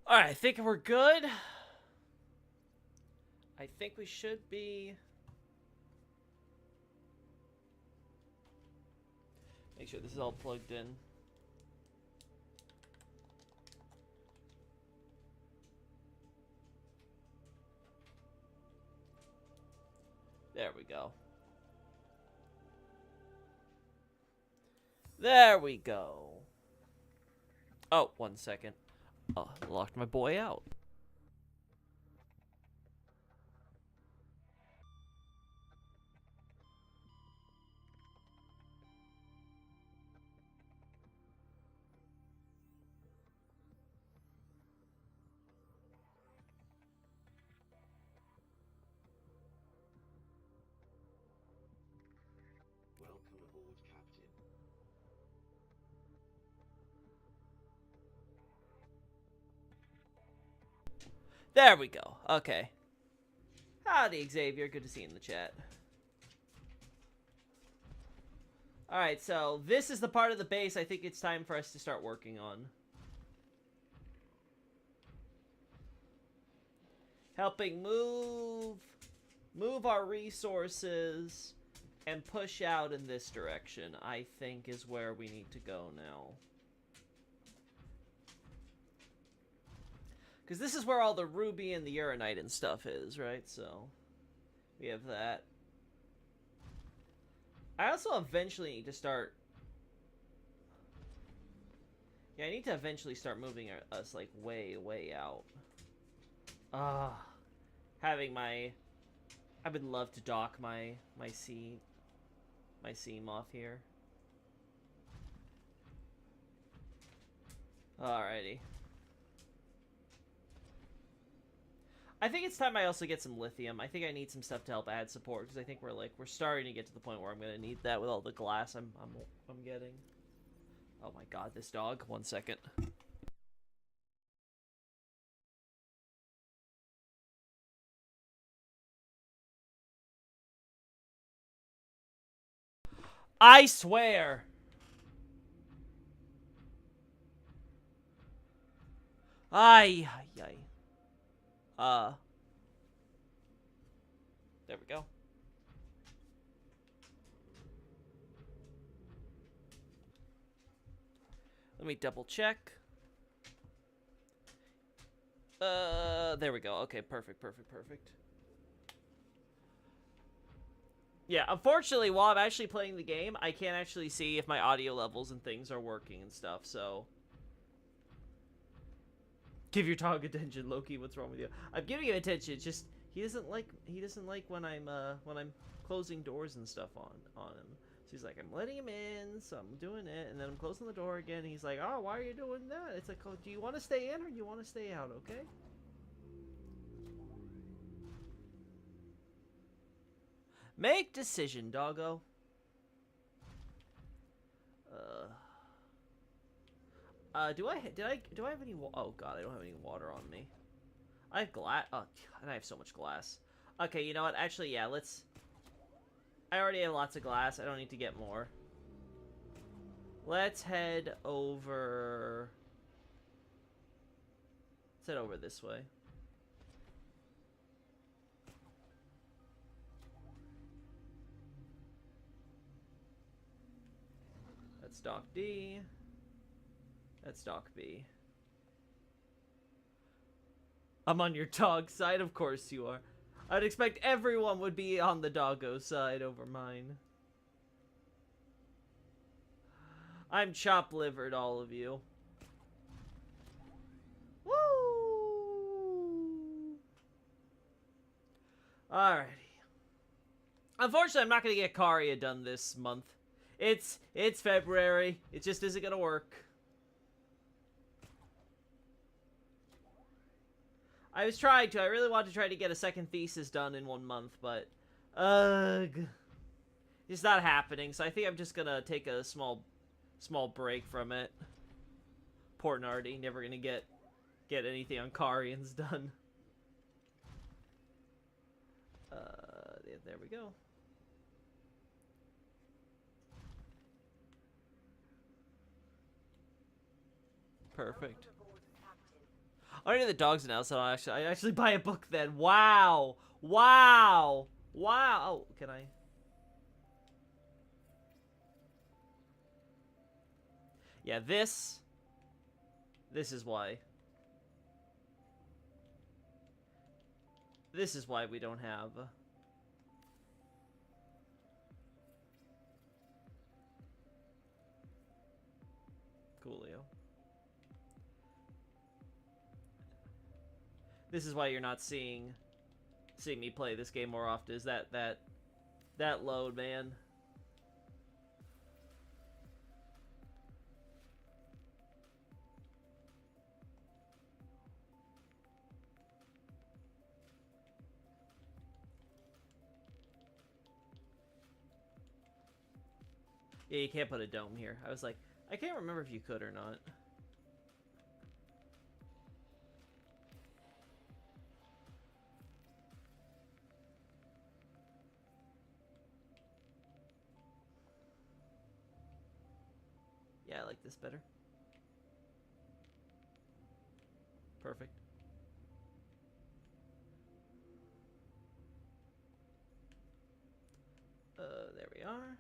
Alright, I think we're good. I think we should be... Make sure this is all plugged in. There we go. There we go. Oh, 1 second. Oh, locked my boy out. Welcome aboard, Captain. There we go. Okay. Howdy, Xavier. Good to see you in the chat. Alright, so this is the part of the base I think it's time for us to start working on. Helping move our resources and push out in this direction, I think, is where we need to go now. Because this is where all the ruby and the uranite and stuff is, right? So, we have that. I also eventually need to start... Yeah, I need to eventually start moving us, like, way, way out. Having my... I would love to dock my Seamoth here. Alrighty. I think it's time I also get some lithium. I think I need some stuff to help add support because I think we're starting to get to the point where I'm gonna need that with all the glass I'm getting. Oh my god, this dog. 1 second. I swear. Ay, ay, ay. There we go. Let me double check. There we go. Okay, perfect, perfect, perfect. Yeah, unfortunately, while I'm actually playing the game, I can't actually see if my audio levels and things are working and stuff, so... Give your dog attention, Loki. What's wrong with you? I'm giving him attention. It's just he doesn't like when I'm closing doors and stuff on him. So he's like, I'm letting him in, so I'm doing it, and then I'm closing the door again. And he's like, oh, why are you doing that? It's like, oh, do you want to stay in or do you want to stay out? Okay. Make decision, doggo. Do I have any? Oh god, I don't have any water on me. I have glass. Oh, and I have so much glass. Okay, you know what? Actually, yeah, let's... I already have lots of glass. I don't need to get more. Let's head over... Let's head over this way. That's Dock D. That's Dock B. I'm on your dog side, of course you are. I'd expect everyone would be on the doggo side over mine. I'm chop-livered, all of you. Woo! Alrighty. Unfortunately, I'm not gonna get Karia done this month. It's February. It just isn't gonna work. I was trying to. I really wanted to try to get a second thesis done in 1 month, but... Ugh. It's not happening, so I think I'm just gonna take a small break from it. Poor Nardi, never gonna get anything on Karians done. There we go. Perfect. I don't need the dogs now, so I actually buy a book then. Wow. Wow. Wow. Oh, can I? Yeah, this is why. This is why we don't have. Coolio. This is why you're not seeing me play this game more often. Is that load, man? Yeah, you can't put a dome here. I was like, I can't remember if you could or not. Yeah, I like this better. Perfect. There we are.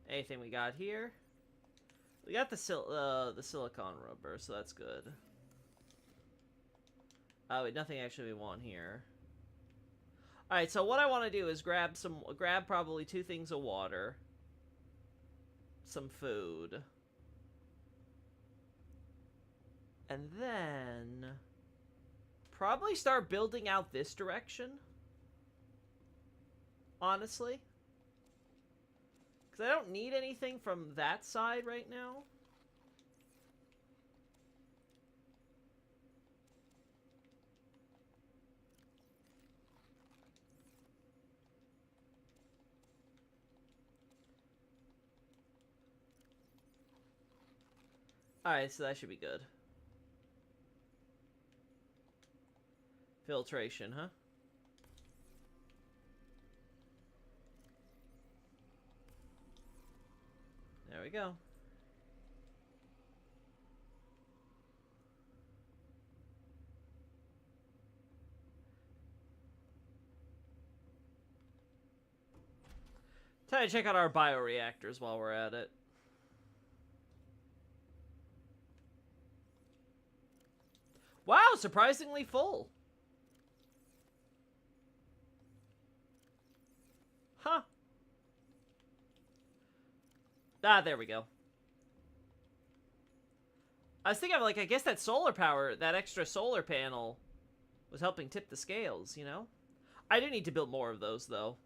Anything we got here? We got the silicone rubber, so that's good. Oh, wait, nothing actually we want here. All right, so what I want to do is grab probably 2 things of water, some food, and then probably start building out this direction. Honestly. Because I don't need anything from that side right now. Alright, so that should be good. Filtration, huh? There we go. Time to check out our bioreactors while we're at it. Wow, surprisingly full. Huh. Ah, there we go. I was thinking of, like, I guess that solar power, that extra solar panel was helping tip the scales, you know? I do need to build more of those, though.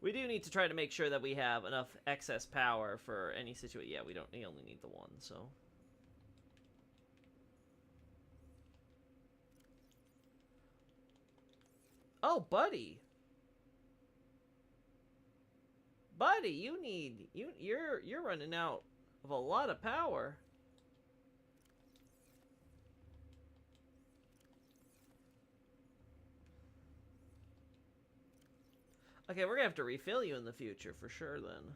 We do need to try to make sure that we have enough excess power for any situation. Yeah, we only need the one, so. Oh, buddy. Buddy, you're running out of a lot of power. Okay, we're gonna have to refill you in the future for sure then.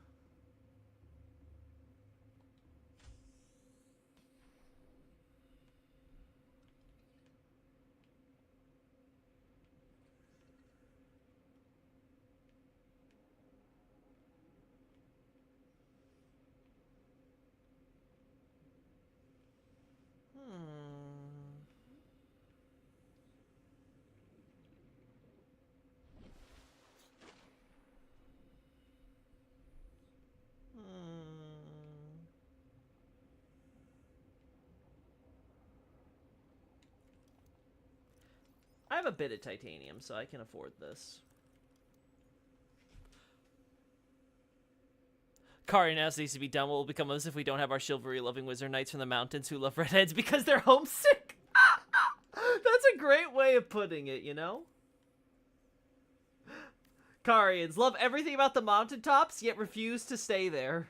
I have a bit of titanium, so I can afford this. Kari now needs to be done. What will become of us if we don't have our chivalry-loving wizard knights from the mountains who love redheads because they're homesick? That's a great way of putting it, you know? Karians love everything about the mountaintops, yet refuse to stay there.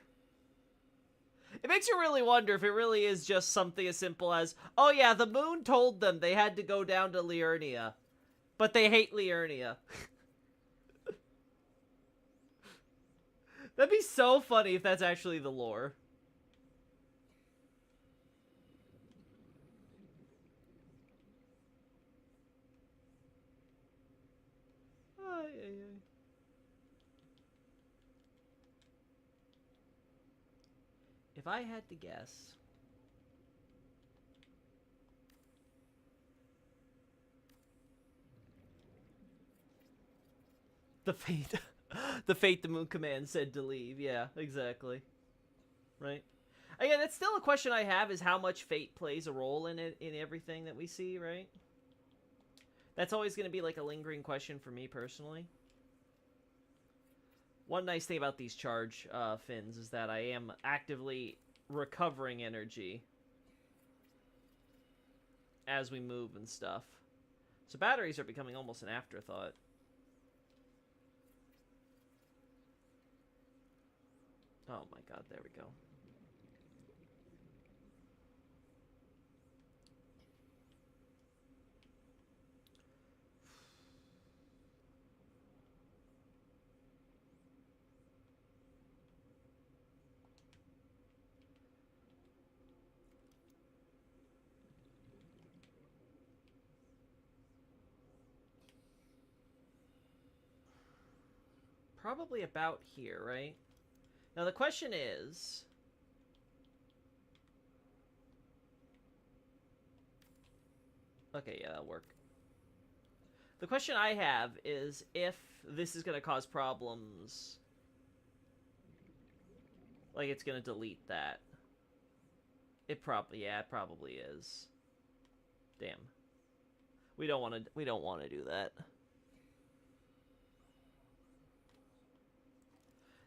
It makes you really wonder if it really is just something as simple as, oh yeah, the moon told them they had to go down to Liurnia, but they hate Liurnia. That'd be so funny if that's actually the lore. If I had to guess, the fate, the fate the Moon Command said to leave. Yeah, exactly. Right. Again, that's still a question I have: is how much fate plays a role in it, in everything that we see. Right. That's always going to be like a lingering question for me personally. One nice thing about these charge fins is that I am actively recovering energy as we move and stuff. So batteries are becoming almost an afterthought. Oh my god, there we go. Probably about here, right? Now the question is... Okay, yeah, that'll work. The question I have is if this is going to cause problems. Like, it's going to delete that. It probably is. Damn. We don't want to do that.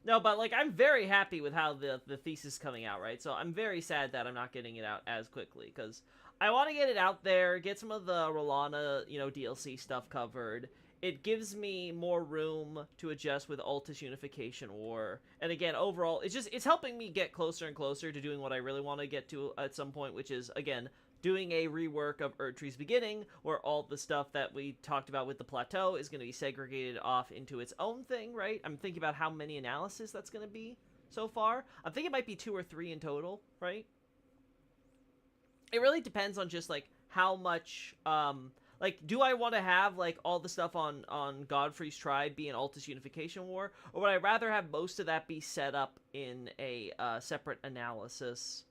No, but like I'm very happy with how the thesis is coming out, right? So I'm very sad that I'm not getting it out as quickly because I want to get it out there, get some of the Rolana, DLC stuff covered. It gives me more room to adjust with Altus Unification War. And again, overall, it's helping me get closer and closer to doing what I really want to get to at some point, which is, again, doing a rework of Erdtree's Beginning, where all the stuff that we talked about with the plateau is going to be segregated off into its own thing, right? I'm thinking about how many analysis that's going to be so far. I'm thinking it might be 2 or 3 in total, right? It really depends on just, like, how much, like, do I want to have, like, all the stuff on Godfrey's Tribe be an Altus Unification War? Or would I rather have most of that be set up in a separate analysis,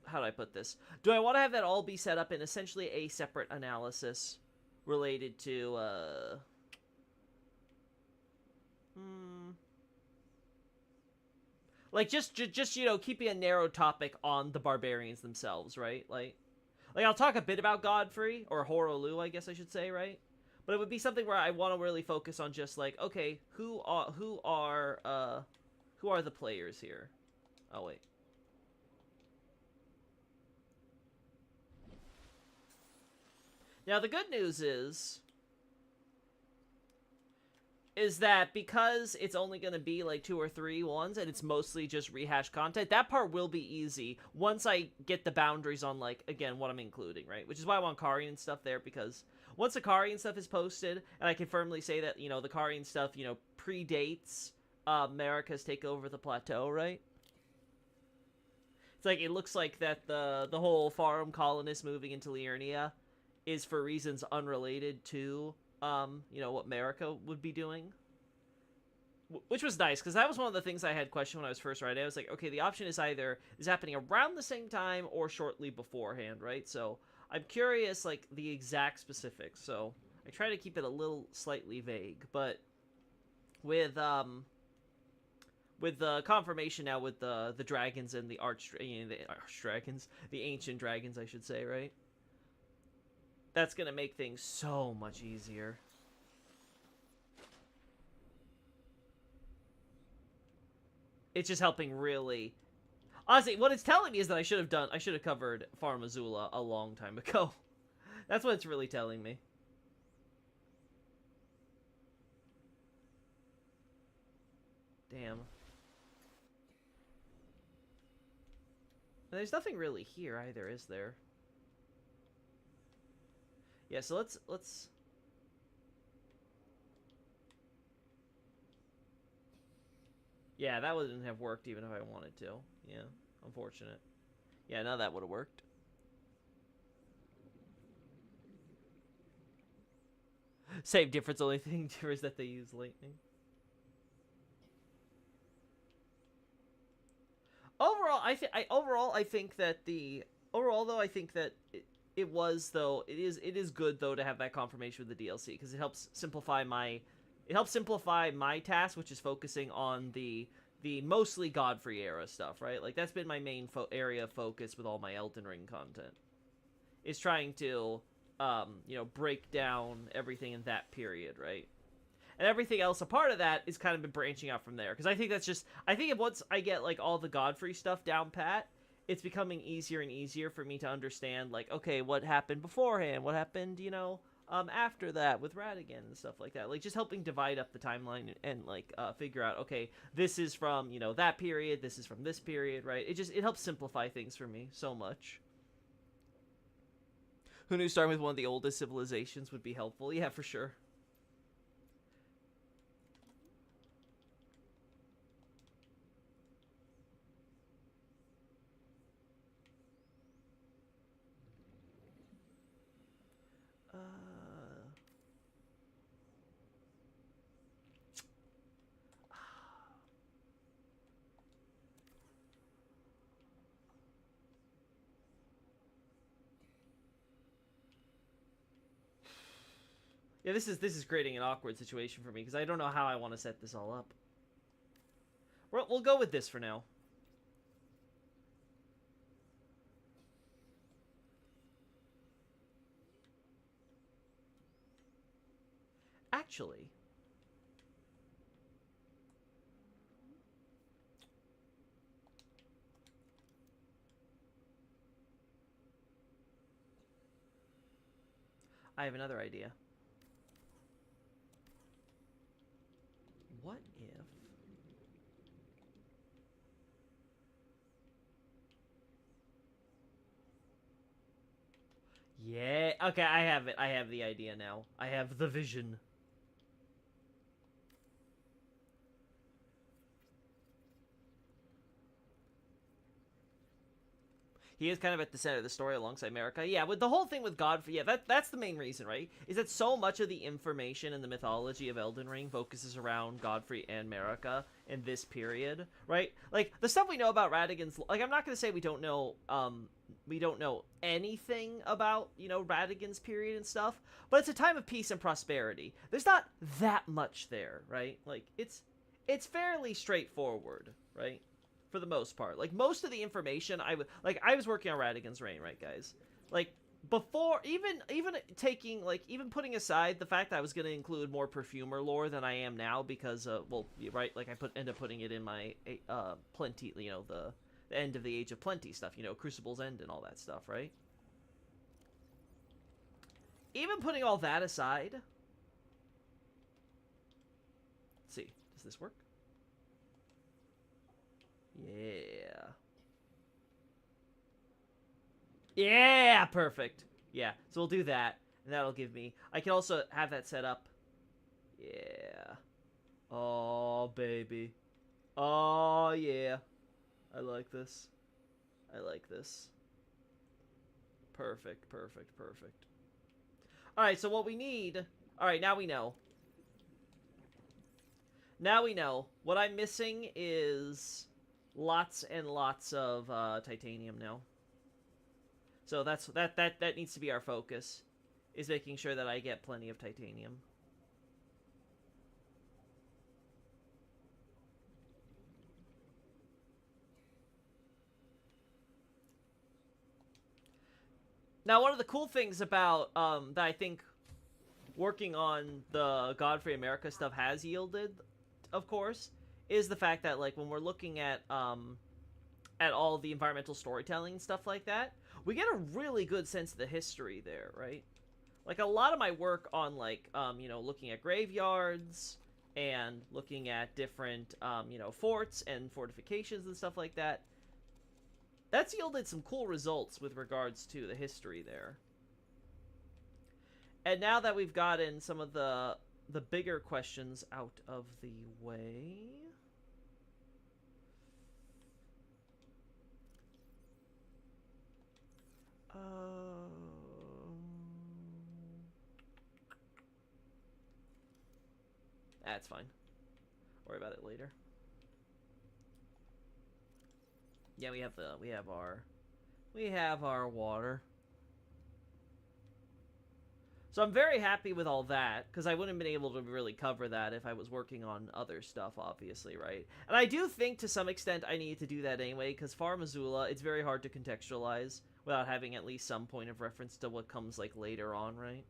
how do I put this? Do I want to have that all be set up in essentially a separate analysis related to, like, just keeping a narrow topic on the barbarians themselves, right? Like, I'll talk a bit about Godfrey, or Horolu, I guess I should say, right? But it would be something where I want to really focus on just, like, okay, who are the players here? Oh, wait. Now, the good news is that because it's only going to be like 2 or 3 ones and it's mostly just rehashed content, that part will be easy once I get the boundaries on, like, again, what I'm including, right? Which is why I want Karian stuff there, because once the Karian stuff is posted, and I can firmly say that, the Karian stuff, predates Marika's take over the plateau, right? It's like, it looks like that the whole Farum colonists moving into Liurnia is for reasons unrelated to, what Marika would be doing. Which was nice, because that was one of the things I had questioned when I was first writing. I was like, okay, the option is either is happening around the same time or shortly beforehand, right? So I'm curious, like, the exact specifics. So I try to keep it a little slightly vague, but with the confirmation now with the dragons and the the ancient dragons, I should say, right? That's going to make things so much easier. It's just helping really... Honestly, what it's telling me is that I should have covered Farum Azula a long time ago. That's what it's really telling me. Damn. There's nothing really here either, is there? Yeah, so let's... Yeah, that wouldn't have worked even if I wanted to. Yeah, unfortunate. Yeah, now that would have worked. Same difference, only thing difference that they use lightning. I overall I think that the overall though I think that it was though it is good though to have that confirmation with the DLC because it helps simplify my task, which is focusing on the mostly Godfrey era stuff, right? Like that's been my main area of focus with all my Elden Ring content, is trying to break down everything in that period, right? And everything else a part of that is kind of been branching out from there because I think that's just I think if once I get like all the Godfrey stuff down pat, it's becoming easier and easier for me to understand like, okay, what happened beforehand, what happened after that with Radagon and stuff like that, like just helping divide up the timeline and like figure out, okay, this is from that period, this is from this period, right? It helps simplify things for me so much. Who knew starting with one of the oldest civilizations would be helpful? Yeah, for sure. Yeah, this is creating an awkward situation for me because I don't know how I want to set this all up. We'll go with this for now. Actually, I have another idea. What if... Yeah, okay, I have it. I have the idea now. I have the vision. He is kind of at the center of the story alongside Marika. Yeah, with the whole thing with Godfrey, yeah, that's the main reason, right? Is that so much of the information in the mythology of Elden Ring focuses around Godfrey and Marika in this period, right? Like, the stuff we know about Radagon's... Like, I'm not going to say we don't know anything about, Radagon's period and stuff, but it's a time of peace and prosperity. There's not that much there, right? Like, it's fairly straightforward, right? For the most part, like most of the information I was working on Radagon's Reign, right, guys? Like before, even taking even putting aside the fact that I was going to include more perfumer lore than I am now because right, like I end up putting it in my plenty, the end of the Age of Plenty stuff, Crucible's End and all that stuff, right? Even putting all that aside, let's see, does this work? Yeah. Yeah, perfect. Yeah, so we'll do that, and that'll give me... I can also have that set up. Yeah. Oh, baby. Oh, yeah. I like this. I like this. Perfect, perfect, perfect. Alright, so what we need... Alright, now we know. Now we know. What I'm missing is... lots and lots of titanium now. So that needs to be our focus, is making sure that I get plenty of titanium. Now, one of the cool things about that I think working on the Godfrey America stuff has yielded, of course, is the fact that like when we're looking at all the environmental storytelling and stuff like that, we get a really good sense of the history there, right? Like a lot of my work on like looking at graveyards and looking at different forts and fortifications and stuff like that, that's yielded some cool results with regards to the history there. And now that we've gotten some of the bigger questions out of the way, that's fine. Worry about it later. Yeah, we have our water. So I'm very happy with all that, because I wouldn't have been able to really cover that if I was working on other stuff, obviously, right? And I do think, to some extent, I need to do that anyway, because Far Missoula, it's very hard to contextualize without having at least some point of reference to what comes, like, later on, right?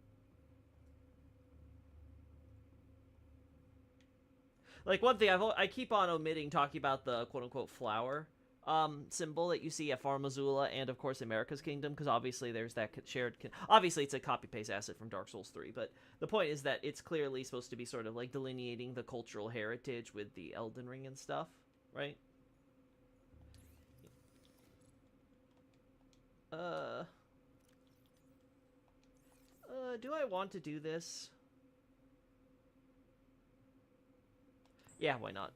Like, one thing, I keep on omitting talking about the quote-unquote flower symbol that you see at Far Missoula and, of course, America's Kingdom, because obviously there's that shared... Obviously, it's a copy-paste asset from Dark Souls 3, but the point is that it's clearly supposed to be sort of, like, delineating the cultural heritage with the Elden Ring and stuff, right? Do I want to do this? Yeah, why not?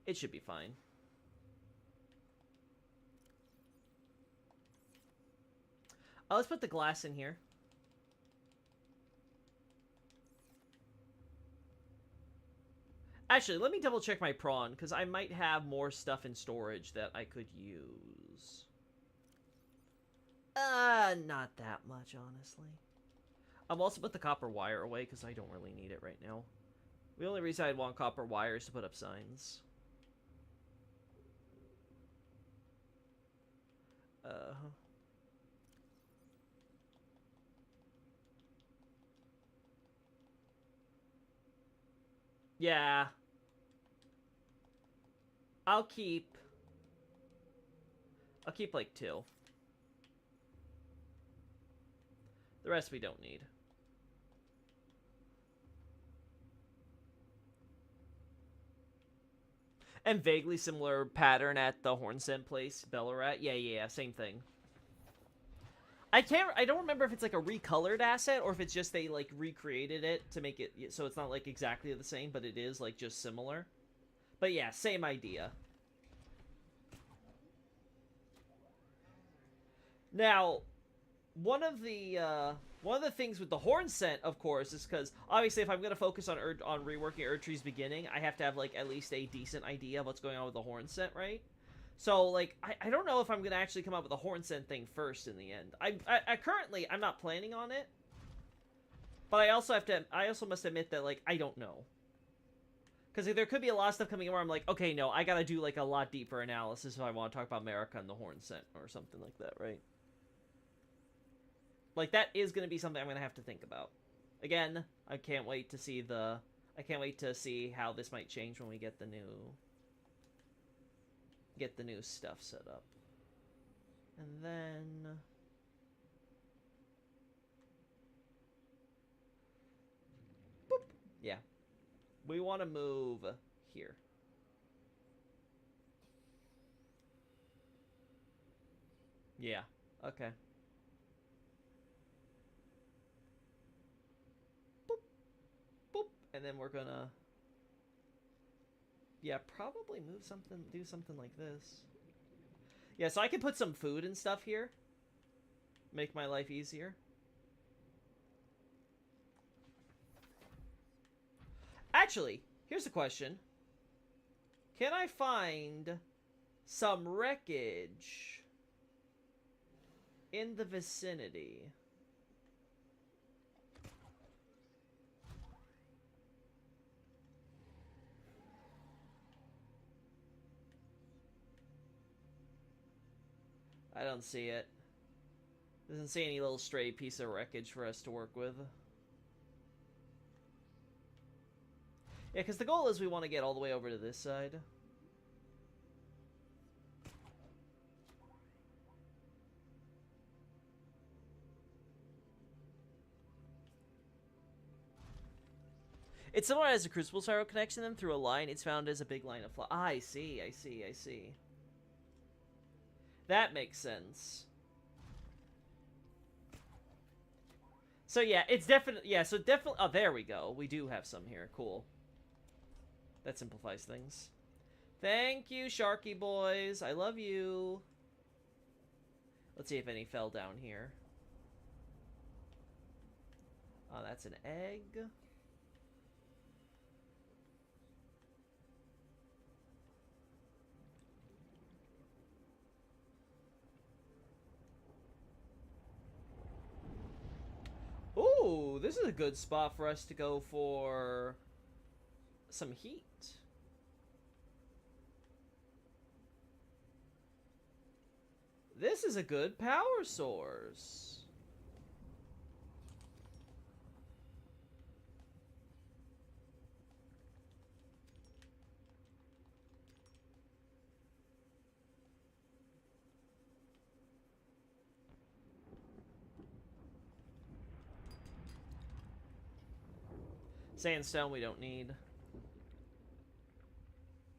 It should be fine. Let's put the glass in here. Actually, let me double check my prawn, because I might have more stuff in storage that I could use. Not that much, honestly. I'll also put the copper wire away, because I don't really need it right now. The only reason I'd want copper wire is to put up signs. Yeah. I'll keep like 2. The rest we don't need. And vaguely similar pattern at the Hornsent place, Bellarat. Yeah, same thing. I don't remember if it's like a recolored asset or if it's just they like recreated it to make it so it's not like exactly the same, but it is like just similar. But yeah, same idea. Now, one of the things with the Hornsent, of course, is because obviously if I'm gonna focus on reworking Erdtree's beginning, I have to have like at least a decent idea of what's going on with the Hornsent, right? So like I don't know if I'm gonna actually come up with a Hornsent thing first in the end. I currently I'm not planning on it, but I also must admit that like I don't know. Because there could be a lot of stuff coming in where I'm like, okay, no, I gotta do like a lot deeper analysis if I want to talk about America and the Hornsent or something like that, right? Like, that is going to be something I'm going to have to think about. Again, I can't wait to see how this might change when we get the new stuff set up. And then boop. Yeah. We want to move here. Yeah. Okay. And then we're gonna, yeah, probably do something like this. Yeah, so I can put some food and stuff here. Make my life easier. Actually, here's a question. Can I find some wreckage in the vicinity? I don't see it. Doesn't see any little stray piece of wreckage for us to work with. Yeah, because the goal is we want to get all the way over to this side. It's similar as a Crucible Spiral connection them through a line. It's found as a big line of fly. Ah, I see. That makes sense. So yeah, it's definitely, yeah, so definitely, oh, there we go. We do have some here. Cool. That simplifies things. Thank you, Sharky boys. I love you. Let's see if any fell down here. Oh, that's an egg. this is a good spot for us to go for some heat. This is a good power source. Sandstone we don't need.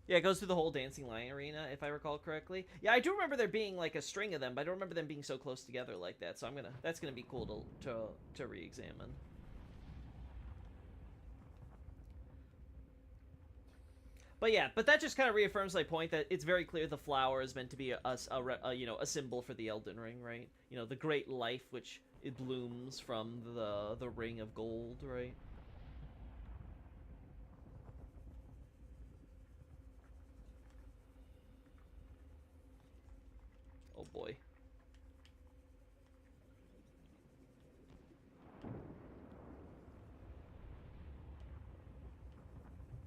Yeah, it goes through the whole Dancing Lion arena, if I recall correctly. Yeah, I do remember there being like a string of them, but I don't remember them being so close together like that. So that's gonna be cool to re-examine. But yeah, but that just kind of reaffirms my point that it's very clear the flower is meant to be a symbol for the Elden Ring, right? You know, the great life which it blooms from the ring of gold, right? Oh boy.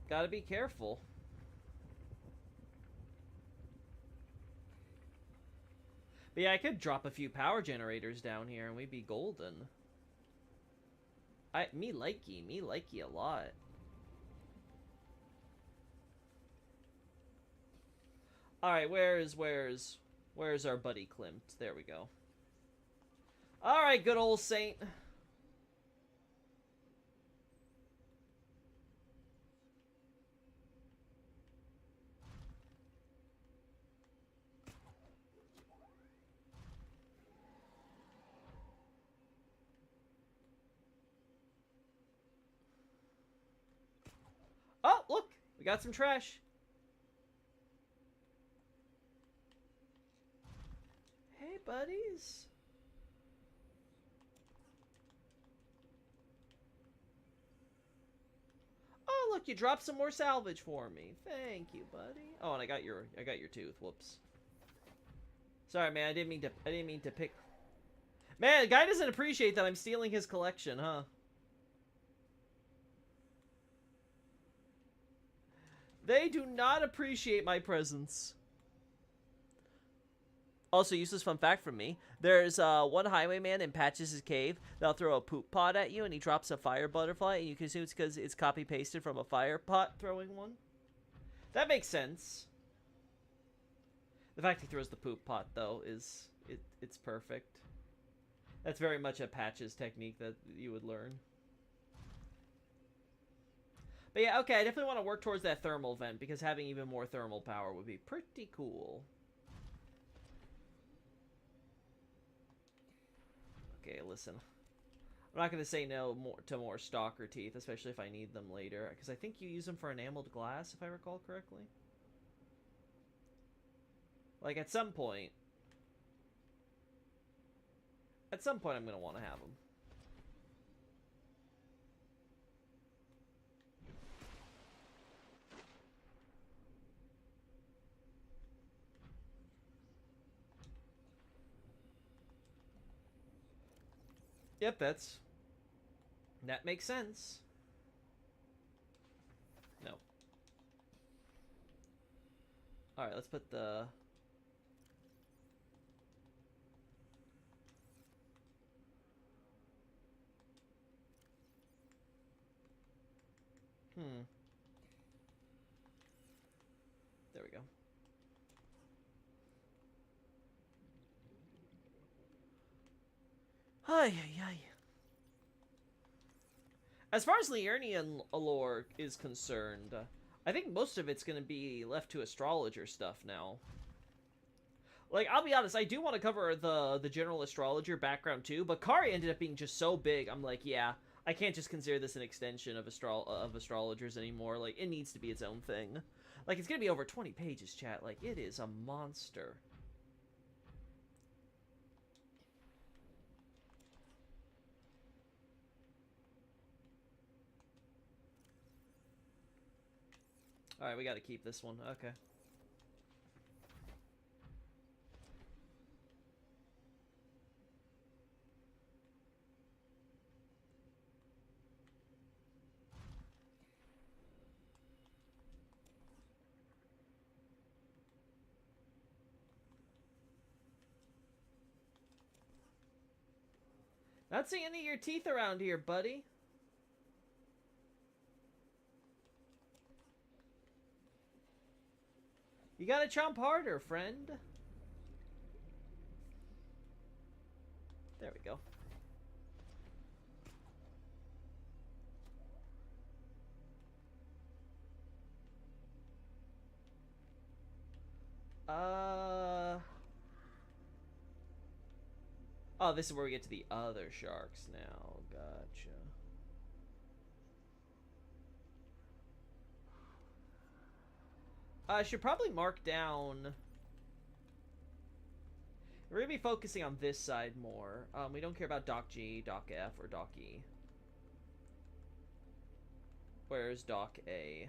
Gotta be careful. But yeah, I could drop a few power generators down here and we'd be golden. Me likey a lot. Alright, where's our buddy Klimt? There we go. Alright, good old Saint. Oh, look! We got some trash. Hey, buddies. Oh, look, you dropped some more salvage for me. Thank you, buddy. Oh, and I got your tooth. Whoops. Sorry, man. I didn't mean to pick. Man, the guy doesn't appreciate that I'm stealing his collection, huh? They do not appreciate my presence. Also, useless fun fact from me. There's one highwayman in Patches' cave that'll throw a poop pot at you, and he drops a fire butterfly, and you can assume it's because it's copy-pasted from a fire pot throwing one. That makes sense. The fact he throws the poop pot, though, it's perfect. That's very much a Patches technique that you would learn. But yeah, okay, I definitely want to work towards that thermal vent, because having even more thermal power would be pretty cool. Okay, listen. I'm not going to say no to more stalker teeth, especially if I need them later, because I think you use them for enameled glass, if I recall correctly. Like, at some point I'm going to want to have them. Yep, that makes sense. No. Alright, let's put the... There we go. Ay, ay, ay. As far as Liurnian lore is concerned, I think most of it's going to be left to astrologer stuff now. Like, I'll be honest, I do want to cover the general astrologer background too, but Kari ended up being just so big, I'm like, yeah, I can't just consider this an extension of astrologers anymore. Like, it needs to be its own thing. Like, it's going to be over 20 pages, chat. Like, it is a monster. Alright, we gotta keep this one. Okay. Not seeing any of your teeth around here, buddy. You gotta chomp harder, friend. There we go. Oh, this is where we get to the other sharks now. Gotcha. I should probably mark down... We're gonna be focusing on this side more. We don't care about Dock G, Dock F, or Dock E. Where's Dock A?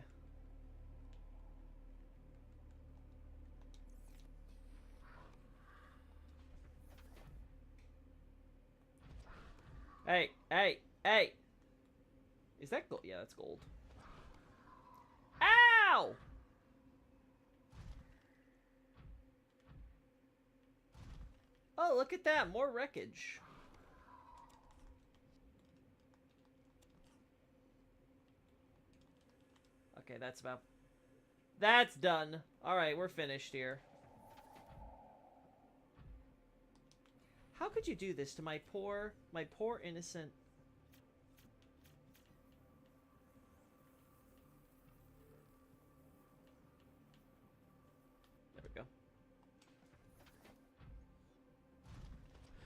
Hey, hey, hey! Is that gold? Yeah, that's gold. Ow! Oh, look at that. More wreckage. Okay, that's about... That's done. Alright, we're finished here. How could you do this to my poor innocent... There we go.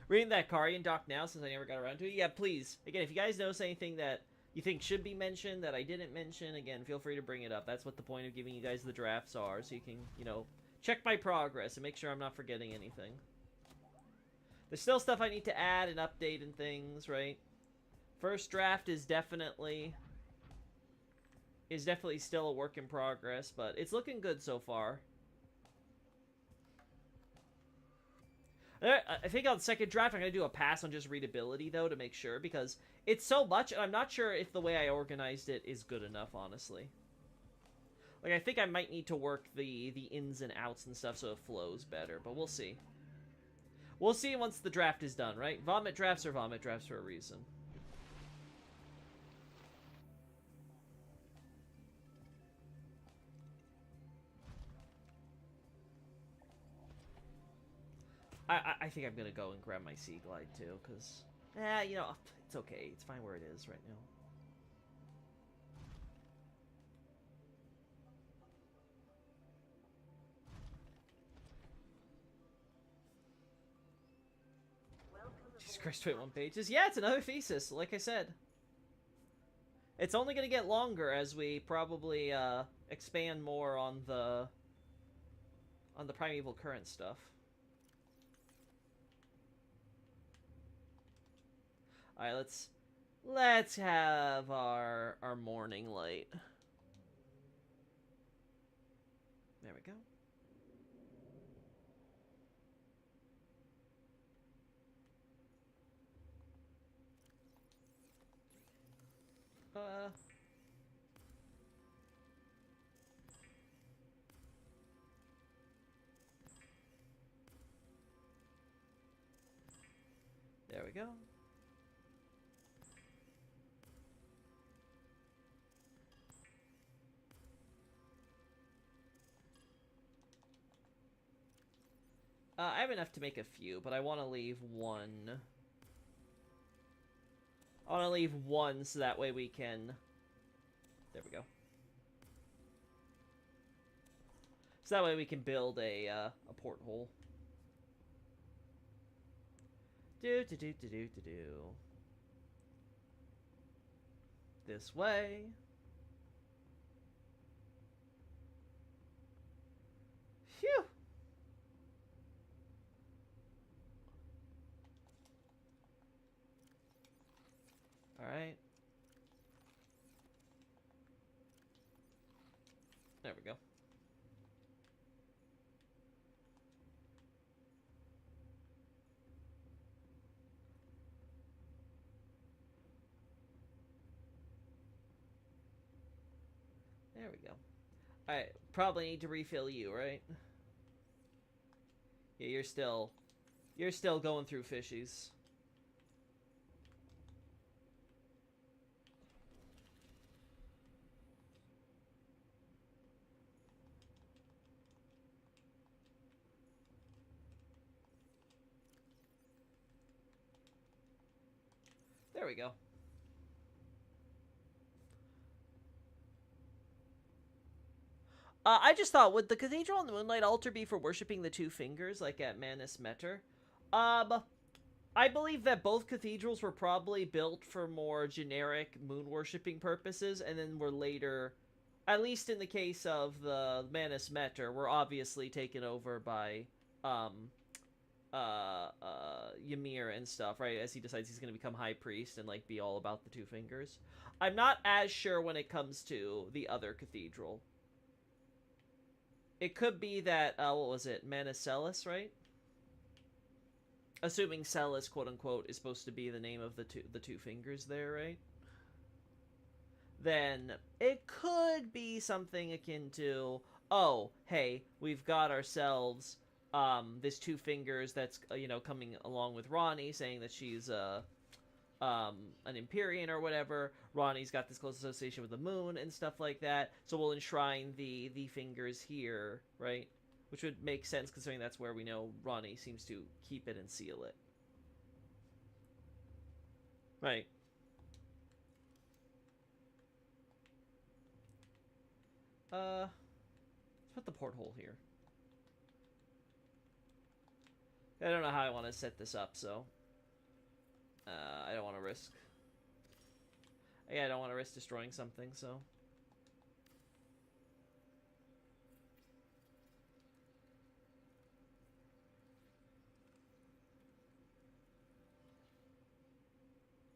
Reading that Karian doc now since I never got around to it. Yeah, please. Again, if you guys notice anything that you think should be mentioned that I didn't mention, again, feel free to bring it up. That's what the point of giving you guys the drafts are, so you can, you know, check my progress and make sure I'm not forgetting anything. There's still stuff I need to add and update and things, right? First draft is definitely still a work in progress, but it's looking good so far. I think on the second draft, I'm going to do a pass on just readability, though, to make sure, because it's so much, and I'm not sure if the way I organized it is good enough, honestly. Like, I think I might need to work the ins and outs and stuff so it flows better, but we'll see. We'll see once the draft is done, right? Vomit drafts are vomit drafts for a reason. I think I'm gonna go and grab my Sea Glide too, because, you know, it's okay. It's fine where it is right now. Jesus Christ, 21 pages. Yeah, it's another thesis, like I said. It's only gonna get longer as we probably expand more on the Primeval Current stuff. Alright, let's have our morning light. There we go. There we go. I have enough to make a few, but I want to leave one. I want to leave one so that way we can... There we go. So that way we can build a porthole. Do. This way. Phew. Alright. There we go. There we go. Alright, probably need to refill you, right? Yeah, you're still going through fishies. There we go. I just thought, would the Cathedral on the Moonlight Altar be for worshipping the two fingers, like at Manus Meter? I believe that both cathedrals were probably built for more generic moon worshipping purposes, and then were later, at least in the case of the Manus Meter, were obviously taken over by Ymir and stuff, right? As he decides he's going to become high priest and like be all about the two fingers. I'm not as sure when it comes to the other cathedral. It could be that what was it, Manicellus, right? Assuming Celis, quote unquote, is supposed to be the name of the two fingers there, right? Then it could be something akin to, oh, hey, we've got ourselves this two fingers that's coming along with Ronnie, saying that she's an Empyrean or whatever. Ronnie's got this close association with the moon and stuff like that, so we'll enshrine the fingers here, right? Which would make sense considering that's where we know Ronnie seems to keep it and seal it. Right. Let's put the porthole here. I don't know how I want to set this up, so I don't want to risk. Yeah, I don't want to risk destroying something, so.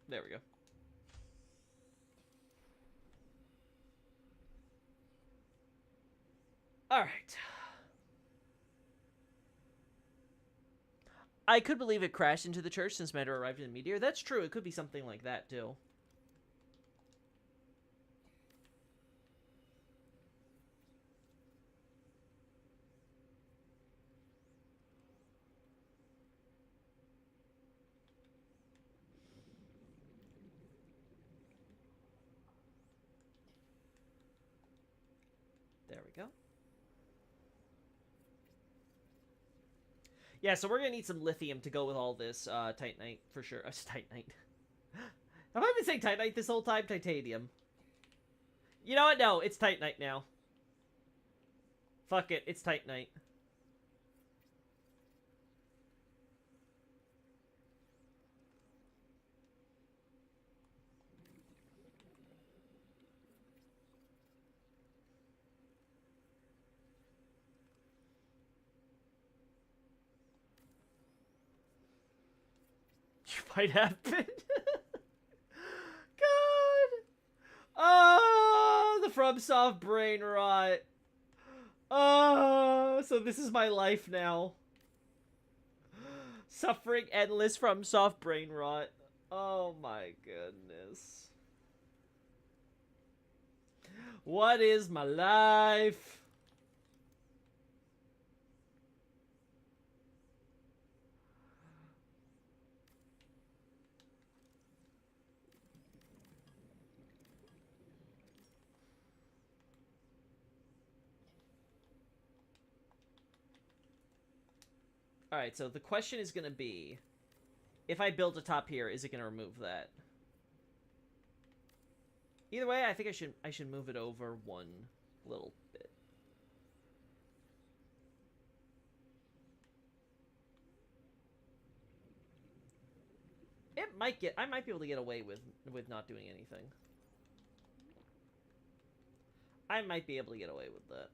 There we go. All right. I could believe it crashed into the church since Matter arrived in the meteor. That's true. It could be something like that, too. There we go. Yeah, so we're gonna need some lithium to go with all this Titanite for sure. Titanite. Have I been saying Titanite this whole time? Titanium. You know what? No, it's Titanite now. Fuck it, it's Titanite. You might have been. God. Oh, the FromSoft brain rot. Oh, so this is my life now. Suffering endless FromSoft brain rot. Oh my goodness. What is my life? Alright, so the question is going to be, if I build a top here, is it going to remove that? Either way, I think I should move it over one little bit. I might be able to get away with not doing anything. I might be able to get away with that.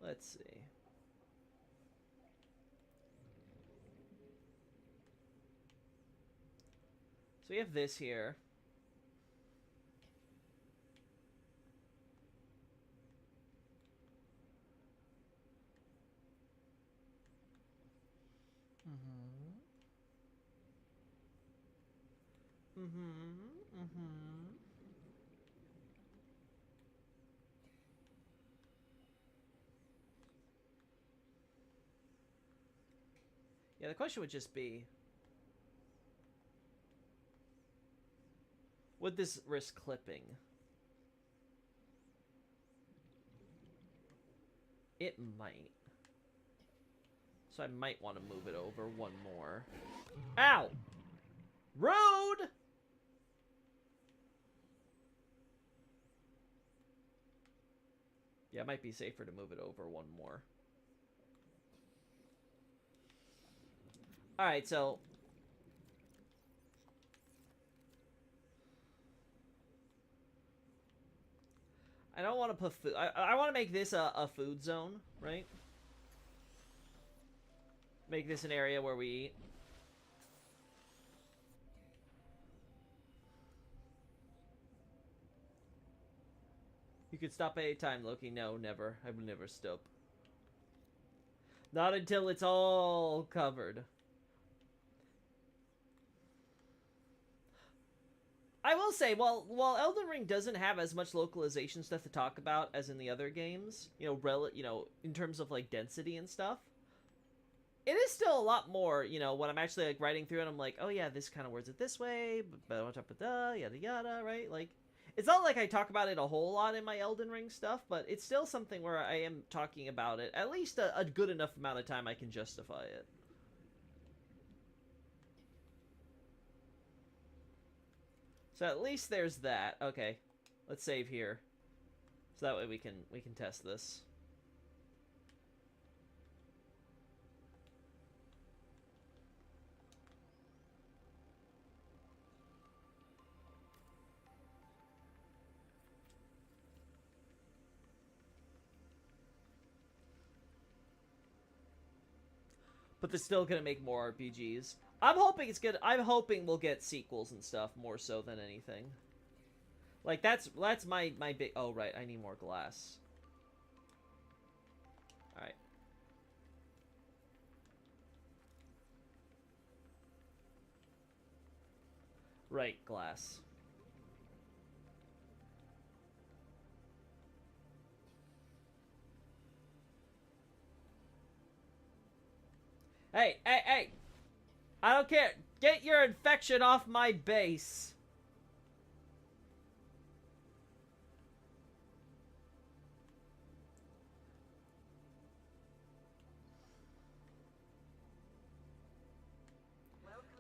Let's see. So we have this here. Yeah, the question would just be, would this risk clipping? It might. So I might want to move it over one more. Ow! Rude! Yeah, it might be safer to move it over one more. Alright, so... I don't want to put food... I want to make this a food zone, right? Make this an area where we eat. You could stop any time, Loki. No, never. I will never stop. Not until it's all covered. I will say, while Elden Ring doesn't have as much localization stuff to talk about as in the other games, you know, in terms of like density and stuff, it is still a lot more, you know, when I'm actually like writing through it, I'm like, oh yeah, this kind of words it this way, yada yada, right? Like, it's not like I talk about it a whole lot in my Elden Ring stuff, but it's still something where I am talking about it at least a good enough amount of time I can justify it. So at least there's that. Okay, let's save here, so that way we can test this. But they're still gonna make more RPGs. I'm hoping it's good. I'm hoping we'll get sequels and stuff more so than anything. Like that's my big. Oh right, I need more glass. All right. Right, glass. Hey, hey, hey! I don't care. Get your infection off my base.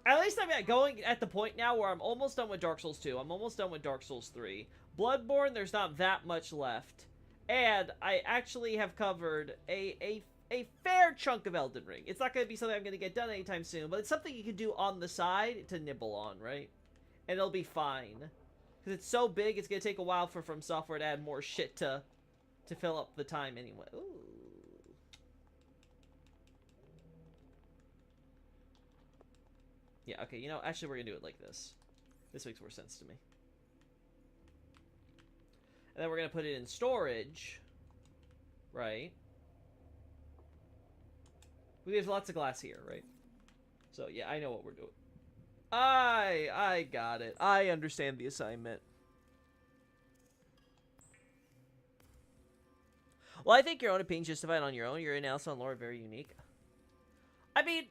At least I'm going at the point now where I'm almost done with Dark Souls 2. I'm almost done with Dark Souls 3. Bloodborne, there's not that much left. And I actually have covered a fair chunk of Elden Ring. It's not going to be something I'm going to get done anytime soon, but it's something you can do on the side to nibble on, right? And it'll be fine. Because it's so big, it's going to take a while for From Software to add more shit to fill up the time anyway. Ooh. Yeah, okay, you know, actually we're going to do it like this. This makes more sense to me. And then we're going to put it in storage. Right? There's lots of glass here, right? So, yeah, I know what we're doing. I got it. I understand the assignment. Well, I think your own opinion's justified on your own. Your analysis on lore are very unique. I mean,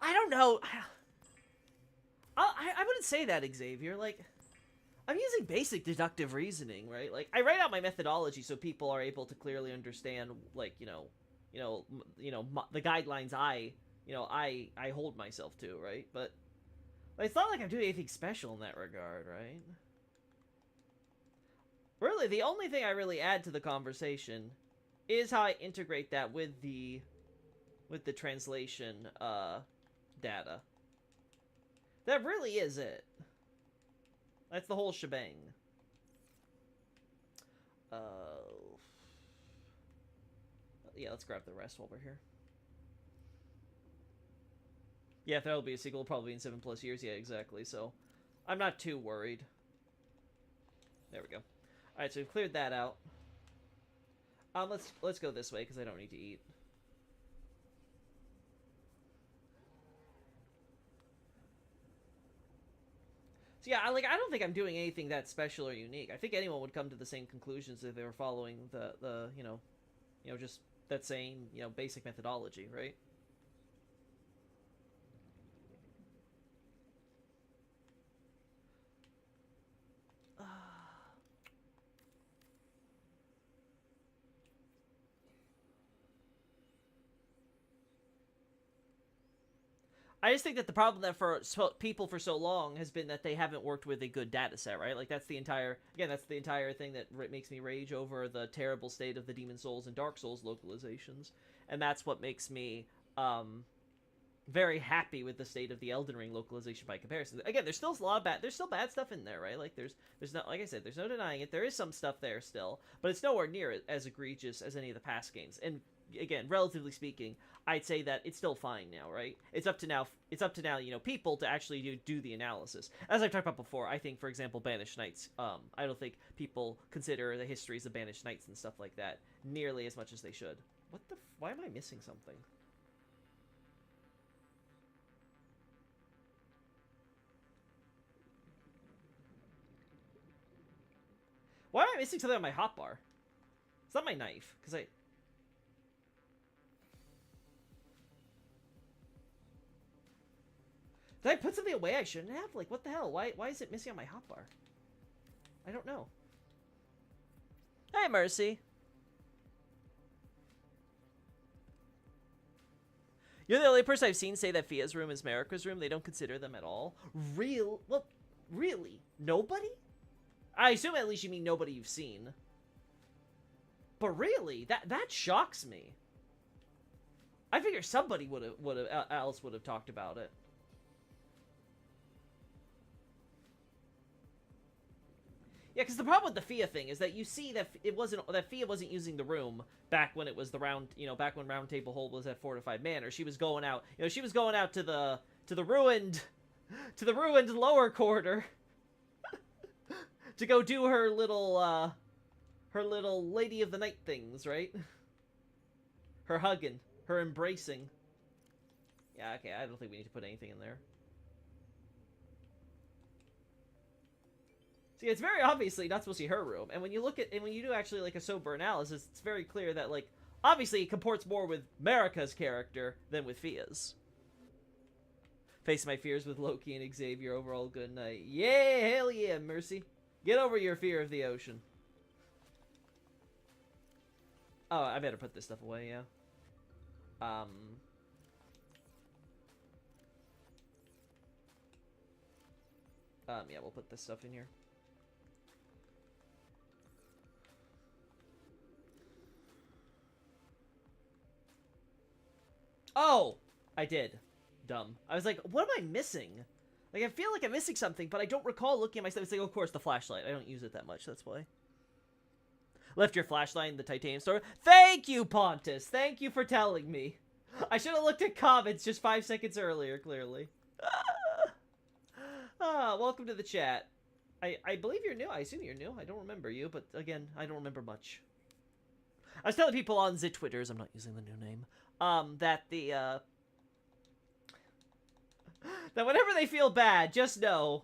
I don't know. I wouldn't say that, Xavier. Like, I'm using basic deductive reasoning, right? Like, I write out my methodology so people are able to clearly understand, like, the guidelines I hold myself to, right? But it's not like I'm doing anything special in that regard, right? Really, the only thing I really add to the conversation is how I integrate that with the translation data. That really is it. That's the whole shebang. Yeah, let's grab the rest while we're here. Yeah, if there'll be a sequel, probably in 7+ years. Yeah, exactly. So, I'm not too worried. There we go. All right, so we've cleared that out. Let's go this way because I don't need to eat. So yeah, I don't think I'm doing anything that special or unique. I think anyone would come to the same conclusions if they were following the just that same, basic methodology, right? I just think that the problem that for people for so long has been that they haven't worked with a good data set, right? Like, that's the entire thing that makes me rage over the terrible state of the Demon Souls and Dark Souls localizations. And that's what makes me very happy with the state of the Elden Ring localization by comparison. Again, there's still there's still bad stuff in there, right? Like, there's not, like I said, there's no denying it. There is some stuff there still, but it's nowhere near as egregious as any of the past games. And again, relatively speaking, I'd say that it's still fine now, right? It's up to now, you know, people to actually do the analysis. As I've talked about before, I think, for example, Banished Knights, I don't think people consider the histories of Banished Knights and stuff like that nearly as much as they should. Why am I missing something? Why am I missing something on my hotbar? It's not my knife, because Did I put something away I shouldn't have? Like, what the hell? Why is it missing on my hotbar? I don't know. Hey, Mercy. You're the only person I've seen say that Fia's room is Marika's room. They don't consider them at all. Well, really? Nobody? I assume at least you mean nobody you've seen. But really, that shocks me. I figure somebody else would have talked about it. Yeah, because the problem with the Fia thing is that you see that Fia wasn't using the room back when it was back when Round Table Hold was at Fortified Manor. She was going out, she was going out to the ruined lower quarter to go do her little Lady of the Night things, right? Her hugging, her embracing. Yeah, okay, I don't think we need to put anything in there. See, it's very obviously not supposed to be her room, and when you do actually like a sober analysis, it's very clear that, like, obviously it comports more with Marika's character than with Fia's. Face my fears with Loki and Xavier. Overall, good night. Yeah, hell yeah, Mercy. Get over your fear of the ocean. Oh, I better put this stuff away, yeah. Yeah, we'll put this stuff in here. Oh! I did. Dumb. I was like, what am I missing? Like, I feel like I'm missing something, but I don't recall looking at my stuff. It's like, of course, the flashlight. I don't use it that much, that's why. Left your flashlight in the titanium store. Thank you, Pontus! Thank you for telling me. I should have looked at comments just 5 seconds earlier, clearly. Welcome to the chat. I believe you're new. I assume you're new. I don't remember you, but again, I don't remember much. I was telling people on the Twitters, I'm not using the new name, that that whenever they feel bad, just know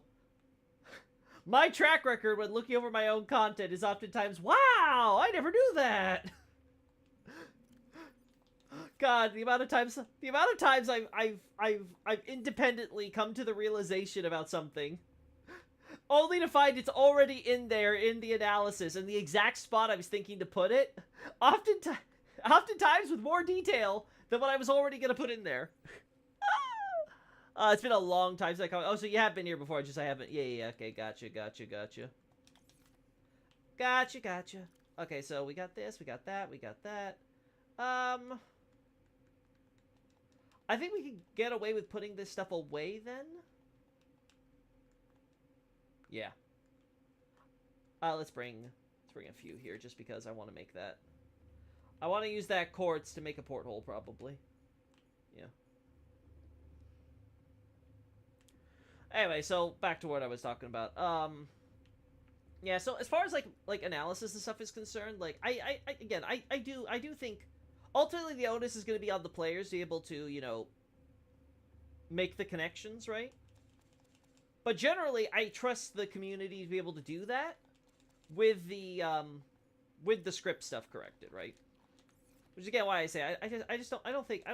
my track record when looking over my own content is oftentimes, wow, I never knew that. God, the amount of times I've independently come to the realization about something, only to find it's already in there in the analysis in the exact spot I was thinking to put it. Oftentimes with more detail than what I was already gonna put in there. It's been a long time since I come. Oh, so you have been here before? I haven't. Yeah. Okay, gotcha. Okay, so we got this, we got that, we got that. I think we can get away with putting this stuff away then. Yeah. Let's bring a few here just because I want to make that. I want to use that quartz to make a porthole probably. Yeah. Anyway, so back to what I was talking about. Yeah, so as far as like analysis and stuff is concerned, like I do think ultimately the onus is going to be on the players to be able to, make the connections, right? But generally, I trust the community to be able to do that with the script stuff corrected, right? Which is again why I say I don't think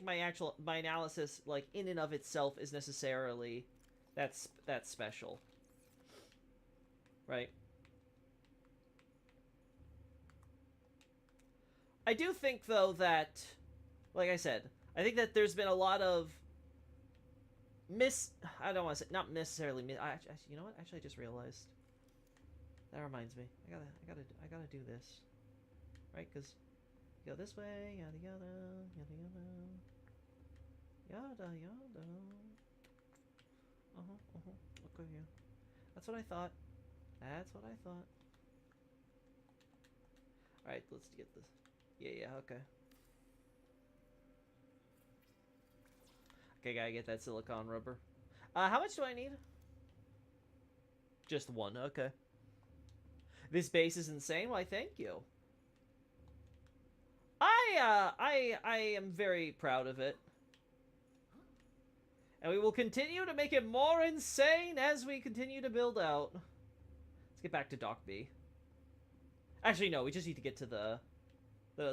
my analysis, like, in and of itself is necessarily that's special. Right? I do think though that, like I said, I think that there's been a lot of I don't want to say, not necessarily you know what? Actually, I just realized. That reminds me. I gotta do this. Right? Because go this way, yada yada, yada yada. Yada yada. Okay, yeah. That's what I thought. That's what I thought. Alright, let's get this. Yeah, okay. Okay, gotta get that silicone rubber. How much do I need? Just one, okay. This base is insane. Why, thank you. I am very proud of it. And we will continue to make it more insane as we continue to build out. Let's get back to Dock B. Actually, no, we just need to get to the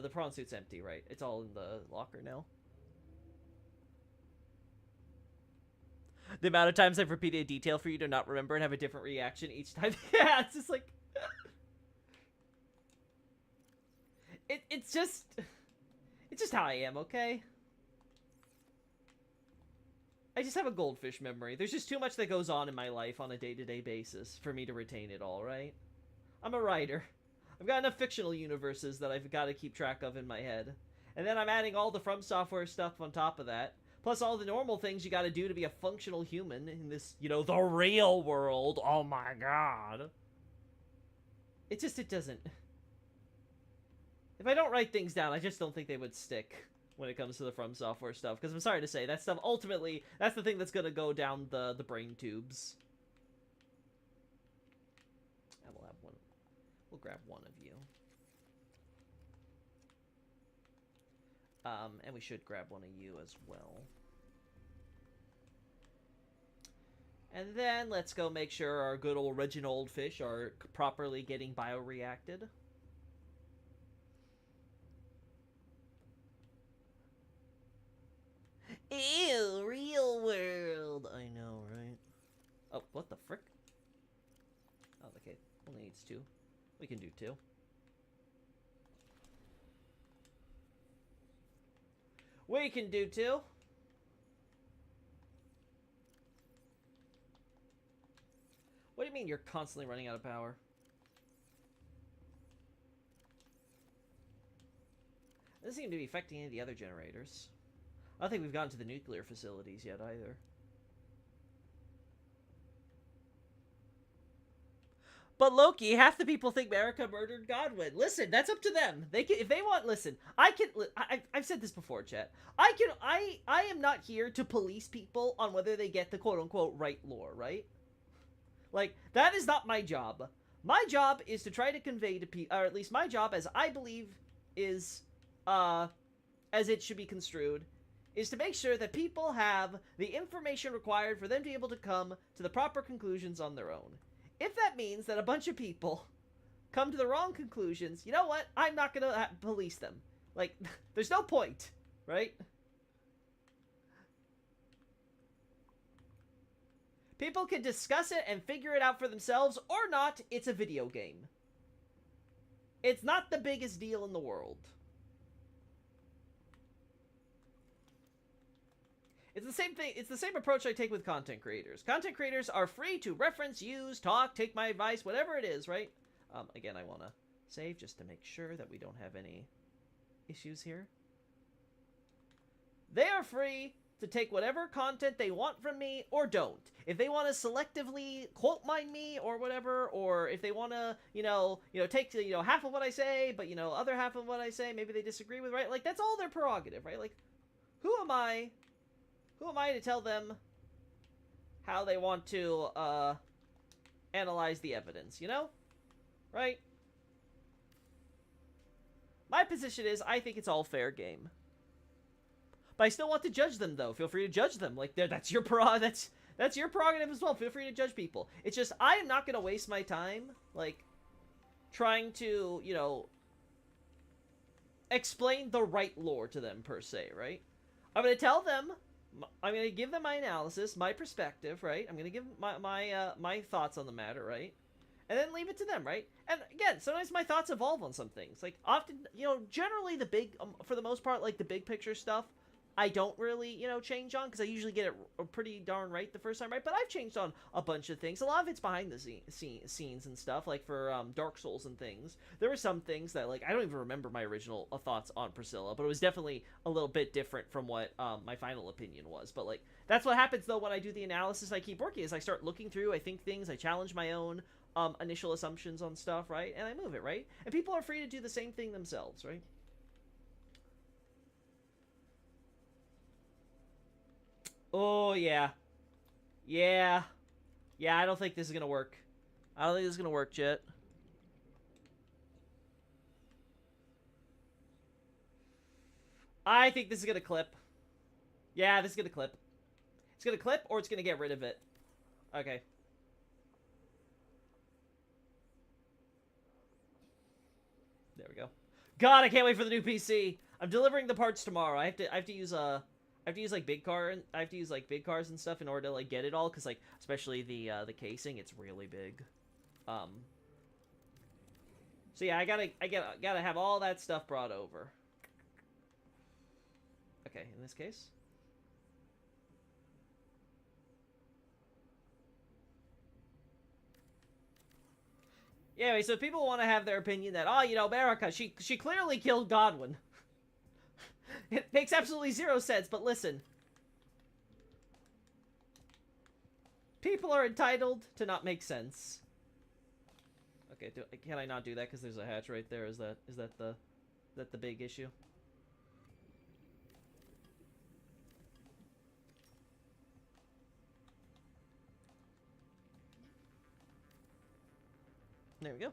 prawn suit's empty, right? It's all in the locker now. The amount of times I've repeated a detail for you to not remember and have a different reaction each time. Yeah, it's just like... It's just how I am, okay? I just have a goldfish memory. There's just too much that goes on in my life on a day-to-day basis for me to retain it all, right? I'm a writer. I've got enough fictional universes that I've got to keep track of in my head. And then I'm adding all the From Software stuff on top of that. Plus all the normal things you got to do to be a functional human in this, you know, the real world. Oh my god. It doesn't... If I don't write things down, I just don't think they would stick when it comes to the From Software stuff. Because I'm sorry to say, that stuff, ultimately, that's the thing that's going to go down the brain tubes. And we'll have one. We'll grab one of you. And we should grab one of you as well. And then let's go make sure our good old Reginald fish are properly getting bioreacted. Ew, real world. I know, right? Oh, what the frick? Oh, okay. Only needs two. We can do two. We can do two. What do you mean you're constantly running out of power? It doesn't seem to be affecting any of the other generators. I don't think we've gotten to the nuclear facilities yet, either. But Loki, half the people think America murdered Godwin. Listen, that's up to them. They can, if they want. Listen, I've said this before, chat. I am not here to police people on whether they get the quote unquote right lore, right? Like, that is not my job. My job is to try to convey to people, or at least my job, as I believe is, as it should be construed, is to make sure that people have the information required for them to be able to come to the proper conclusions on their own. If that means that a bunch of people come to the wrong conclusions, you know what? I'm not gonna police them. Like, there's no point, right? People can discuss it and figure it out for themselves, or not. It's a video game. It's not the biggest deal in the world. It's the same thing. It's the same approach I take with content creators. Content creators are free to reference, use, talk, take my advice, whatever it is, right? Again, I want to save just to make sure that we don't have any issues here. They are free to take whatever content they want from me or don't. If they want to selectively quote mine me or whatever, or if they want to, take, half of what I say, but, other half of what I say, maybe they disagree with, right? Like, that's all their prerogative, right? Like, who am I to tell them how they want to, analyze the evidence, Right? My position is, I think it's all fair game. But I still want to judge them, though. Feel free to judge them. Like, that's your that's your prerogative as well. Feel free to judge people. It's just, I am not going to waste my time, like, trying to, explain the right lore to them, per se, right? I'm going to tell them, I'm going to give them my analysis, my perspective, right? I'm going to give my thoughts on the matter, right? And then leave it to them, right? And again, sometimes my thoughts evolve on some things. Like, often, generally the big, for the most part, like, the big picture stuff, I don't really, you know, change on, because I usually get it pretty darn right the first time, right? But I've changed on a bunch of things. A lot of it's behind the scenes and stuff, like for Dark Souls and things. There were some things that, like, I don't even remember my original thoughts on Priscilla, but it was definitely a little bit different from what my final opinion was. But, like, that's what happens, though, when I do the analysis. I keep working, is I start looking through, I think things, I challenge my own initial assumptions on stuff, right? And I move it, right? And people are free to do the same thing themselves, right? Oh, yeah. Yeah. Yeah, I don't think this is gonna work. I don't think this is gonna work, Jet. I think this is gonna clip. Yeah, this is gonna clip. It's gonna clip, or it's gonna get rid of it. Okay. There we go. God, I can't wait for the new PC. I'm delivering the parts tomorrow. I have to use like I have to use like big cars and stuff in order to like get it all, because like especially the casing, it's really big. So yeah, I gotta have all that stuff brought over. Okay, in this case. Yeah, anyway, so if people want to have their opinion that, oh, you know, America, she clearly killed Godwin. It makes absolutely zero sense, but listen. People are entitled to not make sense. Okay, can I not do that because there's a hatch right there? Is that the big issue? There we go.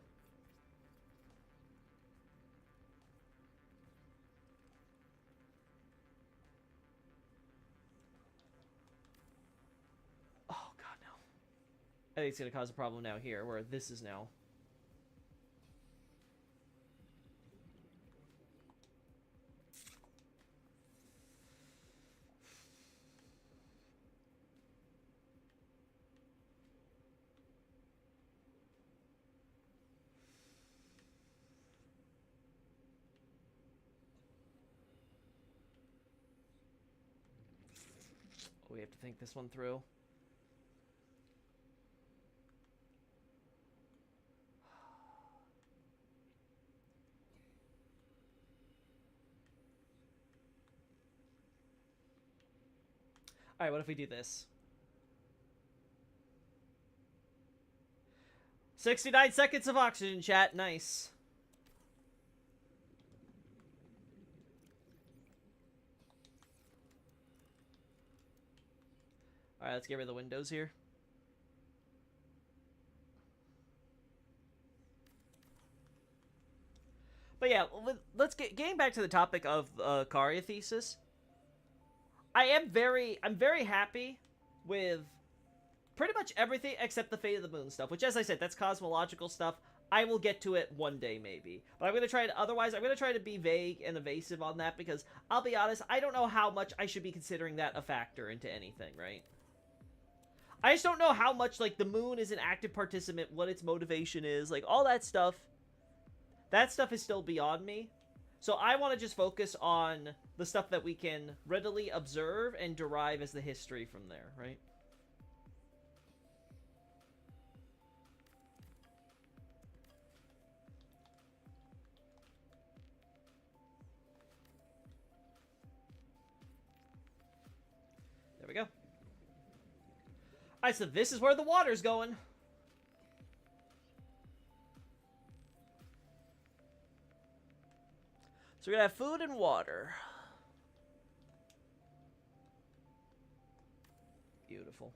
Oh, God, no. I think it's going to cause a problem now here, where this is now. We have to think this one through. Alright, what if we do this? 69 seconds of oxygen, chat. Nice. Alright, let's get rid of the windows here. But yeah, let's getting back to the topic of Karia thesis. I'm very happy with pretty much everything except the Fate of the Moon stuff, which, as I said, that's cosmological stuff. I will get to it one day, maybe. But I'm going to try to, otherwise, I'm going to try to be vague and evasive on that, because, I'll be honest, I don't know how much I should be considering that a factor into anything, right? I just don't know how much, like, the moon is an active participant, what its motivation is, like, all that stuff. That stuff is still beyond me. So I want to just focus on the stuff that we can readily observe and derive as the history from there, right? There we go. Alright, so this is where the water's going. So we're gonna have food and water. Beautiful.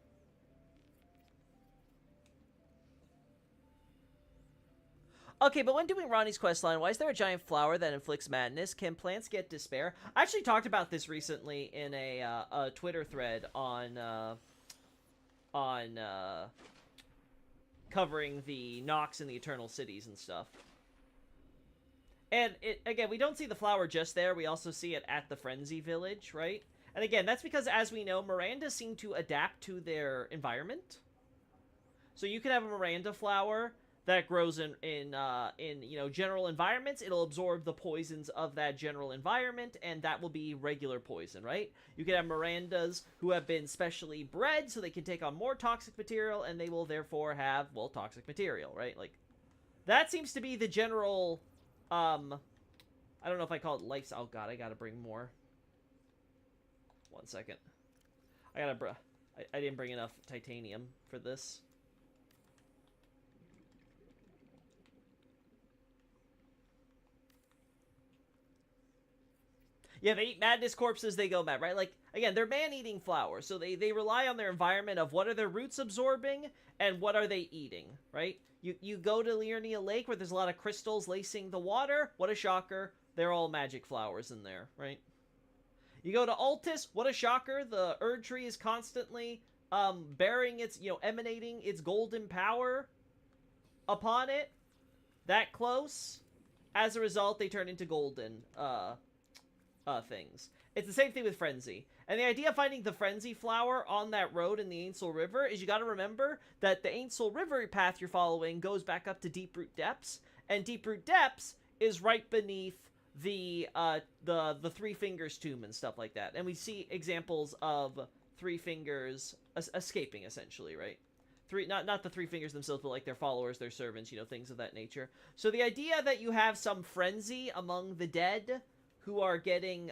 Okay, but when doing Ronnie's questline, why is there a giant flower that inflicts madness? Can plants get despair? I actually talked about this recently in a Twitter thread on covering the Nox and the Eternal Cities and stuff. And, again, we don't see the flower just there. We also see it at the Frenzy Village, right? And again, that's because, as we know, Mirandas seem to adapt to their environment. So you could have a Miranda flower that grows in general environments. It'll absorb the poisons of that general environment, and that will be regular poison, right? You can have Mirandas who have been specially bred so they can take on more toxic material, and they will therefore have, well, toxic material, right? Like, that seems to be the general, I don't know if I call it life. Oh god, I gotta bring more. 1 second. I didn't bring enough titanium for this. Yeah, they eat madness corpses, they go mad, right? Like, again, they're man-eating flowers, so they rely on their environment of what are their roots absorbing and what are they eating, right? You go to Liurnia Lake where there's a lot of crystals lacing the water. What a shocker. They're all magic flowers in there, right? You go to Altus, what a shocker. The Erd Tree is constantly bearing its, emanating its golden power upon it. That close. As a result, they turn into golden, things. It's the same thing with Frenzy. And the idea of finding the Frenzy flower on that road in the Ainsel River is you gotta remember that the Ainsel River path you're following goes back up to Deeproot Depths, and Deeproot Depths is right beneath the Three Fingers tomb and stuff like that. And we see examples of Three Fingers escaping, essentially, right? Not the Three Fingers themselves, but like their followers, their servants, things of that nature. So the idea that you have some frenzy among the dead who are getting,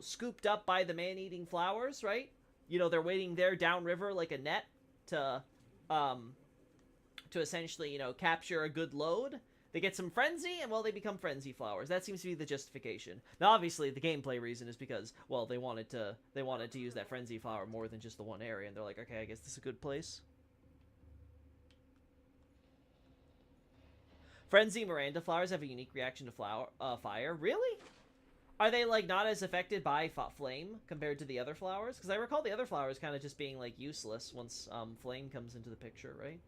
scooped up by the man-eating flowers, right? They're waiting there downriver like a net to essentially, capture a good load. They get some frenzy, and, well, they become frenzy flowers. That seems to be the justification. Now, obviously, the gameplay reason is because, well, they wanted to use that frenzy flower more than just the one area, and they're like, okay, I guess this is a good place. Frenzy Miranda flowers have a unique reaction to fire. Really? Are they, like, not as affected by flame compared to the other flowers? Because I recall the other flowers kind of just being, like, useless once flame comes into the picture, right?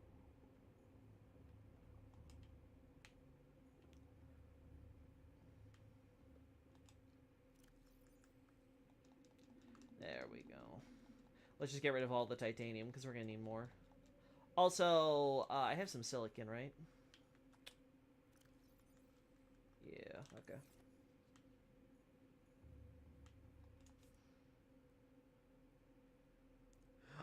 There we go. Let's just get rid of all the titanium, because we're going to need more. Also, I have some silicon, right? Yeah, okay.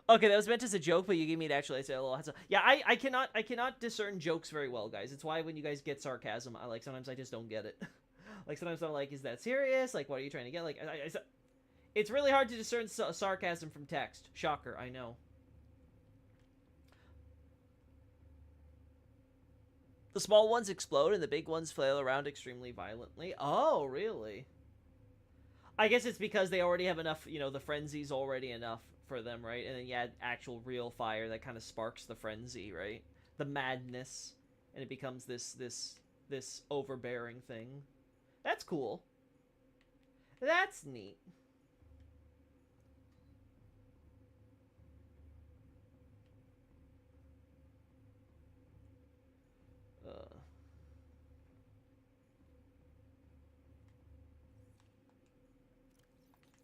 Okay, that was meant as a joke, but you gave me to actually say a little heads up. Yeah, I cannot discern jokes very well, guys. It's why when you guys get sarcasm, sometimes I just don't get it. Like, sometimes I'm like, is that serious? Like, what are you trying to get? Like, it's really hard to discern sarcasm from text. Shocker, I know. The small ones explode and the big ones flail around extremely violently. Oh, really? I guess it's because they already have enough, the frenzy's already enough for them, right? And then you add actual real fire that kind of sparks the frenzy, right? The madness, and it becomes this overbearing thing. That's cool. That's neat.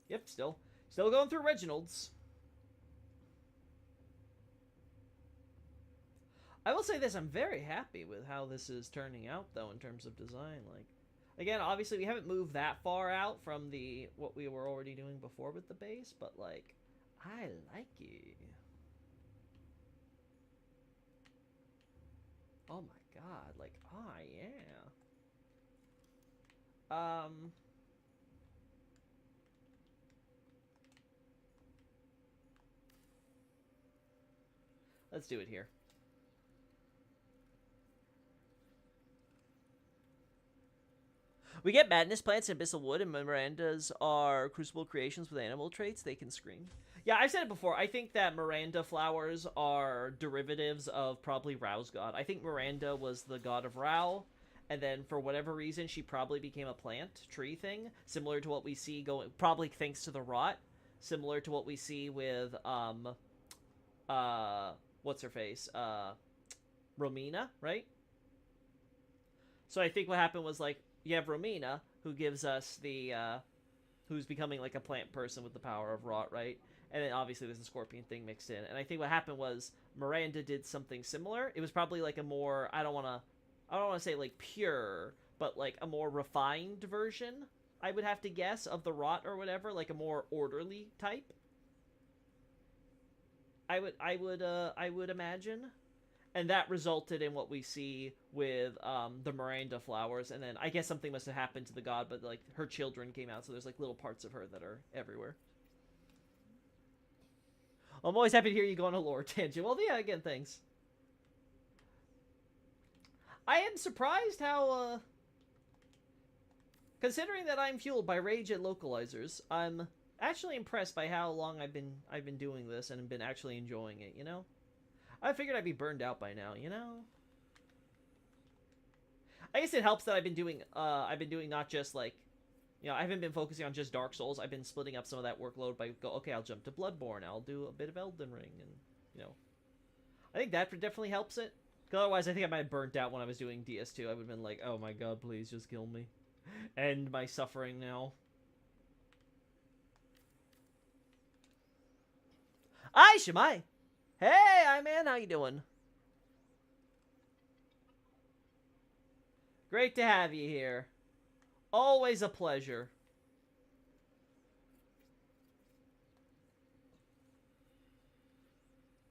Yep, still going through Reginald's. I will say this, I'm very happy with how this is turning out, though, in terms of design. Like, again, obviously, we haven't moved that far out from what we were already doing before with the base, but, like, I like it. Oh my god, like, oh yeah. Let's do it here. We get madness plants in Abyssal Wood, and Mirandas are crucible creations with animal traits. They can scream. Yeah, I've said it before. I think that Miranda flowers are derivatives of probably Rau's god. I think Miranda was the god of Rau, and then for whatever reason, she probably became a plant, tree thing, similar to what we see going, probably thanks to the rot, similar to what we see with, what's her face? Romina, right? So I think what happened was, like, you have Romina, who gives us who's becoming, like, a plant person with the power of rot, right? And then, obviously, there's a scorpion thing mixed in. And I think what happened was, Miranda did something similar. It was probably like a more, I don't want to say like pure, but like a more refined version, I would have to guess, of the rot or whatever, like a more orderly type. I would imagine. And that resulted in what we see with the Miranda flowers, and then I guess something must have happened to the god, but like her children came out, so there's like little parts of her that are everywhere. I'm always happy to hear you go on a lore tangent. Well, yeah, again, thanks. I am surprised how, considering that I'm fueled by rage at localizers, I'm actually impressed by how long I've been doing this and been actually enjoying it, you know? I figured I'd be burned out by now, you know? I guess it helps that I've been doing not just like, you know, I haven't been focusing on just Dark Souls. I've been splitting up some of that workload by okay, I'll jump to Bloodborne, I'll do a bit of Elden Ring, and, you know. I think that definitely helps it. Because otherwise, I think I might have burnt out when I was doing DS2. I would have been like, oh my god, please just kill me. End my suffering now. Hi, Shemai! Hey, I'm in. How you doing? Great to have you here. Always a pleasure.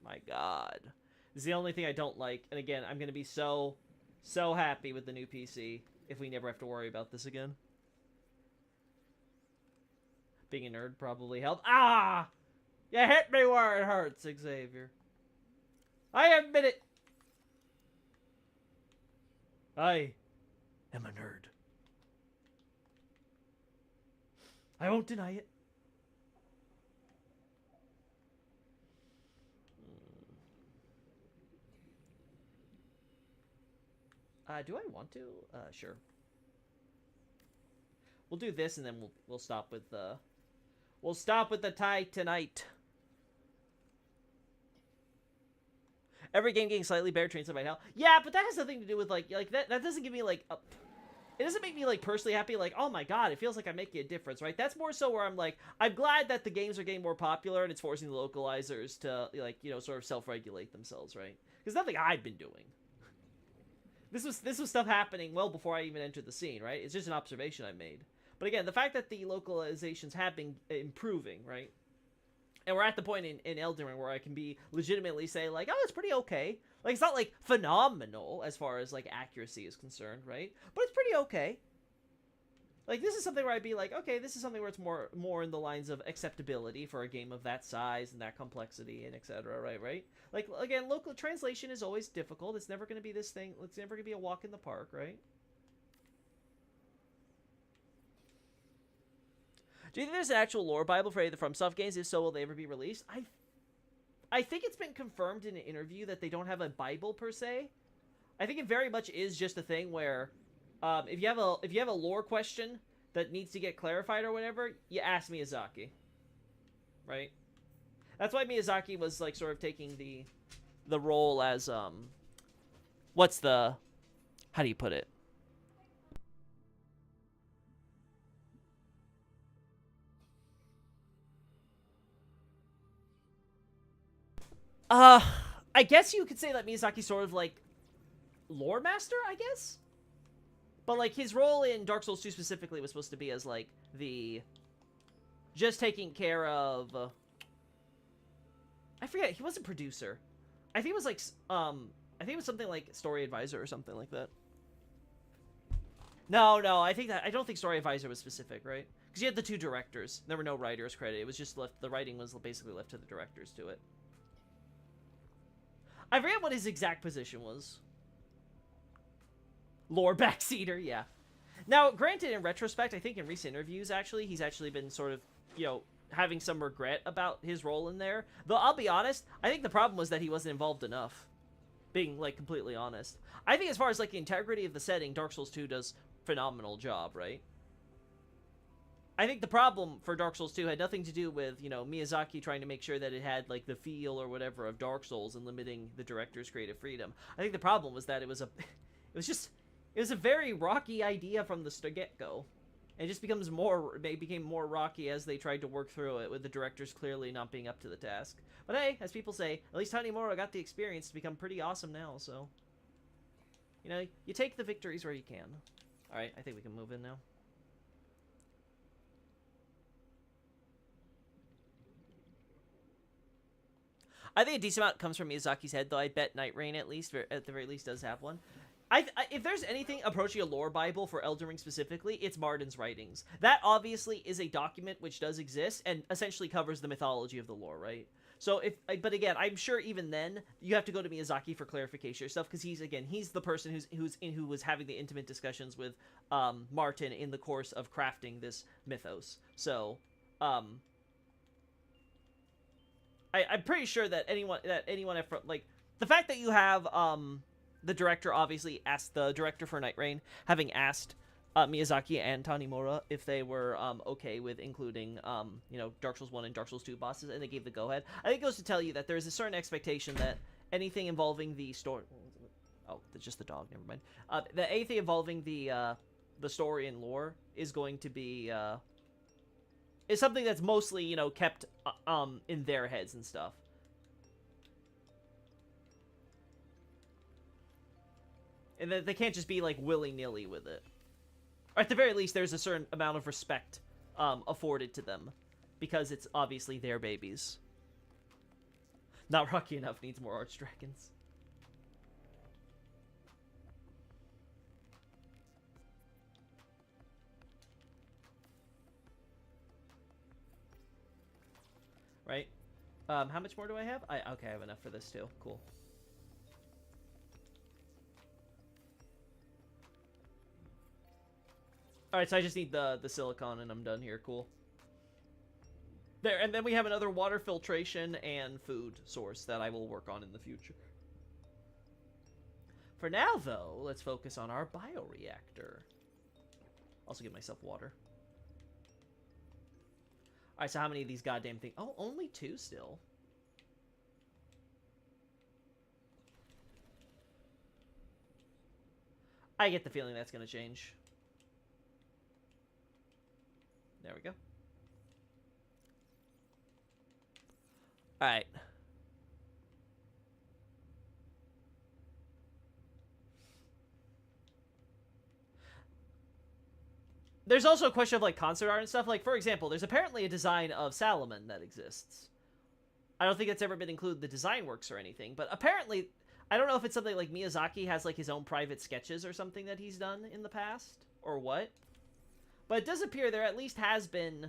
My god. This is the only thing I don't like. And again, I'm going to be so happy with the new PC if we never have to worry about this again. Being a nerd probably helped. Ah! You hit me where it hurts, Xavier. I admit it. I am a nerd. I won't deny it. Do I want to? Sure. We'll do this and then we'll stop with the Titanite. Every game getting slightly better trains by hell. Yeah, but that has nothing to do with like that doesn't give me like it doesn't make me like personally happy, like, oh my god, it feels like I'm making a difference, right? That's more so where I'm like, I'm glad that the games are getting more popular and it's forcing the localizers to, like, you know, sort of self-regulate themselves, right? Because nothing I'd been doing. This was stuff happening well before I even entered the scene, right? It's just an observation I made. But again, the fact that the localizations have been improving, right? And we're at the point in Elden Ring where I can be legitimately say, like, oh, it's pretty okay. Like, it's not, like, phenomenal as far as, like, accuracy is concerned, right? But it's pretty okay. Like, this is something where I'd be like, okay, this is something where it's more in the lines of acceptability for a game of that size and that complexity and etc., right? Like, again, local translation is always difficult. It's never going to be this thing. It's never going to be a walk in the park, right? Do you think there's an actual lore Bible for any of the FromSoft games? If so, will they ever be released? I think it's been confirmed in an interview that they don't have a Bible per se. I think it very much is just a thing where if you have a lore question that needs to get clarified or whatever, you ask Miyazaki. Right? That's why Miyazaki was like sort of taking the role as what's the, how do you put it? I guess you could say that Miyazaki's sort of like lore master, I guess? But like his role in Dark Souls 2 specifically was supposed to be as like the just taking care of I forget, he wasn't producer. I think it was like I think it was something like story advisor or something like that. No, I don't think story advisor was specific, right? Because you had the two directors. There were no writers credit. It was just left, the writing was basically left to the directors to it. I forget what his exact position was. Lore backseater, yeah. Now, granted, in retrospect, I think in recent interviews, actually, he's actually been sort of, you know, having some regret about his role in there. Though, I'll be honest, I think the problem was that he wasn't involved enough. Being, like, completely honest. I think as far as, like, the integrity of the setting, Dark Souls 2 does a phenomenal job, right? I think the problem for Dark Souls 2 had nothing to do with, you know, Miyazaki trying to make sure that it had, like, the feel or whatever of Dark Souls and limiting the director's creative freedom. I think the problem was that it was a very rocky idea from the get-go. And it just became more rocky as they tried to work through it, with the directors clearly not being up to the task. But hey, as people say, at least Tanimura got the experience to become pretty awesome now, so... You know, you take the victories where you can. Alright, I think we can move in now. I think a decent amount comes from Miyazaki's head, though I bet Night Rain at the very least does have one. If there's anything approaching a lore bible for Elden Ring specifically, it's Marden's writings. That obviously is a document which does exist and essentially covers the mythology of the lore, right? So but again, I'm sure even then you have to go to Miyazaki for clarification or stuff, because he's the person who was having the intimate discussions with Martin in the course of crafting this mythos. So I'm pretty sure that anyone like the fact that you have the director obviously asked the director for Night Rain, having asked Miyazaki and Tanimura if they were okay with including you know, Dark Souls 1 and Dark Souls 2 bosses, and they gave the go ahead. I think it goes to tell you that there's a certain expectation that anything involving the story, that's just the dog, never mind. That anything involving the story and lore is going to be is something that's mostly, you know, kept in their heads and stuff. And that they can't just be like willy-nilly with it. Or at the very least, there's a certain amount of respect afforded to them, because it's obviously their babies. Not Rocky Enough needs more Arch Dragons. Right? How much more do I have? Okay, I have enough for this too. Cool. Alright, so I just need the silicon and I'm done here. Cool. There, and then we have another water filtration and food source that I will work on in the future. For now, though, let's focus on our bioreactor. Also give myself water. Alright, so how many of these goddamn things? Oh, only 2 still. I get the feeling that's going to change. There we go. Alright. There's also a question of, like, concept art and stuff. Like, for example, there's apparently a design of Salamon that exists. I don't think it's ever been included in the design works or anything, but apparently, I don't know if it's something like Miyazaki has, like, his own private sketches or something that he's done in the past, or what. But it does appear there at least have been,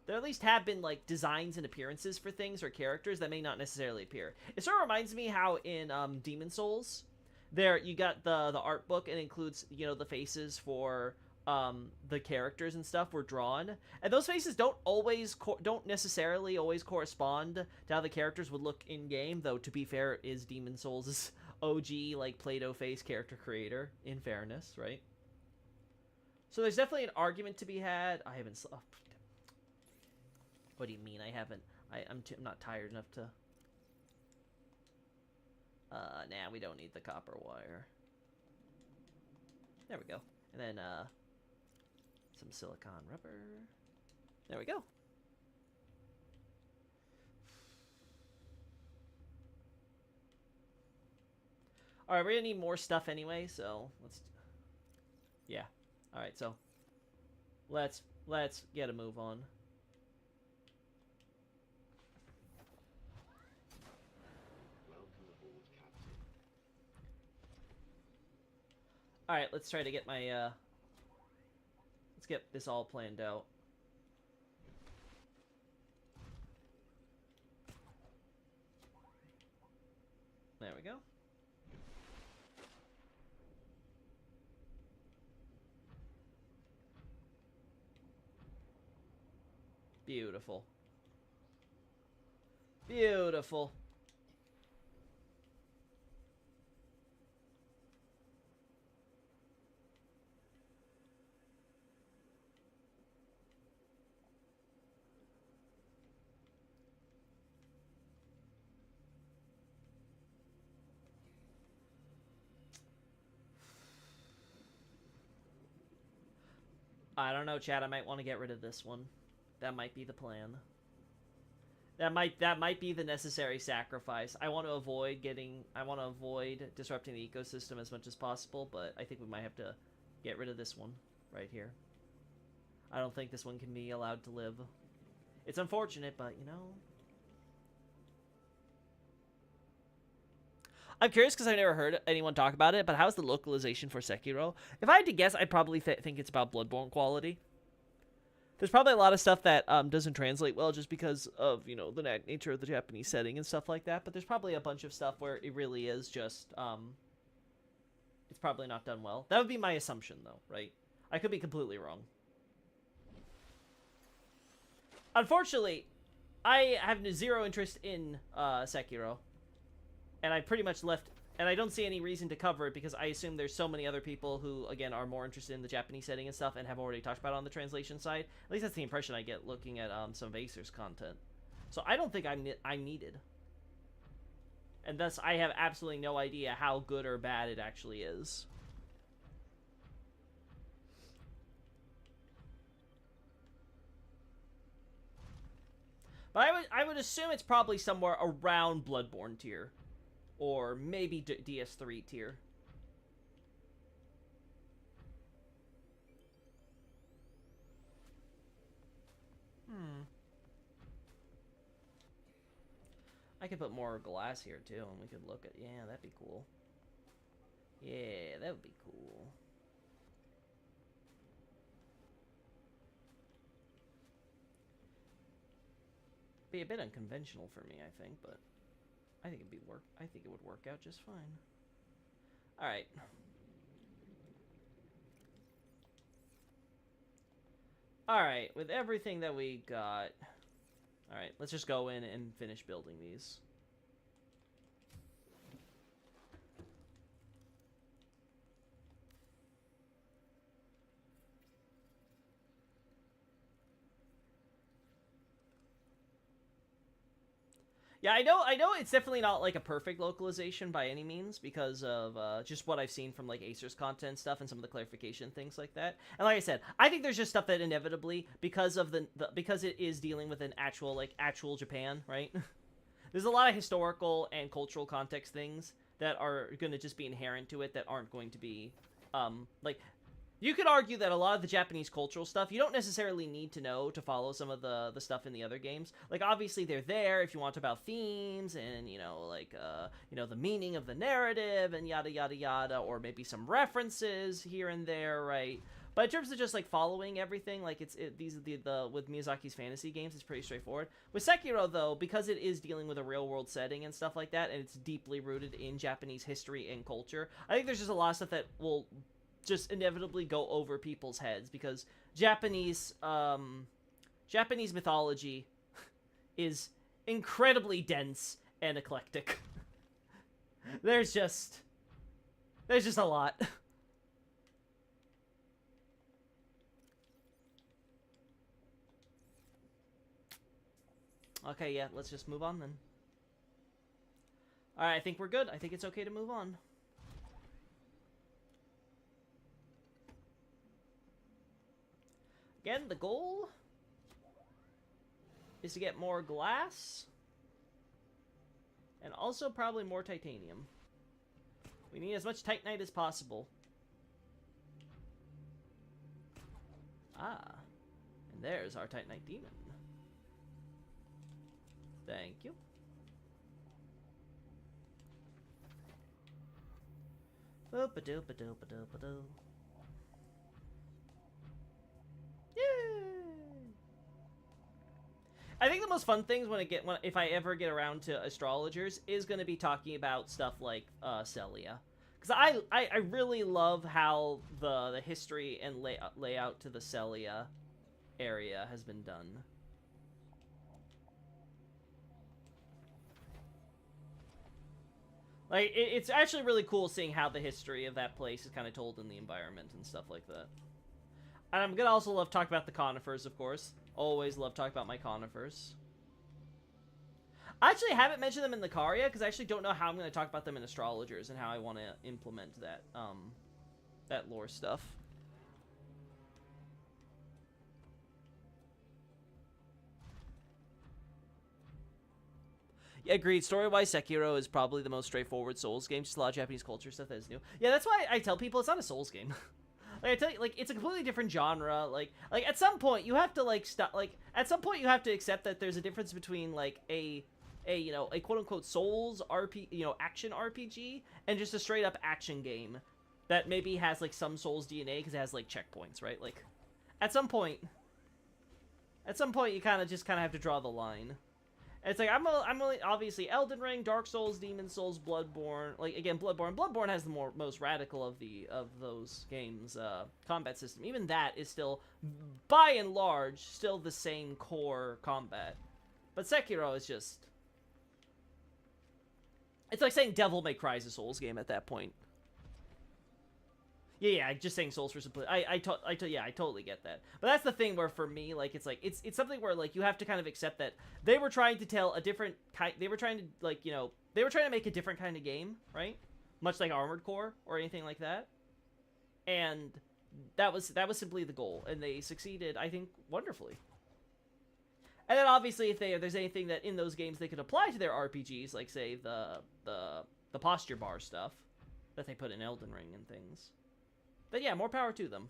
like, designs and appearances for things or characters that may not necessarily appear. It sort of reminds me how in Demon Souls, there you got the art book, and includes, you know, the faces for the characters and stuff were drawn, and those faces don't necessarily always correspond to how the characters would look in game. Though, to be fair, is Demon Souls' OG, like, Play-Doh face character creator, in fairness, right? So there's definitely an argument to be had. I haven't... Oh, what do you mean I haven't? I'm not tired enough to... Nah, we don't need the copper wire. There we go. And then, some silicon rubber. There we go. Alright, we're gonna need more stuff anyway, so let's... Yeah. Alright, so let's get a move on. Welcome aboard, Captain. Alright, let's try to get my, let's get this all planned out. There we go. Beautiful. Beautiful. I don't know, Chad. I might want to get rid of this one. That might be the plan. That might be the necessary sacrifice. I want to avoid disrupting the ecosystem as much as possible, but I think we might have to get rid of this one right here. I don't think this one can be allowed to live. It's unfortunate, but you know. I'm curious because I've never heard anyone talk about it, but how's the localization for Sekiro? If I had to guess, I'd probably think it's about Bloodborne quality. There's probably a lot of stuff that doesn't translate well just because of, you know, the nature of the Japanese setting and stuff like that, but there's probably a bunch of stuff where it really is just, it's probably not done well. That would be my assumption, though, right? I could be completely wrong. Unfortunately, I have zero interest in Sekiro. And I pretty much left, and I don't see any reason to cover it because I assume there's so many other people who, again, are more interested in the Japanese setting and stuff and have already talked about it on the translation side. At least that's the impression I get looking at some of Acer's content. So I don't think I'm needed. And thus, I have absolutely no idea how good or bad it actually is. But I would assume it's probably somewhere around Bloodborne tier. Or maybe DS3 tier. I could put more glass here too, and we could look at. Yeah, that'd be cool. Yeah, that would be cool. Be a bit unconventional for me, I think, but I think it would work out just fine. All right. All right, with everything that we got. All right, let's just go in and finish building these. Yeah, I know it's definitely not like a perfect localization by any means because of just what I've seen from like Acer's content stuff and some of the clarification things like that. And like I said, I think there's just stuff that inevitably because of because it is dealing with an actual Japan, right? There's a lot of historical and cultural context things that are going to just be inherent to it that aren't going to be like you could argue that a lot of the Japanese cultural stuff, you don't necessarily need to know to follow some of the stuff in the other games. Like, obviously, they're there if you want about themes and, you know, like, you know, the meaning of the narrative and yada, yada, yada, or maybe some references here and there, right? But in terms of just, like, following everything, like, these are with Miyazaki's fantasy games, it's pretty straightforward. With Sekiro, though, because it is dealing with a real-world setting and stuff like that, and it's deeply rooted in Japanese history and culture, I think there's just a lot of stuff that will just inevitably go over people's heads because Japanese mythology is incredibly dense and eclectic. There's just a lot. Okay, yeah, let's just move on then. Alright, I think we're good. I think it's okay to move on. Again, the goal is to get more glass and also probably more titanium. We need as much Titanite as possible. Ah, and there's our Titanite demon. Thank you. Boop-a-doop-a-doop-a-doop-a-doo. I think the most fun things if I ever get around to astrologers is going to be talking about stuff like Celia, because I really love how the history and layout to the Celia area has been done. Like it's actually really cool seeing how the history of that place is kind of told in the environment and stuff like that. And I'm gonna also love talking about the conifers, of course. Always love talking about my conifers. I actually haven't mentioned them in the car yet, because I actually don't know how I'm going to talk about them in astrologers and how I want to implement that, that lore stuff. Yeah, agreed. Story-wise, Sekiro is probably the most straightforward Souls game. Just a lot of Japanese culture stuff that is new. Yeah, that's why I tell people it's not a Souls game. Like I tell you, like it's a completely different genre. Like at some point you have to like stop. Like at some point you have to accept that there's a difference between like a you know, a quote unquote Souls action RPG and just a straight up action game that maybe has like some Souls DNA because it has like checkpoints, right? Like at some point you kind of have to draw the line. And it's like I'm obviously Elden Ring, Dark Souls, Demon Souls, Bloodborne. Like again, Bloodborne has the most radical of those games combat system. Even that is still, by and large, still the same core combat. But Sekiro is just, it's like saying Devil May Cry is a Souls game at that point. Yeah, just saying Souls for simplicity. I totally get that. But that's the thing where for me, like, it's something where like you have to kind of accept that they were trying to tell a different kind. They were trying to they were trying to make a different kind of game, right? Much like Armored Core or anything like that. And that was simply the goal, and they succeeded, I think, wonderfully. And then obviously, if there's anything that in those games they could apply to their RPGs, like say the posture bar stuff that they put in Elden Ring and things. But yeah, more power to them.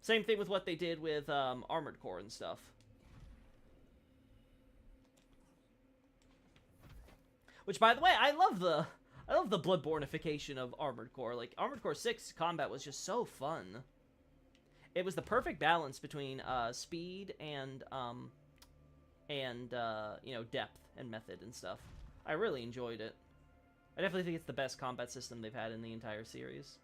Same thing with what they did with Armored Core and stuff. Which, by the way, I love the Bloodborne-ification of Armored Core. Like, Armored Core 6 combat was just so fun. It was the perfect balance between speed and you know, depth and method and stuff. I really enjoyed it. I definitely think it's the best combat system they've had in the entire series.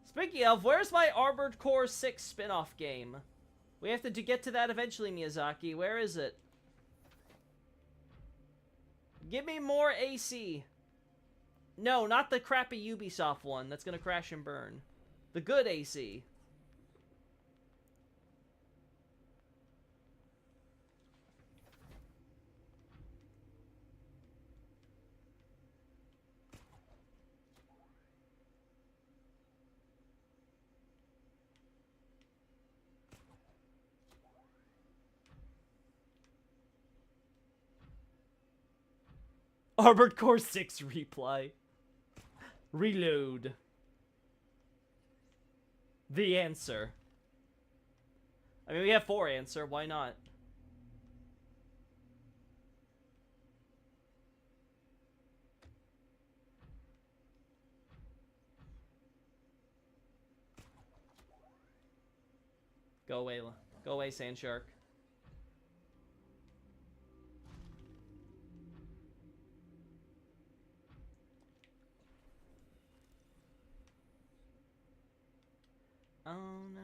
Speaking of, where's my Armored Core 6 spin-off game? We have to get to that eventually, Miyazaki. Where is it? Give me more AC. No, not the crappy Ubisoft one. That's gonna crash and burn. The good AC. Armored Core 6 replay. Reload. The answer. I mean, we have 4 answer. Why not? Go away, Sand Shark. Oh no.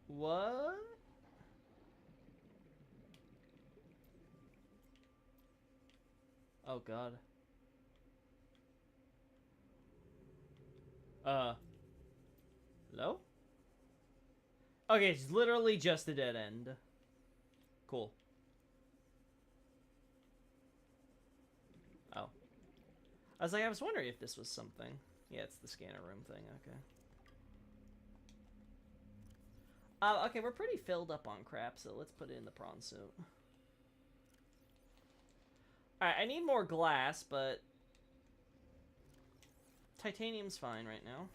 What? Oh god. Hello? Okay, it's literally just a dead end. Cool. Oh. I was wondering if this was something. Yeah, it's the scanner room thing, okay. Okay, we're pretty filled up on crap, so let's put it in the prawn suit. Alright, I need more glass, but titanium's fine right now.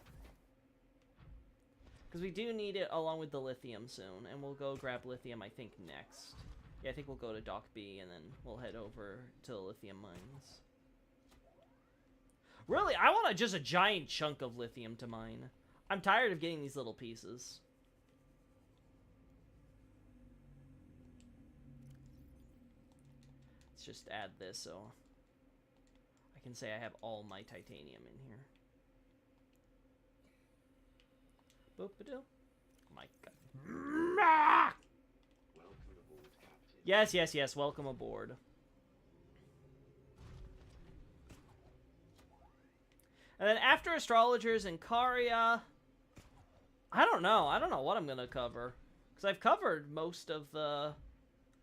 Because we do need it along with the lithium soon, and we'll go grab lithium, I think, next. Yeah, I think we'll go to Dock B, and then we'll head over to the lithium mines. Really, I want just a giant chunk of lithium to mine. I'm tired of getting these little pieces. Let's just add this so I can say I have all my titanium in here. Boop-a-doo. Oh my god. Welcome aboard, Captain. Yes, yes, yes. Welcome aboard. And then after Astrologers and Karia, I don't know. I don't know what I'm going to cover. Because I've covered most of the...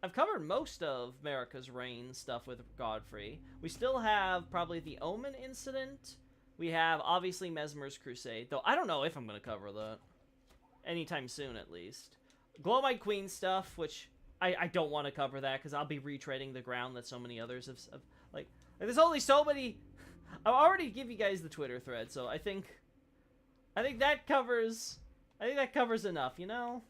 I've covered most of Marika's Reign stuff with Godfrey. We still have probably the Omen incident. We have, obviously, Mesmer's Crusade. Though, I don't know if I'm going to cover that. Anytime soon, at least. Glowmite Queen stuff, which I don't want to cover that, because I'll be retreading the ground that so many others have... Like, there's only so many... I'll already give you guys the Twitter thread, so I think that covers... I think that covers enough, you know?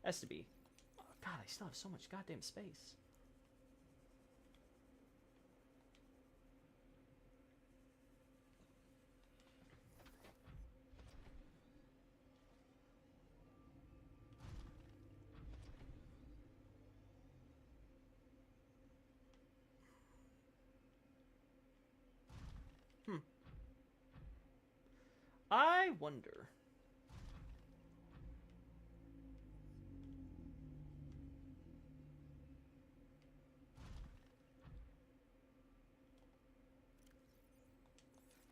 Has to be. Oh, God, I still have so much goddamn space. I wonder.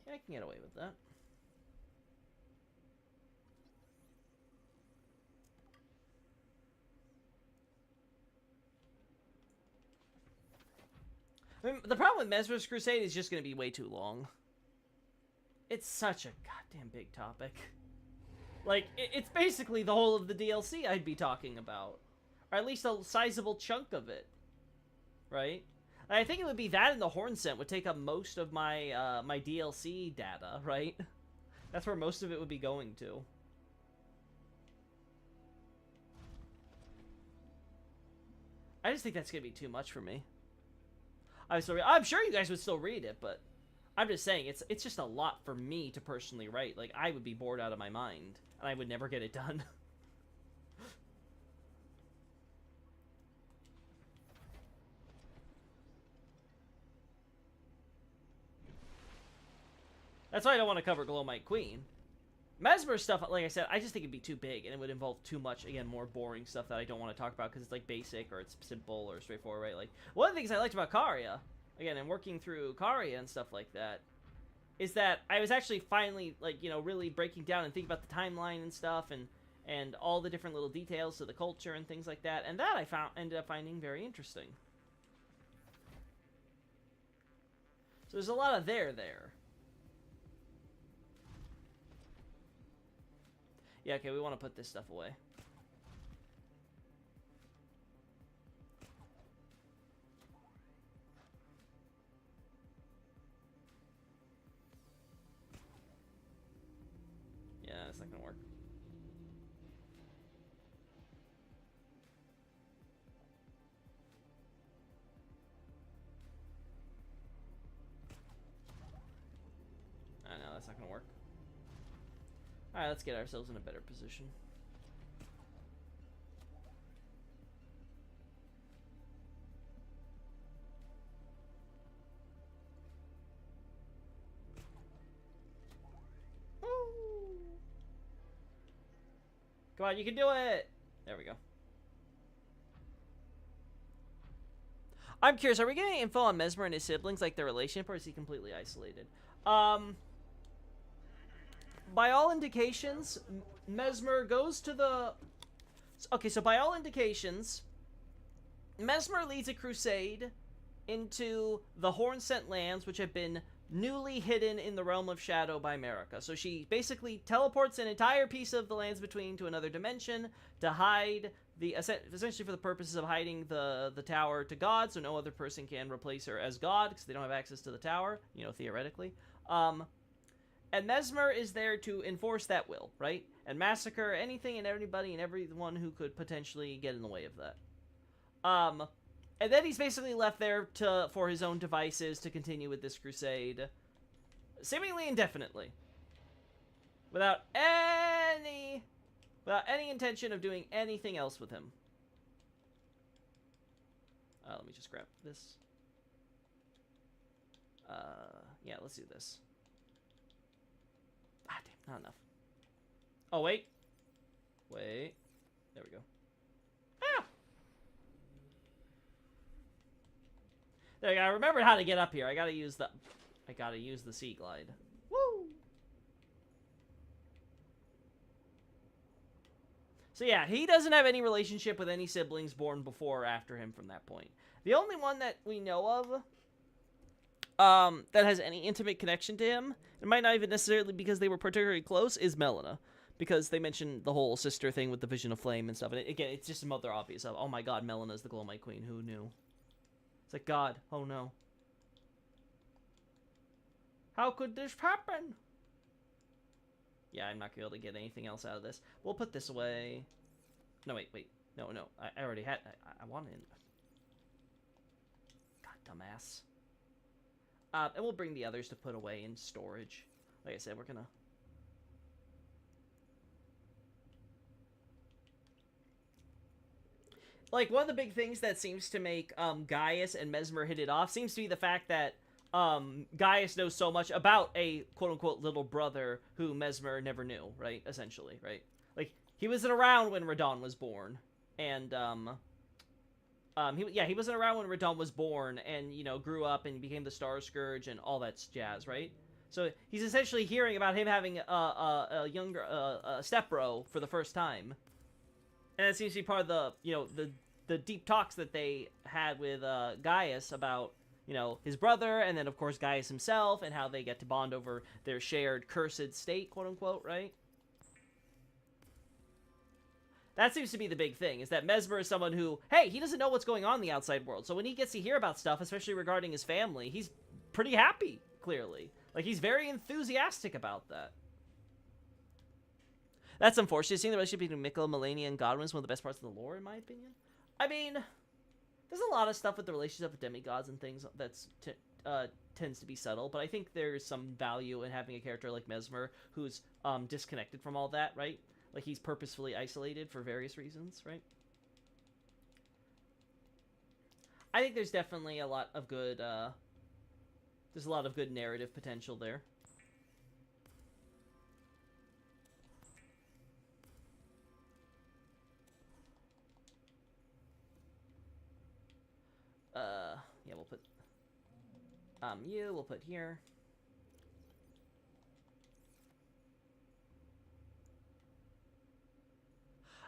Yeah, I can get away with that. I mean, the problem with Mesmer's Crusade is just going to be way too long. It's such a goddamn big topic. Like, it's basically the whole of the DLC I'd be talking about. Or at least a sizable chunk of it. Right? And I think it would be that and the Horn Scent would take up most of my, my DLC data, right? That's where most of it would be going to. I just think that's going to be too much for me. I'm sure you guys would still read it, but I'm just saying it's just a lot for me to personally write. Like, I would be bored out of my mind, and I would never get it done. That's why I don't want to cover Glowmite Queen. Mesmer stuff, like I said, I just think it'd be too big, and it would involve too much, again, more boring stuff that I don't want to talk about because it's, like, basic, or it's simple, or straightforward, right? Like, one of the things I liked about Karia, again, and working through Karia and stuff like that, is that I was actually finally, like, you know, really breaking down and thinking about the timeline and stuff, and all the different little details of the culture and things like that, and that I ended up finding very interesting. So there's a lot of there. Yeah, okay, we want to put this stuff away. Yeah, that's not gonna work. I know, that's not gonna work. Alright, let's get ourselves in a better position. Woo! Come on, you can do it! There we go. I'm curious, are we getting info on Mesmer and his siblings, like their relationship, or is he completely isolated? By all indications, Mesmer goes to the... Okay, so by all indications, Mesmer leads a crusade into the Horn Scent lands, which have been newly hidden in the realm of shadow by Marika. So she basically teleports an entire piece of the lands between to another dimension to hide the... essentially for the purposes of hiding the tower to God, so no other person can replace her as God, because they don't have access to the tower, you know, theoretically. And Mesmer is there to enforce that will, right? And massacre anything and everybody and everyone who could potentially get in the way of that. And then he's basically left there for his own devices to continue with this crusade. Seemingly indefinitely. Without any intention of doing anything else with him. Let me just grab this. Yeah, let's do this. Ah, damn, not enough. Oh, wait. Wait. There we go. Ah! There you go. I remembered how to get up here. I gotta use the Sea Glide. So yeah, he doesn't have any relationship with any siblings born before or after him from that point. The only one that we know of that has any intimate connection to him, it might not even necessarily because they were particularly close, is Melina. Because they mentioned the whole sister thing with the Vision of Flame and stuff. And again, it's just some other obvious of, oh my god, Melina's the Glow Might Queen. Who knew? It's like, God, oh no. How could this happen? Yeah, I'm not going to be able to get anything else out of this. We'll put this away. No, wait. No. I already had... I wanted... God, dumbass. And we'll bring the others to put away in storage. Like I said, we're gonna... Like, one of the big things that seems to make Gaius and Mesmer hit it off seems to be the fact that Gaius knows so much about a quote-unquote little brother who Mesmer never knew, right? Essentially, right? Like, he wasn't around when Radahn was born. And, he wasn't around when Radahn was born and, you know, grew up and became the Star Scourge and all that jazz, right? So he's essentially hearing about him having a younger stepbro for the first time. And that seems to be part of the, you know, the deep talks that they had with Gaius about, you know, his brother, and then, of course, Gaius himself, and how they get to bond over their shared cursed state, quote-unquote, right? That seems to be the big thing, is that Mesmer is someone who, hey, he doesn't know what's going on in the outside world, so when he gets to hear about stuff, especially regarding his family, he's pretty happy, clearly. Like, he's very enthusiastic about that. That's unfortunate. Seeing the relationship between Mikkel, Malenia, and Godwyn is one of the best parts of the lore, in my opinion. I mean, there's a lot of stuff with the relationship with demigods and things that's tends to be subtle, but I think there's some value in having a character like Mesmer who's disconnected from all that, right? Like, he's purposefully isolated for various reasons, right? I think there's definitely a lot of good, there's a lot of good narrative potential there. Yeah, we'll put, we'll put here.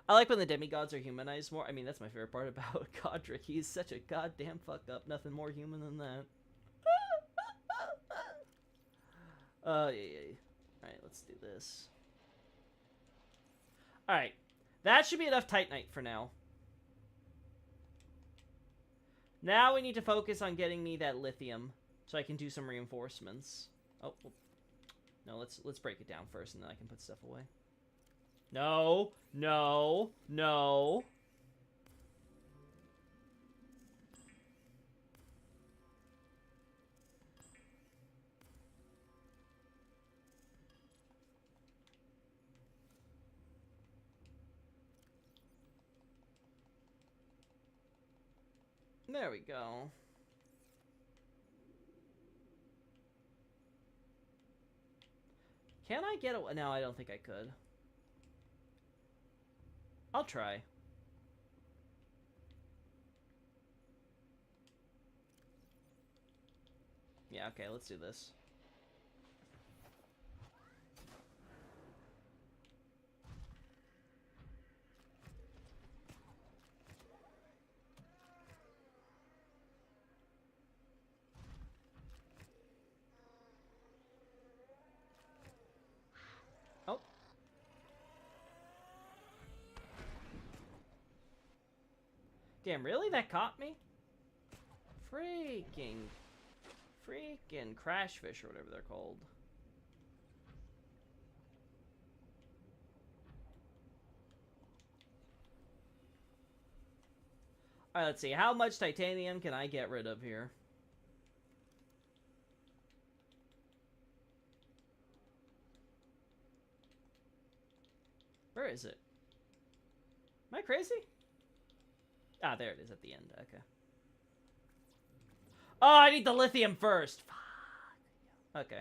I like when the demigods are humanized more. I mean, that's my favorite part about Godric. He's such a goddamn fuck up. Nothing more human than that. Yeah. Alright, let's do this. Alright. That should be enough Titanite for now. Now we need to focus on getting me that lithium so I can do some reinforcements. Oh, no, let's break it down first and then I can put stuff away. No. There we go. Can I get a... No, I don't think I could. I'll try. Yeah, okay, let's do this. Oh. Damn, really? That caught me? Freaking crash fish or whatever they're called. Alright, let's see. How much titanium can I get rid of here? Where is it? Am I crazy? Ah, there it is at the end. Okay. Oh, I need the lithium first. Fuck. Okay.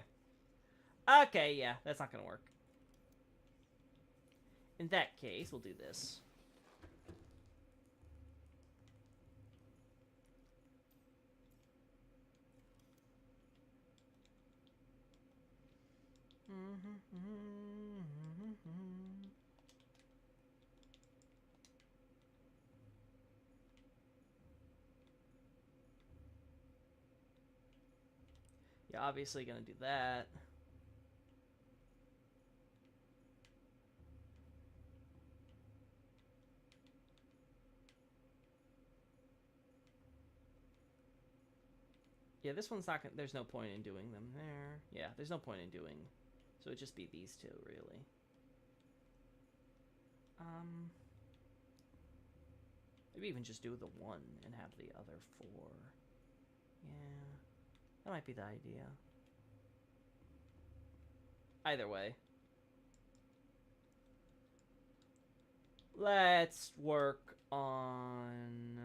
Okay, yeah, that's not gonna work. In that case, we'll do this. Yeah, obviously gonna do that. Yeah, this one's not gonna... There's no point in doing them there. Yeah, there's no point in doing... So it'd just be these two, really. Maybe even just do the one and have the other 4. Yeah, that might be the idea. Either way. Let's work on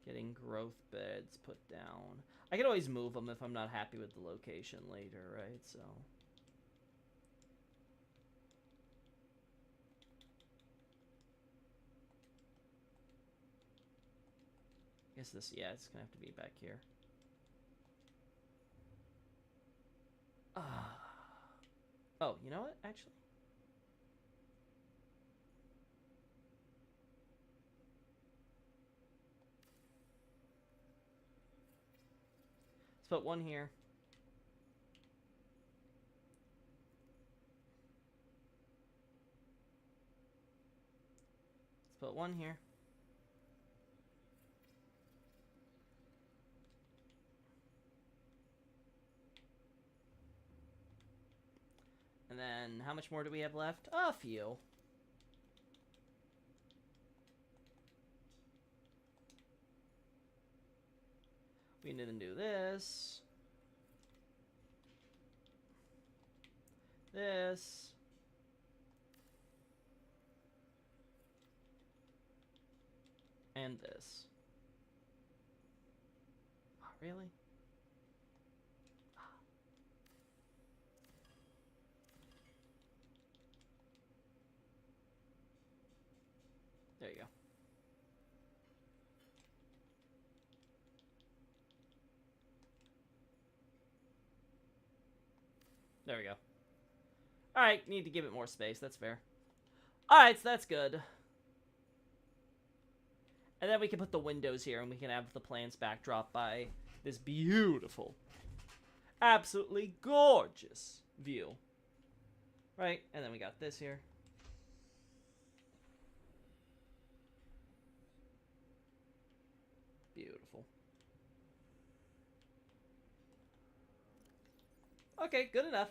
getting growth beds put down. I can always move them if I'm not happy with the location later, right? So... I guess this, yeah, it's gonna have to be back here. Oh, you know what, actually? Let's put one here. Let's put one here. And then, how much more do we have left? A few. We need to do this. This. And this. Oh, really? There you go. There we go. Alright, need to give it more space. That's fair. Alright, so that's good. And then we can put the windows here, and we can have the plants backdrop by this beautiful, absolutely gorgeous view. Right? And then we got this here. Beautiful. Okay, good enough.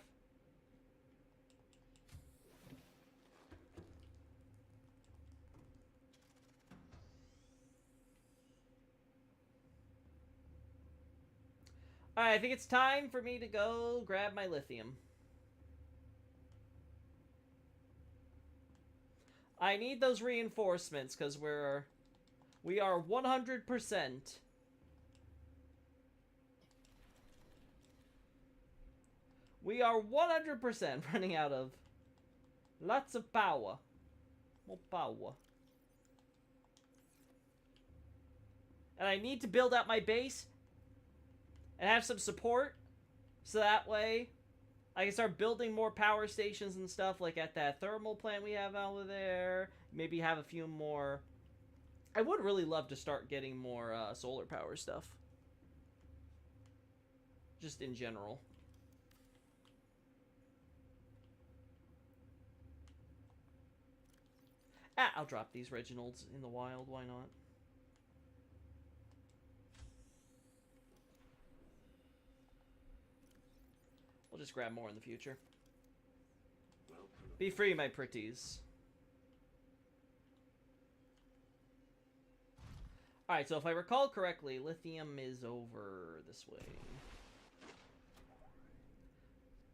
Alright, I think it's time for me to go grab my lithium. I need those reinforcements, because we are 100%. We are 100% running out of lots of power. More power. And I need to build out my base and have some support, so that way I can start building more power stations and stuff, like at that thermal plant we have over there. Maybe have a few more. I would really love to start getting more solar power stuff. Just in general. I'll drop these Reginalds in the wild, why not? We'll just grab more in the future. Be free, my pretties. Alright, so if I recall correctly, lithium is over this way.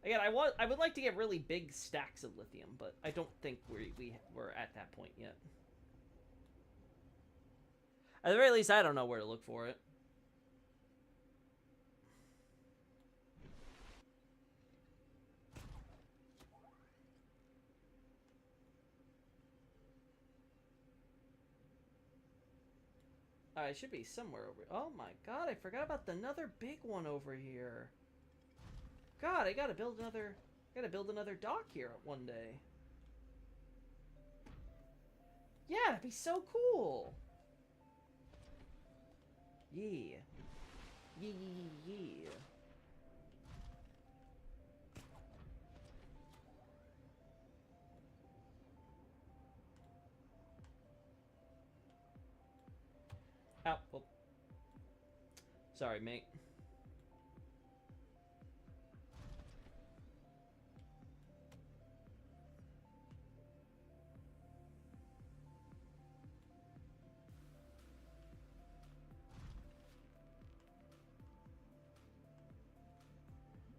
Again, I would like to get really big stacks of lithium, but I don't think we're at that point yet. At the very least, I don't know where to look for it. It should be somewhere over... Oh my god, I forgot about another big one over here. God, I gotta build another dock here one day. Yeah, that'd be so cool. Yeah. Yeah. Ow. Oh. Sorry, mate.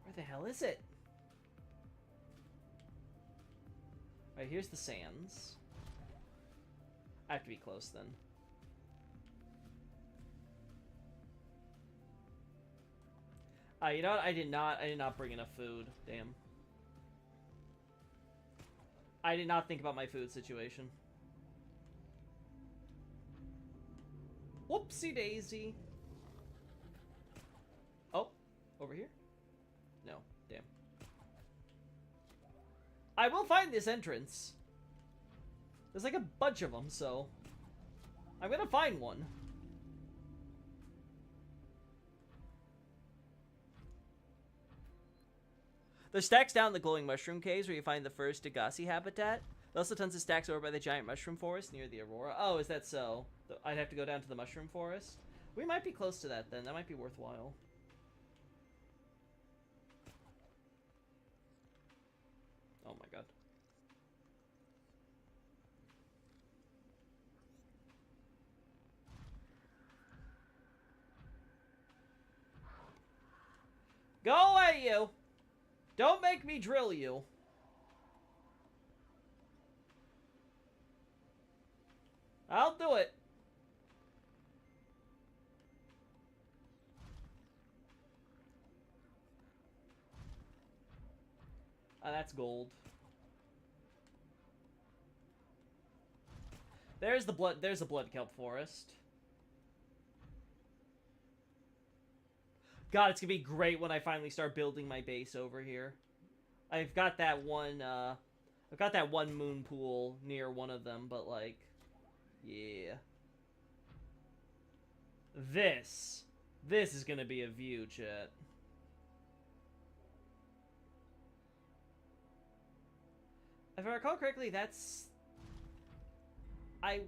Where the hell is it? Alright, here's the sands. I have to be close then. You know what? I did not bring enough food. Damn. I did not think about my food situation. Whoopsie daisy. Oh, over here? No, damn. I will find this entrance. There's like a bunch of them, so I'm gonna find one. There's stacks down in the glowing mushroom caves where you find the first Degassi habitat. There's also tons of stacks over by the giant mushroom forest near the Aurora. Oh, is that so? I'd have to go down to the mushroom forest? We might be close to that then. That might be worthwhile. Oh my god. Go away, you! Don't make me drill you. I'll do it. That's gold. There's the blood. There's a blood kelp forest. God, it's gonna be great when I finally start building my base over here. I've got that one. I've got that one moon pool near one of them, but like, yeah. This is gonna be a view, chat. If I recall correctly, that's... I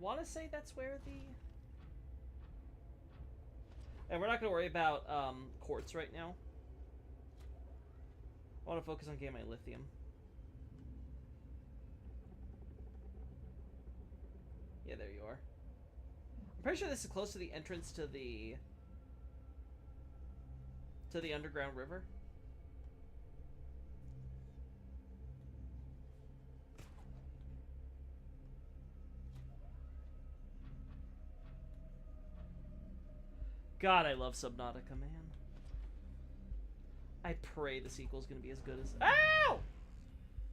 want to say that's where the... And we're not going to worry about quartz right now. I want to focus on getting my lithium. Yeah, there you are. I'm pretty sure this is close to the entrance to the underground river. God, I love Subnautica, man. I pray the sequel's gonna be as good as... Ow!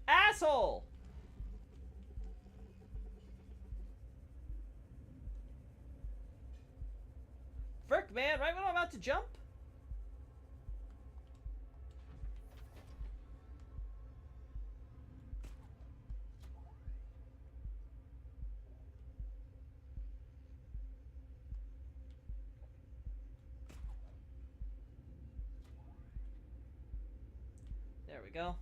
Asshole! Frick, man, right when I'm about to jump? There we go.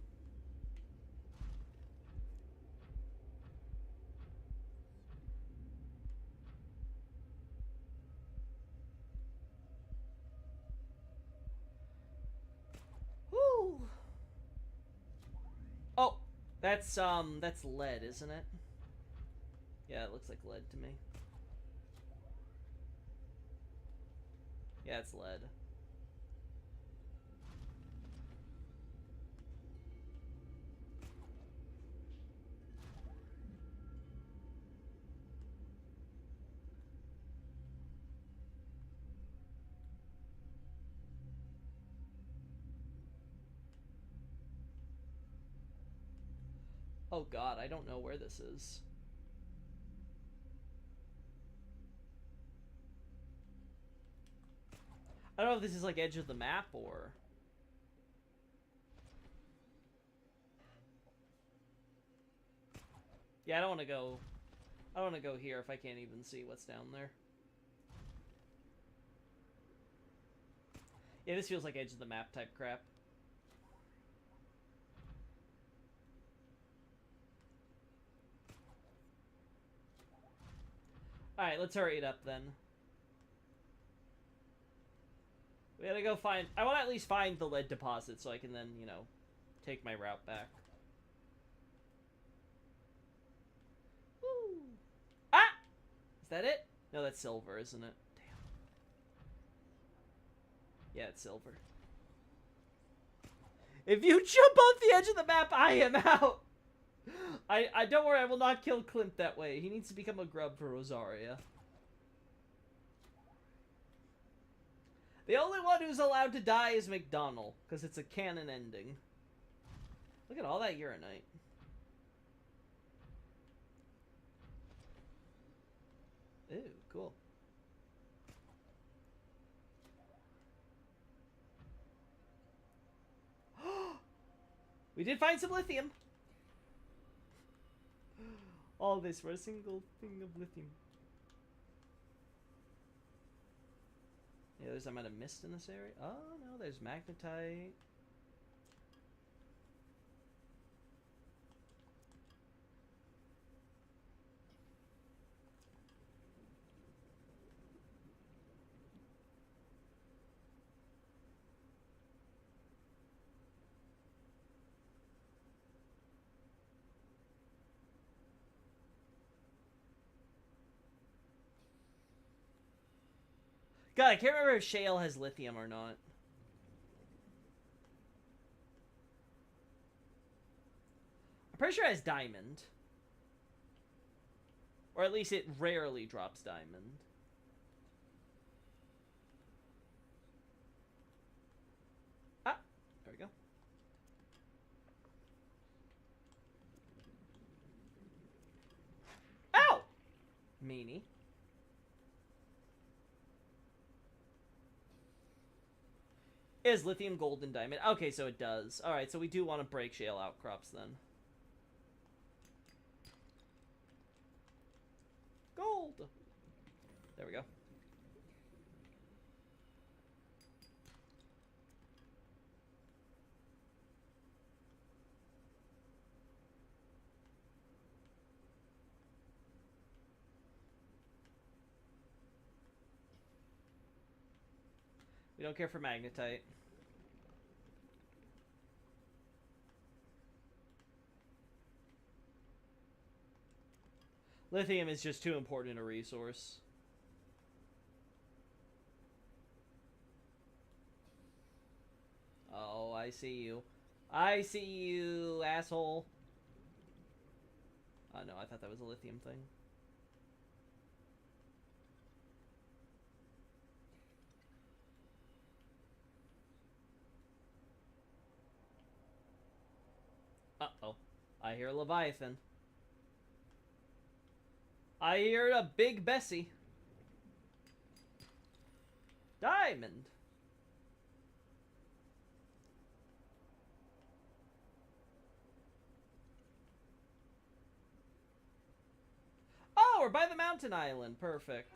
Woo! Oh, that's lead, isn't it? Yeah, it looks like lead to me. Yeah, it's lead. Oh god, I don't know where this is. I don't know if this is like edge of the map or... Yeah, I don't want to go... I don't want to go here if I can't even see what's down there. Yeah, this feels like edge of the map type crap. Alright, let's hurry it up then. We gotta go find... I want to at least find the lead deposit so I can then, you know, take my route back. Woo! Ah! Is that it? No, that's silver, isn't it? Damn. Yeah, it's silver. If you jump off the edge of the map, I am out! I don't worry, I will not kill Clint that way. He needs to become a grub for Rosaria. The only one who's allowed to die is McDonald, because it's a canon ending. Look at all that uranite. Ooh, cool. We did find some lithium. All this for a single thing of lithium. Yeah, there's I might have missed in this area. Oh no, there's magnetite. God, I can't remember if shale has lithium or not. I'm pretty sure it has diamond. Or at least it rarely drops diamond. Ah, there we go. Ow! Meanie. Is lithium, gold, and diamond. Okay, so it does. Alright, so we do want to break shale outcrops then. Gold! There we go. We don't care for magnetite. Lithium is just too important a resource. Oh, I see you. I see you, asshole. Oh, no, I thought that was a lithium thing. Uh-oh. I hear Leviathan. I hear a big Bessie. Diamond. Oh, we're by the mountain island. Perfect.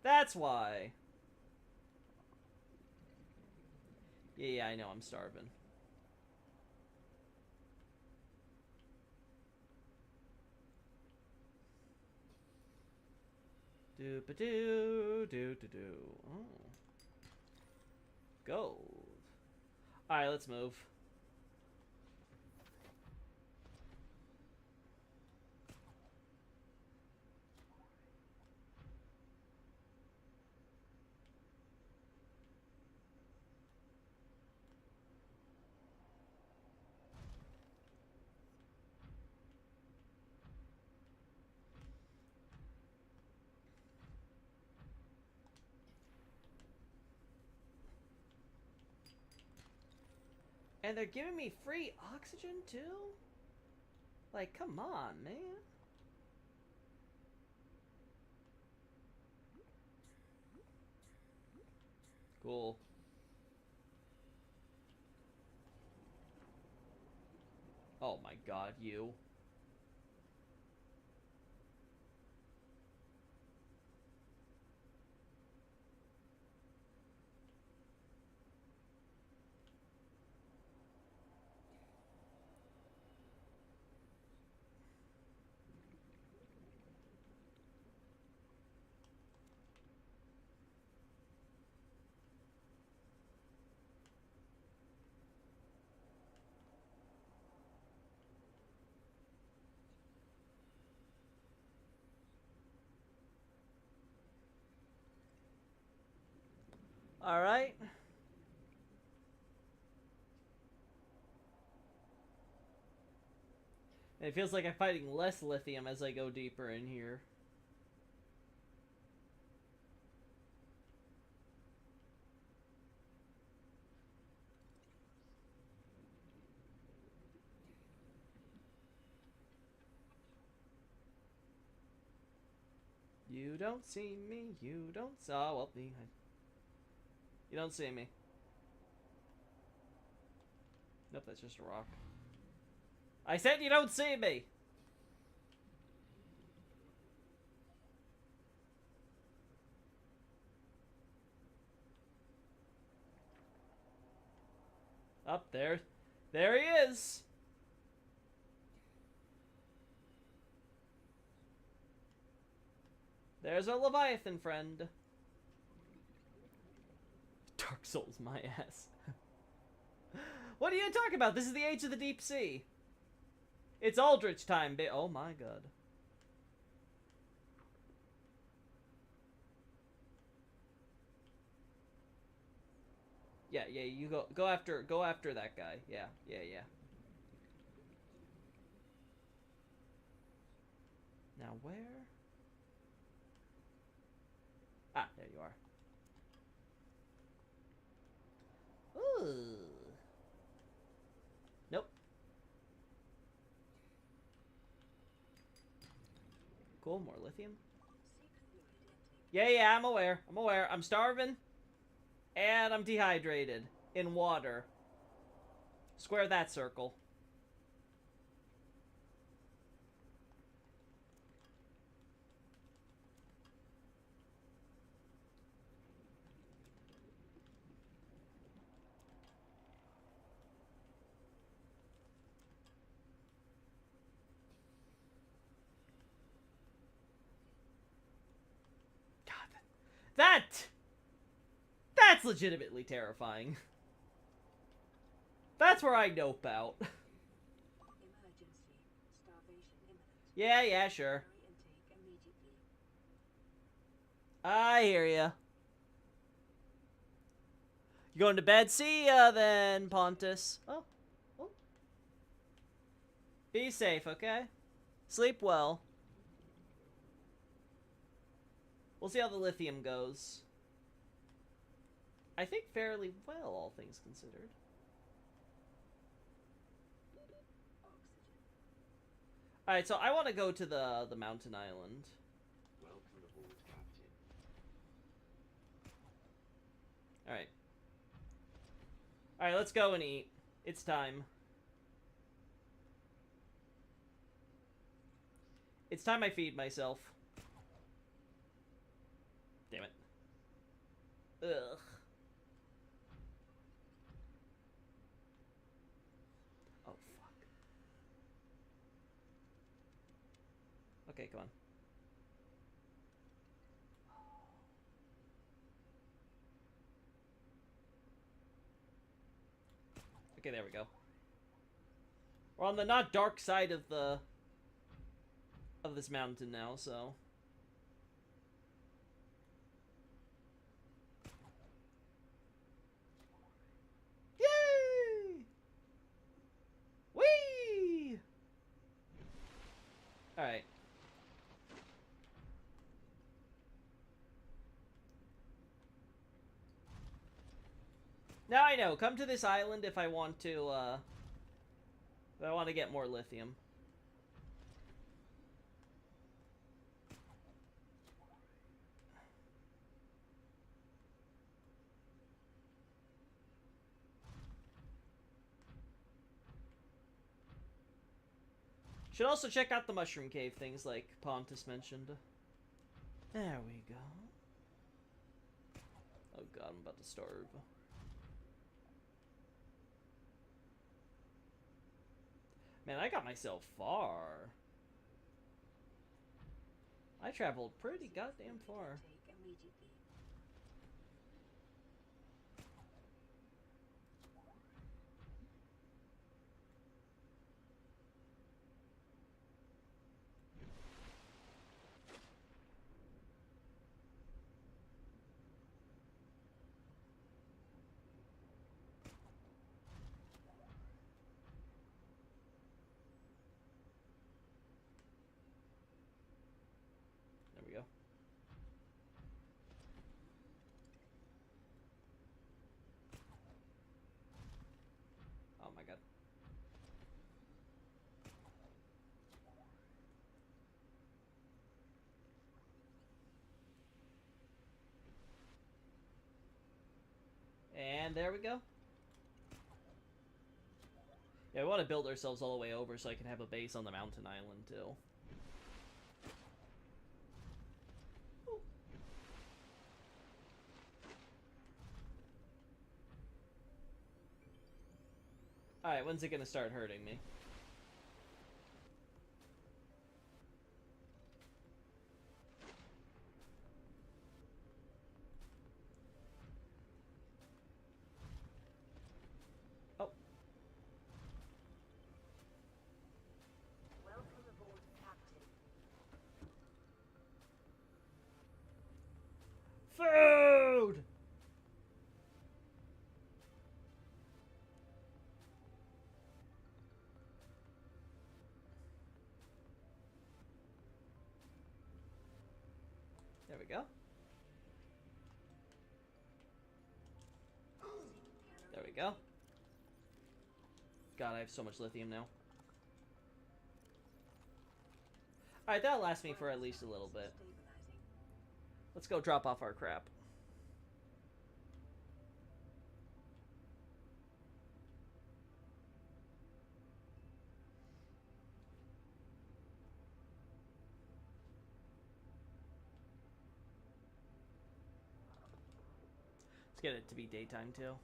That's why. Yeah, I know. I'm starving. Do-ba-do. Oh. Gold. Alright, let's move. And they're giving me free oxygen, too? Like, come on, man. Cool. Oh my god, you. Alright. It feels like I'm fighting less lithium as I go deeper in here. You don't see me, you don't... Oh, well, you don't see me. Nope, that's just a rock. I said you don't see me! Up there. There he is! There's a Leviathan friend. Dark Souls, my ass. What are you talking about? This is the age of the deep sea. It's Aldrich time, oh my god. Yeah, you go after that guy. Yeah. Now where? Ah, there you are. Ooh. Nope. Cool, more lithium. Yeah, I'm aware. I'm starving. And I'm dehydrated. In water. Square that circle. God, that's legitimately terrifying. That's where I nope out. Emergency. Starvation imminent. Yeah, sure. Intake immediately. I hear ya. You going to bed? See ya then, Pontus. Oh. Be safe, okay? Sleep well. We'll see how the lithium goes. I think fairly well, all things considered. Alright, so I want to go to the mountain island. Welcome aboard, Captain. Alright. Alright, let's go and eat. It's time. It's time I feed myself. Damn it. Ugh. Oh, fuck. Okay, come on. Okay, there we go. We're on the not dark side of this mountain now, so. Yay! Whee! Alright. Now I know. Come to this island if I want to, get more lithium. Should also check out the mushroom cave things like Pontus mentioned. There we go. Oh god, I'm about to starve. Man, I got myself far. I traveled pretty goddamn far. Intake immediately. god. And there we go. Yeah, we want to build ourselves all the way over so I can have a base on the mountain island too. Alright, when's it gonna start hurting me? Oh. Welcome aboard, Captain. Food! There we go. There we go. God, I have so much lithium now. Alright, that'll last me for at least a little bit. Stabilizing. Let's go drop off our crap. Let's get it to be daytime too.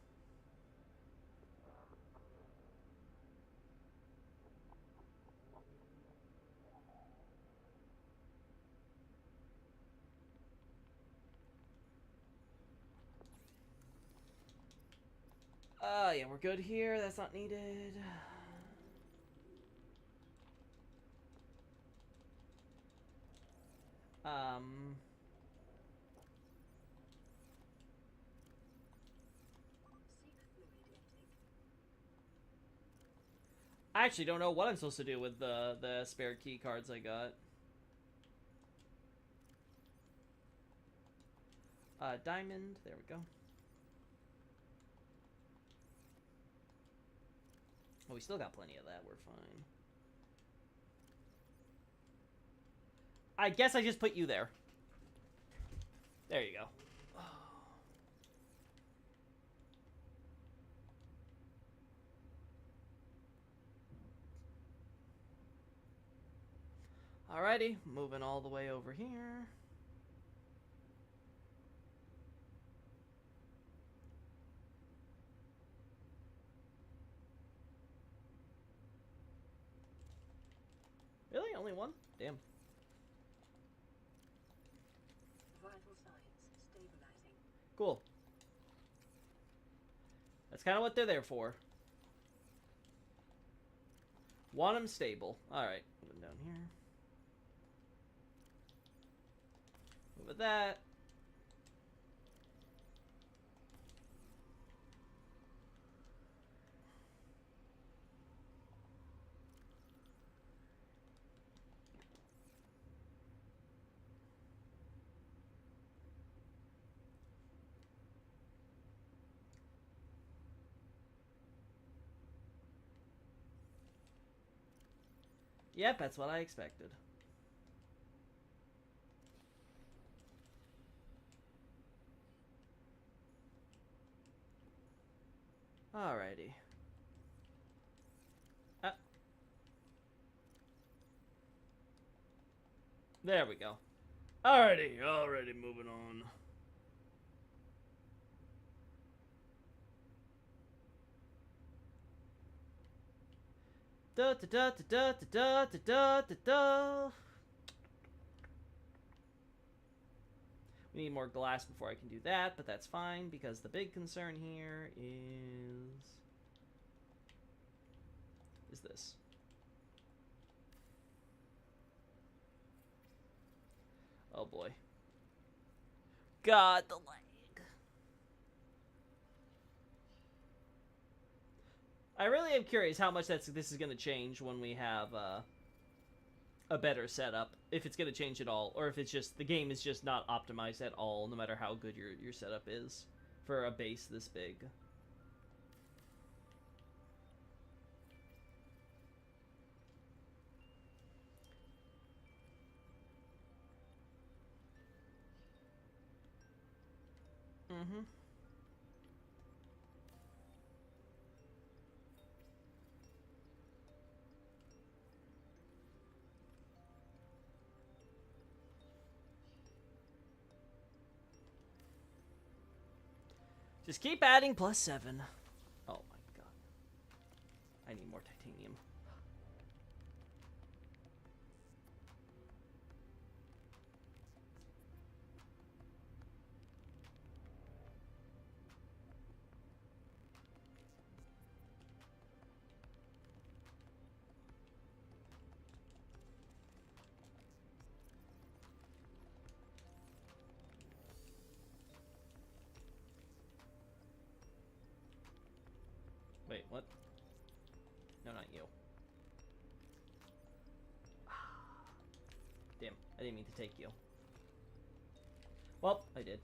Yeah, we're good here. That's not needed. Seek fluid intake. I actually don't know what I'm supposed to do with the spare key cards I got. Diamond. There we go. Oh, we still got plenty of that. We're fine. I guess I just put you there. There you go. Alrighty, moving all the way over here. Really? Only one? Damn. Vital signs stabilizing. Cool. That's kind of what they're there for. Want them stable. Alright, moving down here. Move with that. Yep, that's what I expected. Alrighty. There we go. Alrighty, moving on. Da da da da da da da da da. We need more glass before I can do that, but that's fine because the big concern here is this. Oh boy. God, the lag. I really am curious how much this is going to change when we have a better setup. If it's going to change at all, or if it's just the game is just not optimized at all, no matter how good your setup is for a base this big. Mm-hmm. Just keep adding +7. Oh my god. I need more titanium. Wait, what? No, not you. Damn, I didn't mean to take you. Well, I did.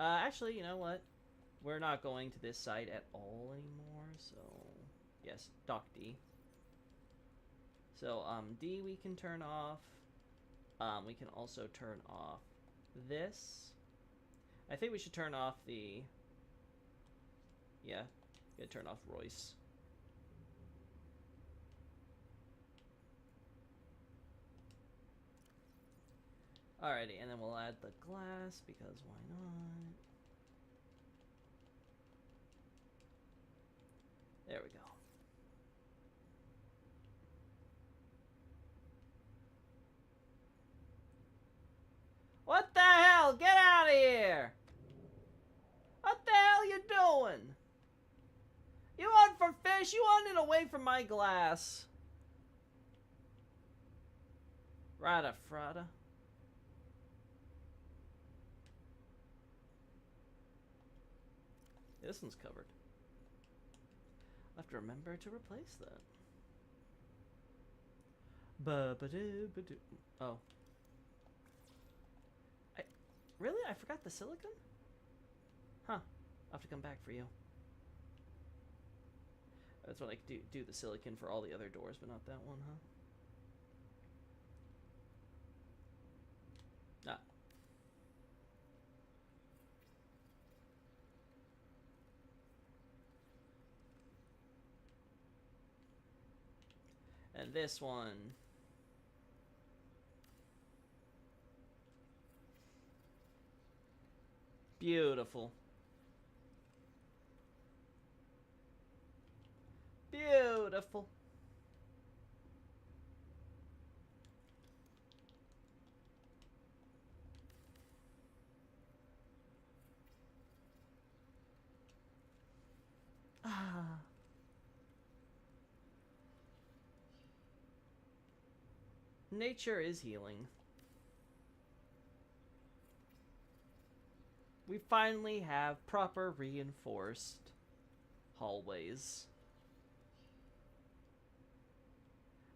Actually, you know what? We're not going to this site at all anymore, so... Yes, Dock D. So, D we can turn off. We can also turn off this. I think we should turn off the... Yeah, gotta turn off Royce. Alrighty, and then we'll add the glass, because why not? There we go. What the hell? Get out of here! What the hell you doing? You want for fish? You want it away from my glass. Rada frada. Yeah, this one's covered. I'll have to remember to replace that. Ba-ba-do-ba-do. Oh. Really? I forgot the silicon? Huh. I'll have to come back for you. That's what I could do the silicon for all the other doors, but not that one, huh? Ah. And this one... Beautiful. Beautiful. Ah. Nature is healing. We finally have proper reinforced hallways.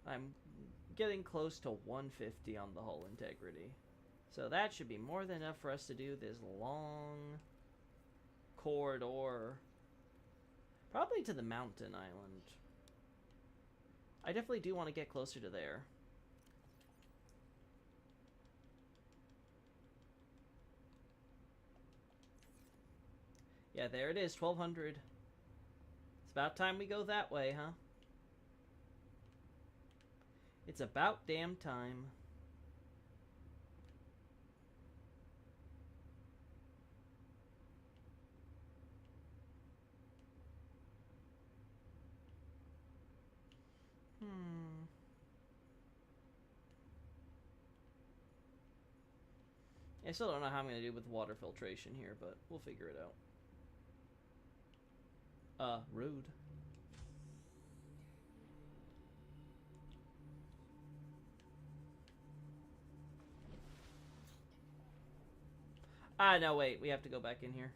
I'm getting close to 150 on the hull integrity. So that should be more than enough for us to do this long corridor. Probably to the mountain island. I definitely do want to get closer to there. Yeah, there it is, 1200. It's about time we go that way, huh? It's about damn time. I still don't know how I'm going to do with water filtration here, but we'll figure it out. Rude. Ah, no, wait. We have to go back in here.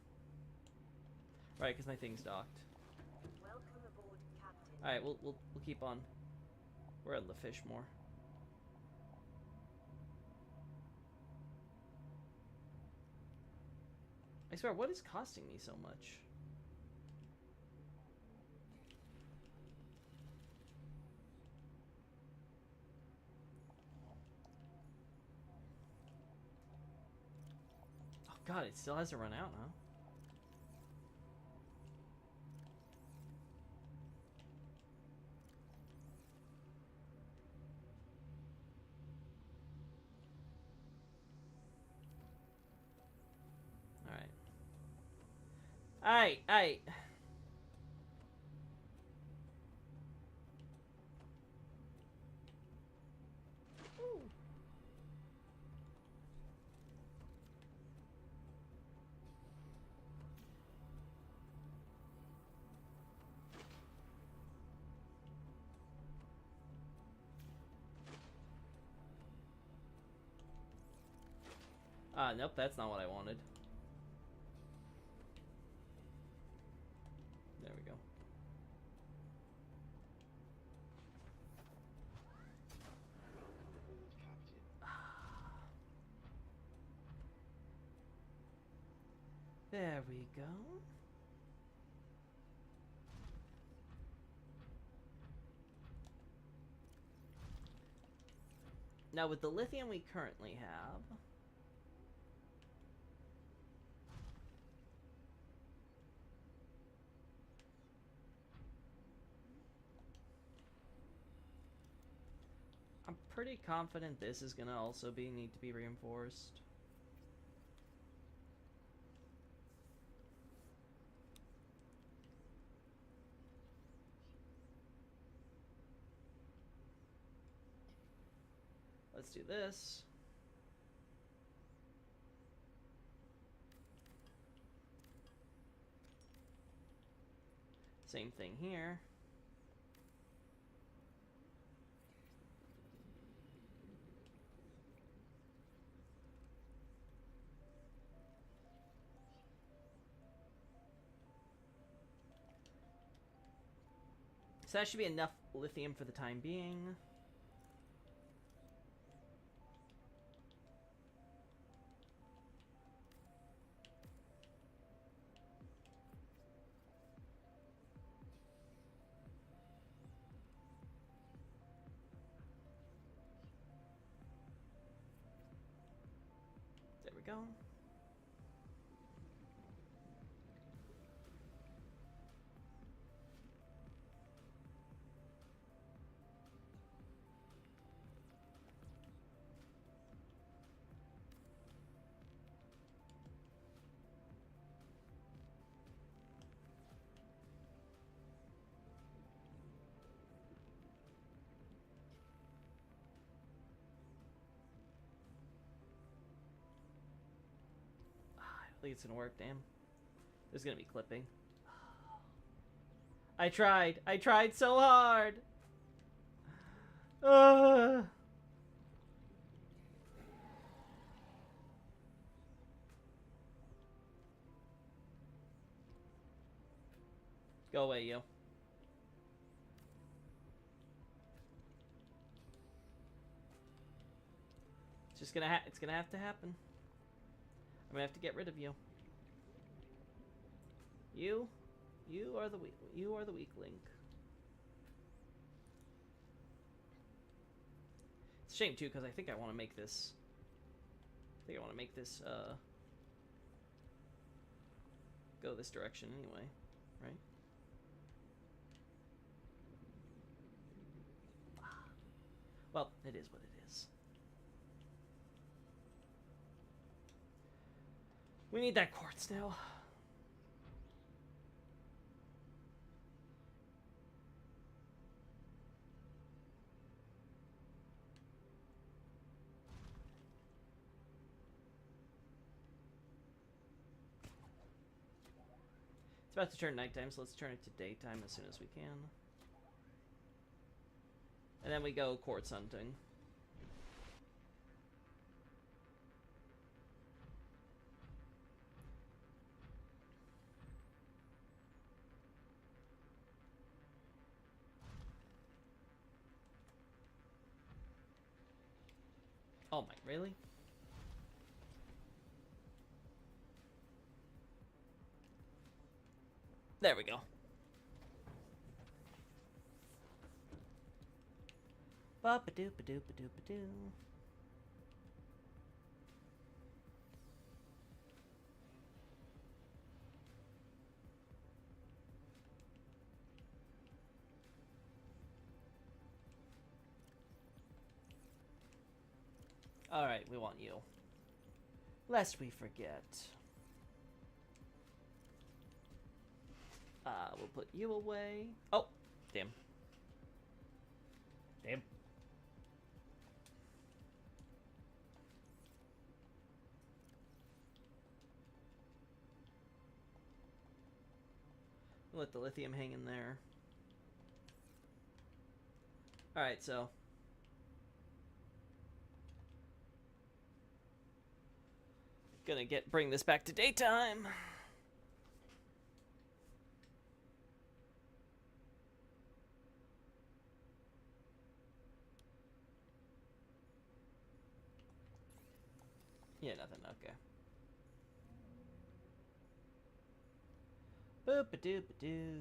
Right, because my thing's docked. Welcome aboard, Captain. Alright, we'll keep on. We're at the fish more. I swear, what is costing me so much? God, it still hasn't run out, huh? Alright. Alright, alright. Nope, that's not what I wanted. There we go. Welcome aboard, Captain. There we go. Now with the lithium we currently have, I'm pretty confident this is gonna also need to be reinforced. Let's do this. Same thing here. So that should be enough lithium for the time being. There we go. I think it's gonna work, damn. There's gonna be clipping. I tried so hard! Go away, yo. It's just it's gonna have to happen. I'm gonna have to get rid of you. You are the weak link. It's a shame too, because I think I want to make this. Go this direction anyway, right? Well, it is what it is. We need that quartz now. It's about to turn nighttime, so let's turn it to daytime as soon as we can. And then we go quartz hunting. Oh my, really? There we go. Ba-ba-doo-ba-doo-ba-doo-ba-doo. Alright, we want you. Lest we forget. We'll put you away. Oh, damn. Damn. Let the lithium hang in there. Alright, so. Gonna bring this back to daytime. Yeah, nothing, okay. Boop-a-doop-a-doo.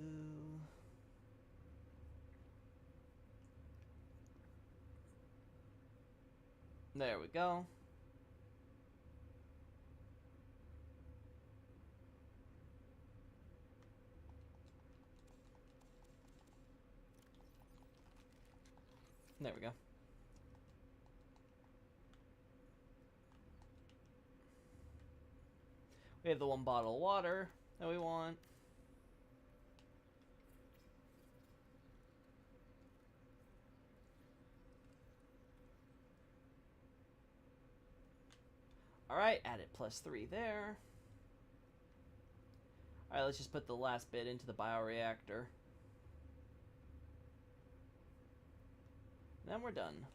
There we go. There we go. We have the 1 bottle of water that we want. Alright, add it +3 there. Alright, let's just put the last bit into the bioreactor. Then we're done.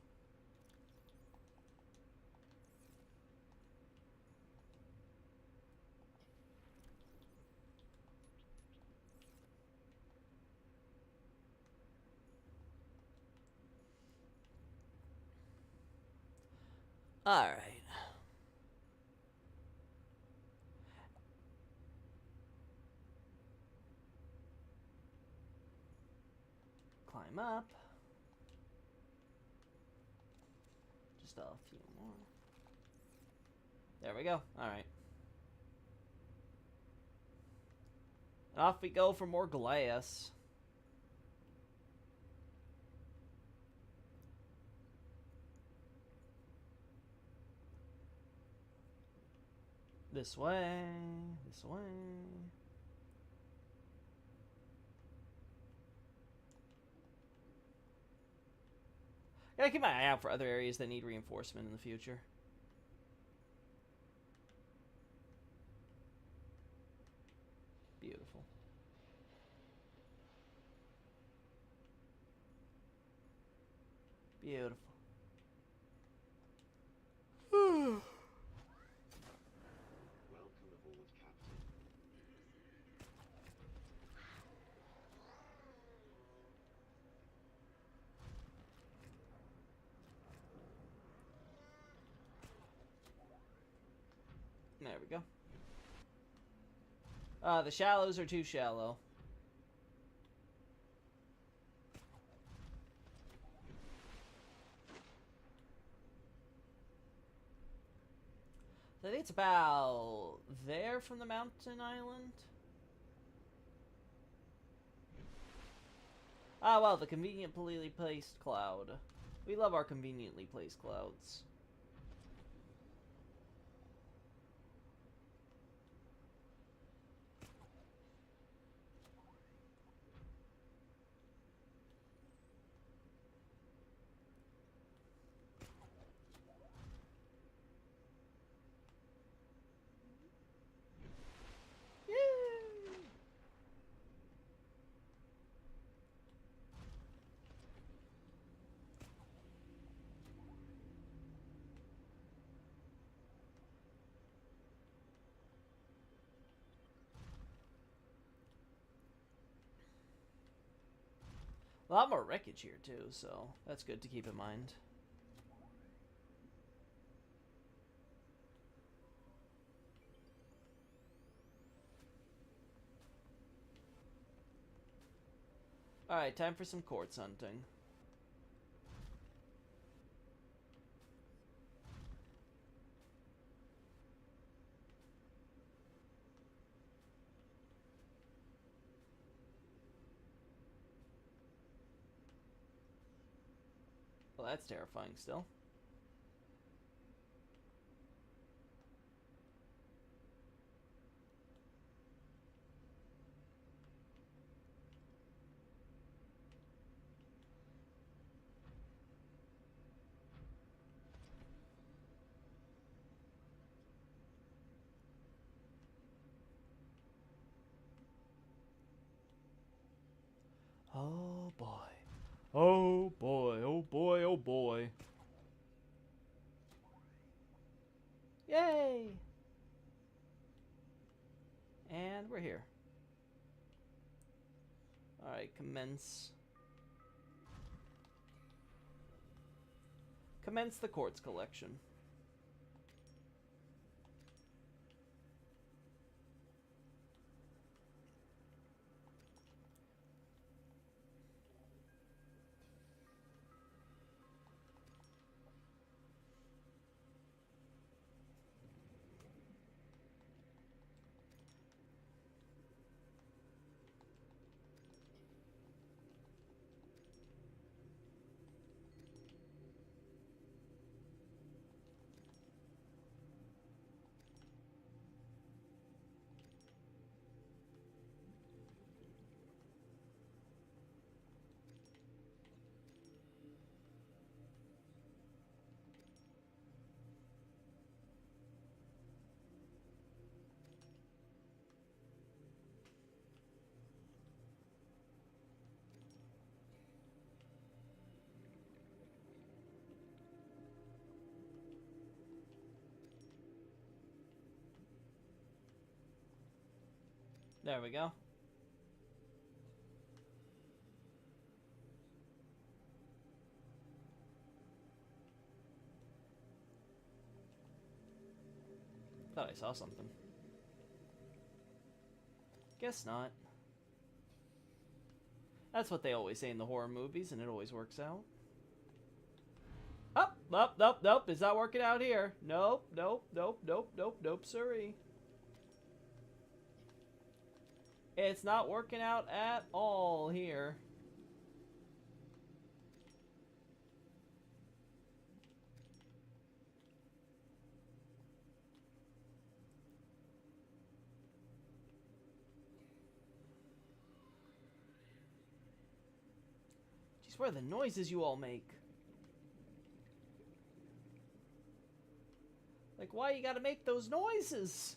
Alright. Climb up. Just a few more. There we go. Alright. Off we go for more glass. This way. This way. Gotta keep my eye out for other areas that need reinforcement in the future. Beautiful. Beautiful. Welcome aboard, Captain. There we go. The shallows are too shallow. I think it's about there from the mountain island. Ah, well, the conveniently placed cloud. We love our conveniently placed clouds. A lot more wreckage here, too, so that's good to keep in mind. Alright, time for some quartz hunting. Well, that's terrifying still. Alright, commence. Commence the quartz collection. There we go. Thought I saw something. Guess not. That's what they always say in the horror movies, and it always works out. Oh, nope, nope, nope. It's not working out here. Nope, nope, nope, nope, nope, nope, sorry. It's not working out at all here. Jeez, what are the noises you all make? Like, why you gotta make those noises?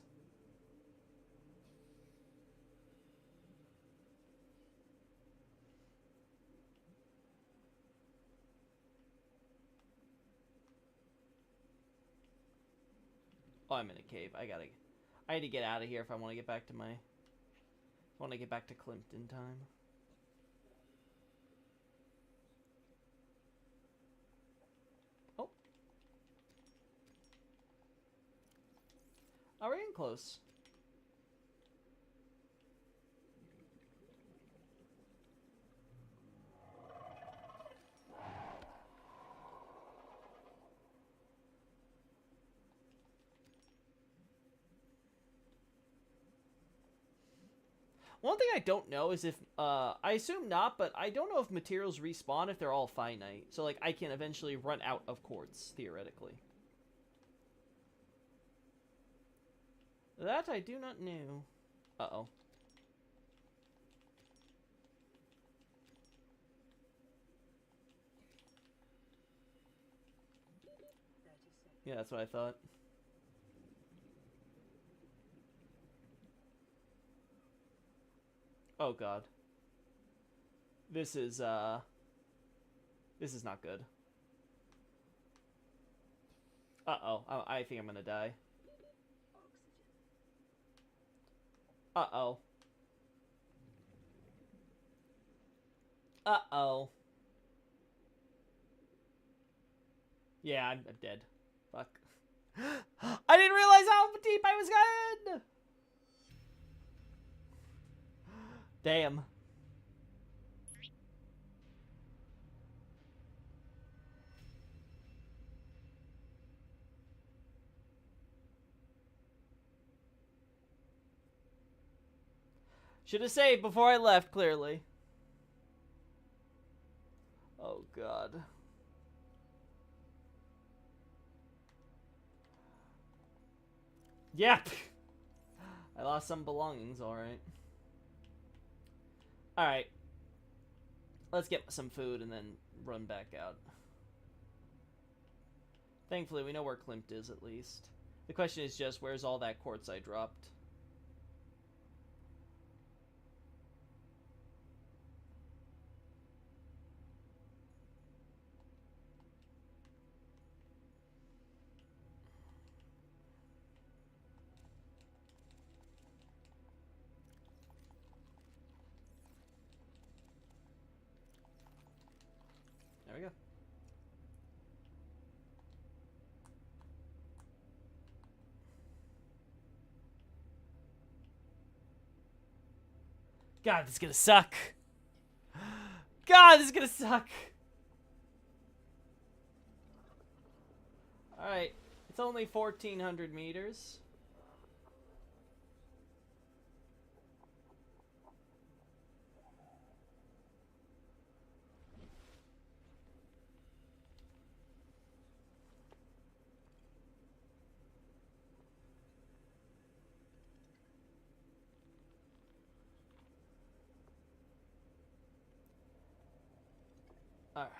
Oh, I'm in a cave. I had to get out of here if I want to get back to my... want to get back to Klimt in time. Oh. Oh, we're getting close. One thing I don't know is if, I assume not, but I don't know if materials respawn if they're all finite. So, like, I can eventually run out of quartz, theoretically. That I do not know. Uh-oh. Yeah, that's what I thought. Oh god. This is not good. Uh-oh. I think I'm gonna die. Uh-oh. Uh-oh. Yeah, I'm dead. Fuck. I didn't realize how deep I was going! Damn. Should have saved before I left, clearly. Oh, God. Yep. I lost some belongings, alright. Alright. Let's get some food and then run back out. Thankfully, we know where Klimt is, at least. The question is just, where's all that quartz I dropped? we go. God, this is gonna suck. God, this is gonna suck. Alright, it's only 1,400 meters. Alright.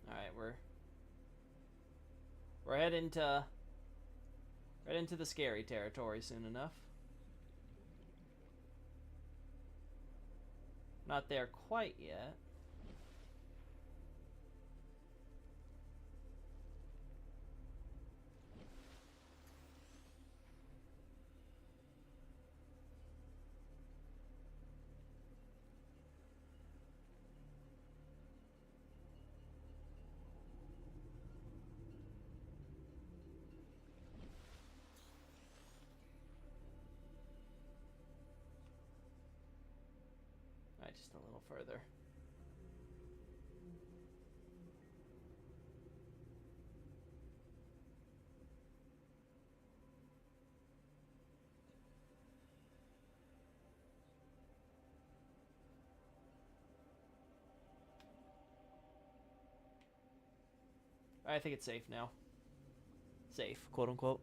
Alright, we're heading to the scary territory soon enough. Not there quite yet. Alright, just a little further. I think it's safe now. Safe, quote unquote.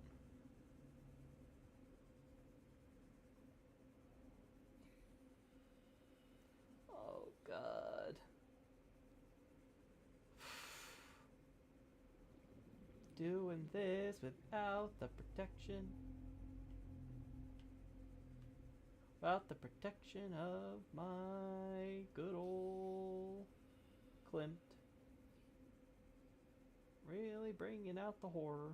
Oh, God. Doing this without the protection. Without the protection of my good old Klimt. Really bringing out the horror.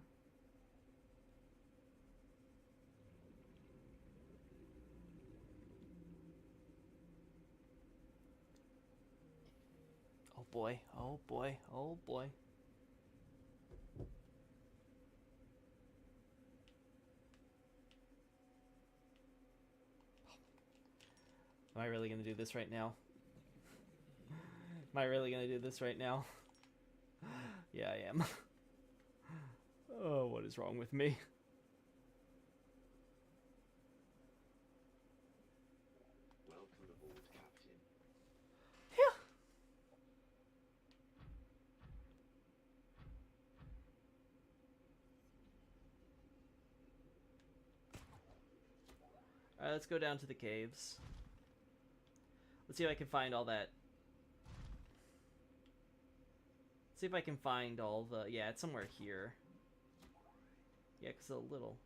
Oh boy, oh boy, oh boy. Am I really gonna do this right now? Am I really gonna do this right now? Yeah, I am. Oh, what is wrong with me? Welcome aboard, Captain. Phew. Alright, let's go down to the caves. Let's see if I can find all that. See if I can find all the... Yeah, it's somewhere here. Yeah, because it's a little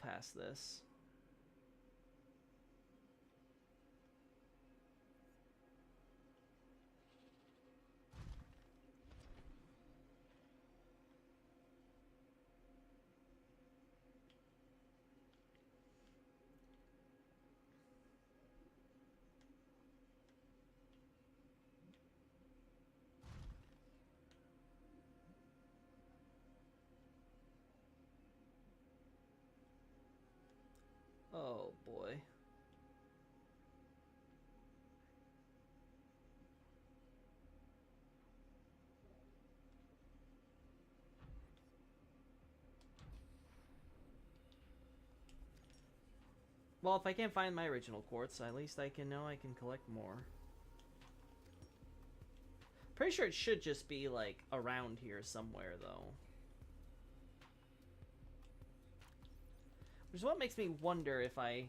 past this. Oh boy. Well, if I can't find my original quartz, at least I can know I can collect more. Pretty sure it should just be, like, around here somewhere, though. Which is what makes me wonder if I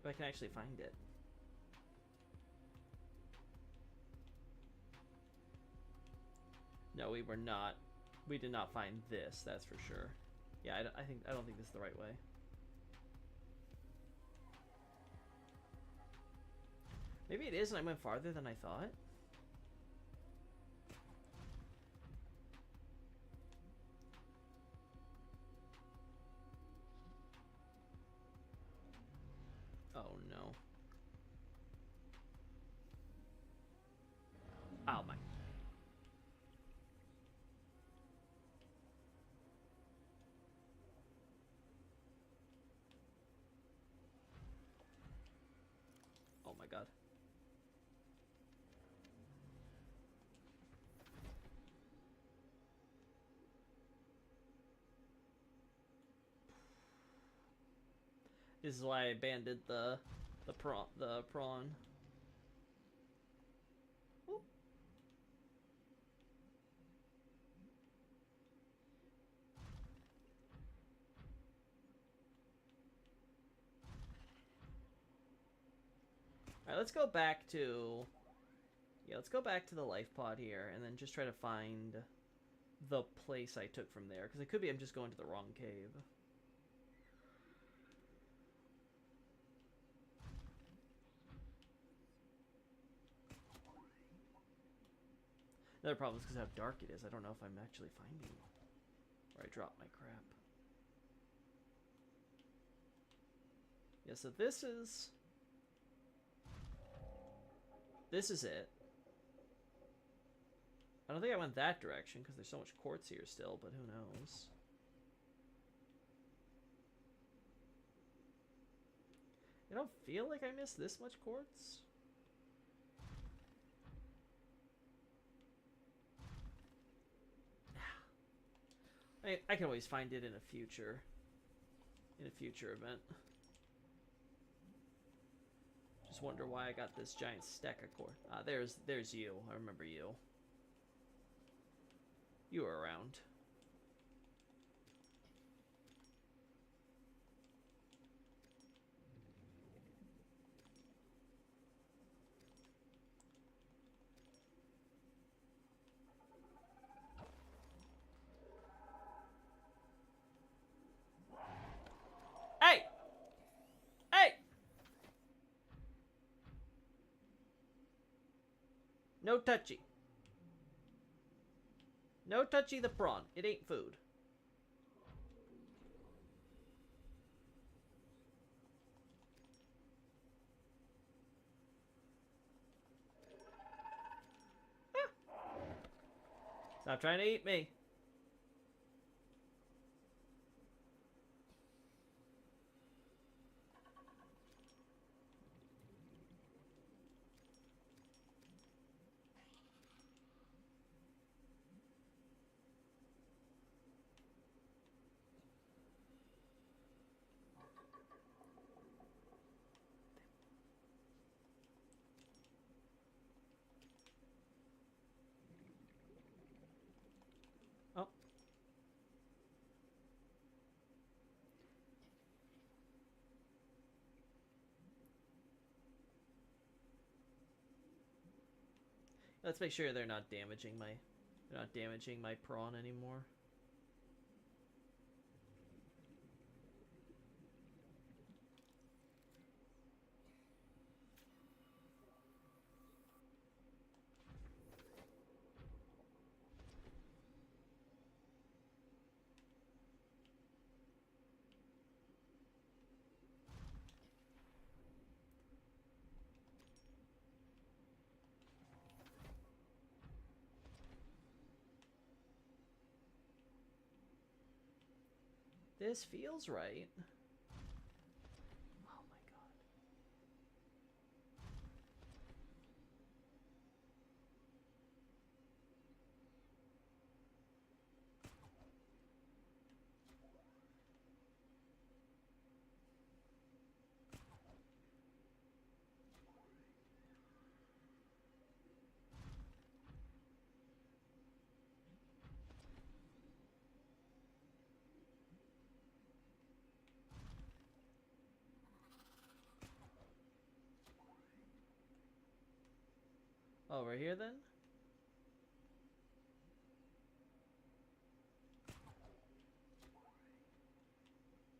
can actually find it. No, we were not. We did not find this, that's for sure. Yeah, I don't think this is the right way. Maybe it is and I went farther than I thought. Oh no. Oh my. Oh my god. This is why I abandoned the prawn. Ooh. Alright, let's go back to... Yeah, let's go back to the life pod here, and then just try to find the place I took from there. Because it could be I'm just going to the wrong cave. Another problem is because how dark it is. I don't know if I'm actually finding where I dropped my crap. Yeah, so this is it. I don't think I went that direction because there's so much quartz here still, but who knows? I don't feel like I missed this much quartz. I can always find it in a future event. Just wonder why I got this giant stack of quartz. Ah, there's you. I remember you. You were around. Hey! Hey! No touchy. No touchy the prawn. It ain't food. Ah. Stop trying to eat me. Oh. Let's make sure they're not damaging my prawn anymore. This feels right. Oh my god. Oh, we're here then?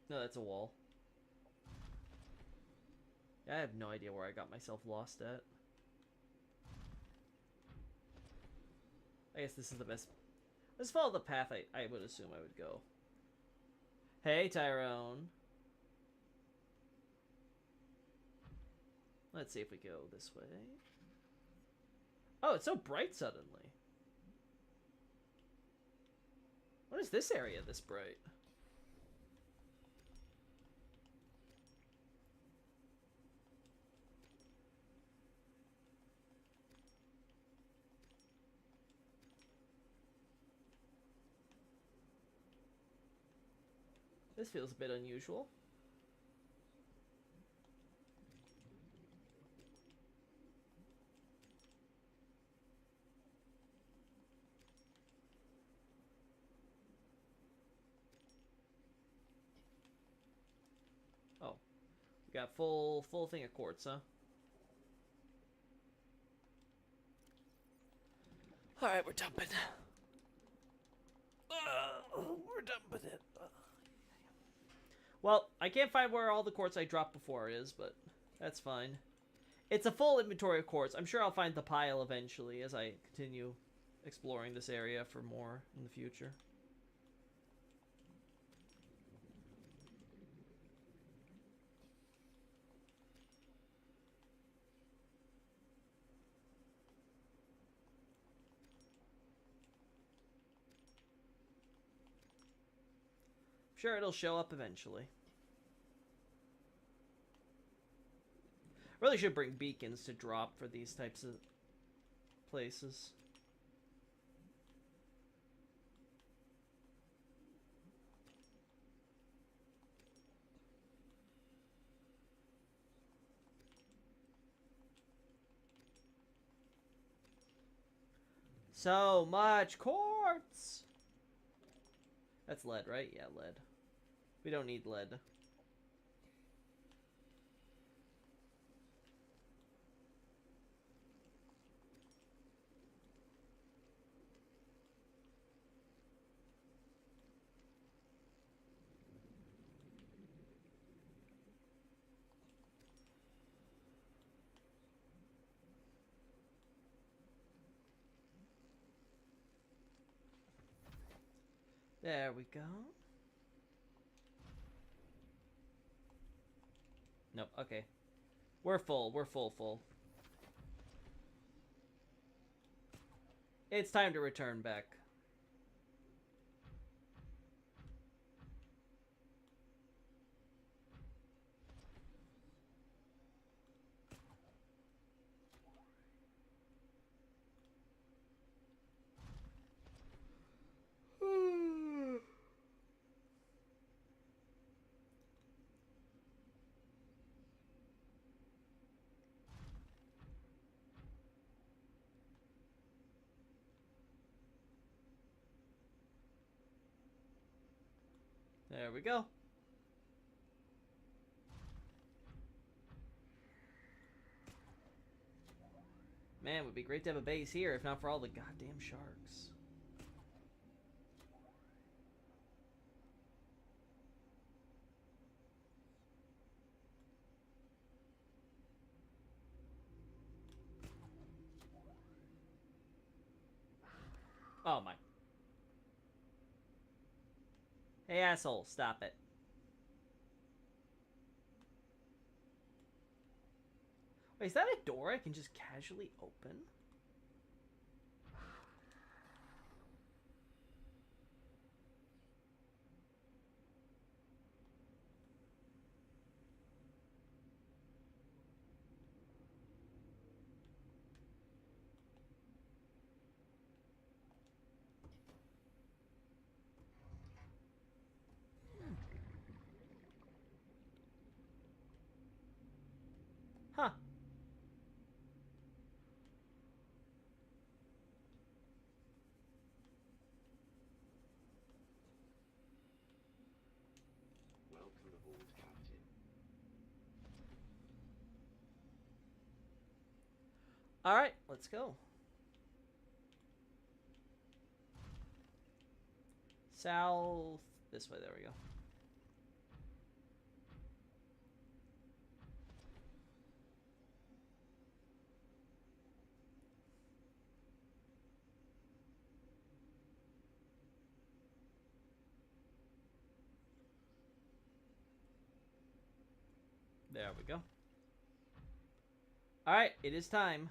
No, that's a wall. Yeah, I have no idea where I got myself lost at. I guess this is the best. Let's follow the path I would assume I would go. Hey, Tyrone. Let's see if we go this way. Oh, it's so bright suddenly. What is this area this bright? This feels a bit unusual. Oh, we got full thing of quartz, huh? All right, we're dumping. We're done with it. Well, I can't find where all the quartz I dropped before is, but that's fine. It's a full inventory of quartz. I'm sure I'll find the pile eventually as I continue exploring this area for more in the future. I'm sure it'll show up eventually. Really should bring beacons to drop for these types of places. So much quartz! That's lead, right? Yeah, lead. We don't need lead. There we go. Nope, okay. We're full, full. It's time to return back. There we go. Man, it would be great to have a base here if not for all the goddamn sharks. Oh my. Hey asshole, stop it. Wait, is that a door I can just casually open? Huh. Welcome aboard, Captain. Alright, let's go. South. This way, there we go. There we go. Alright, it is time.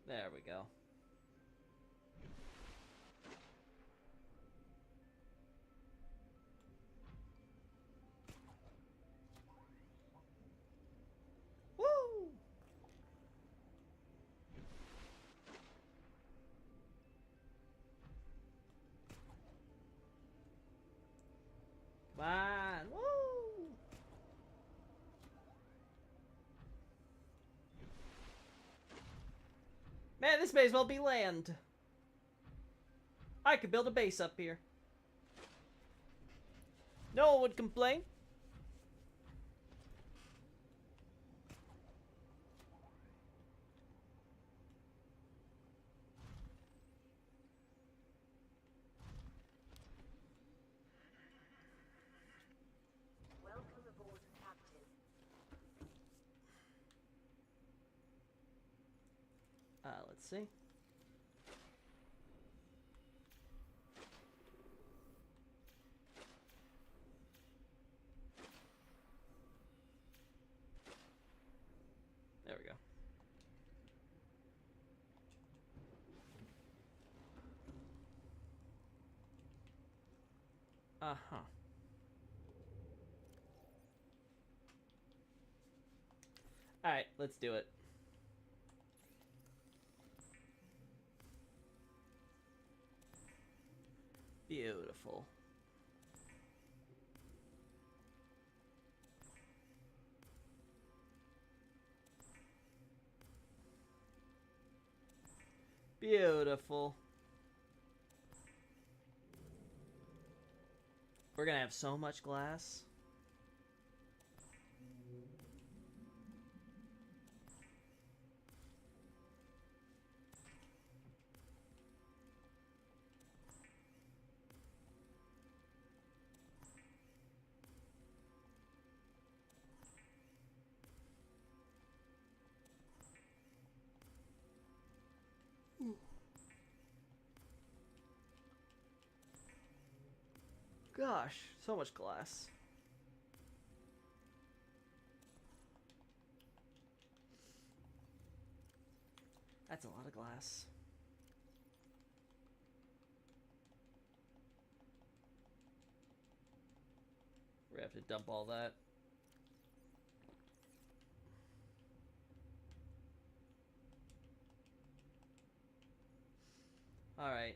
There we go. Woo! Come on! Woo! Man, this may as well be land. I could build a base up here. No one would complain. Welcome aboard, Captain. Let's see. There we go. Uh-huh. Alright, let's do it. Beautiful. Beautiful. We're gonna have so much glass. Gosh, so much glass. That's a lot of glass. We have to dump all that. All right.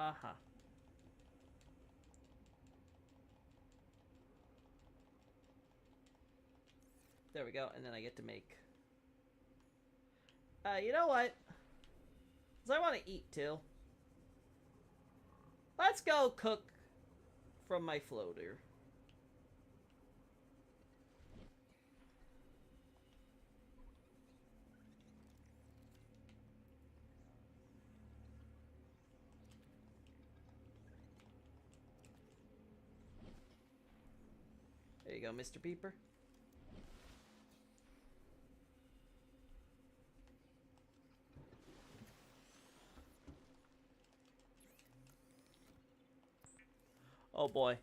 Uh-huh. There we go, and then I get to make... you know what? 'Cause I want to eat too. Let's go cook from my floater. There you go, Mr. Peeper. Oh boy.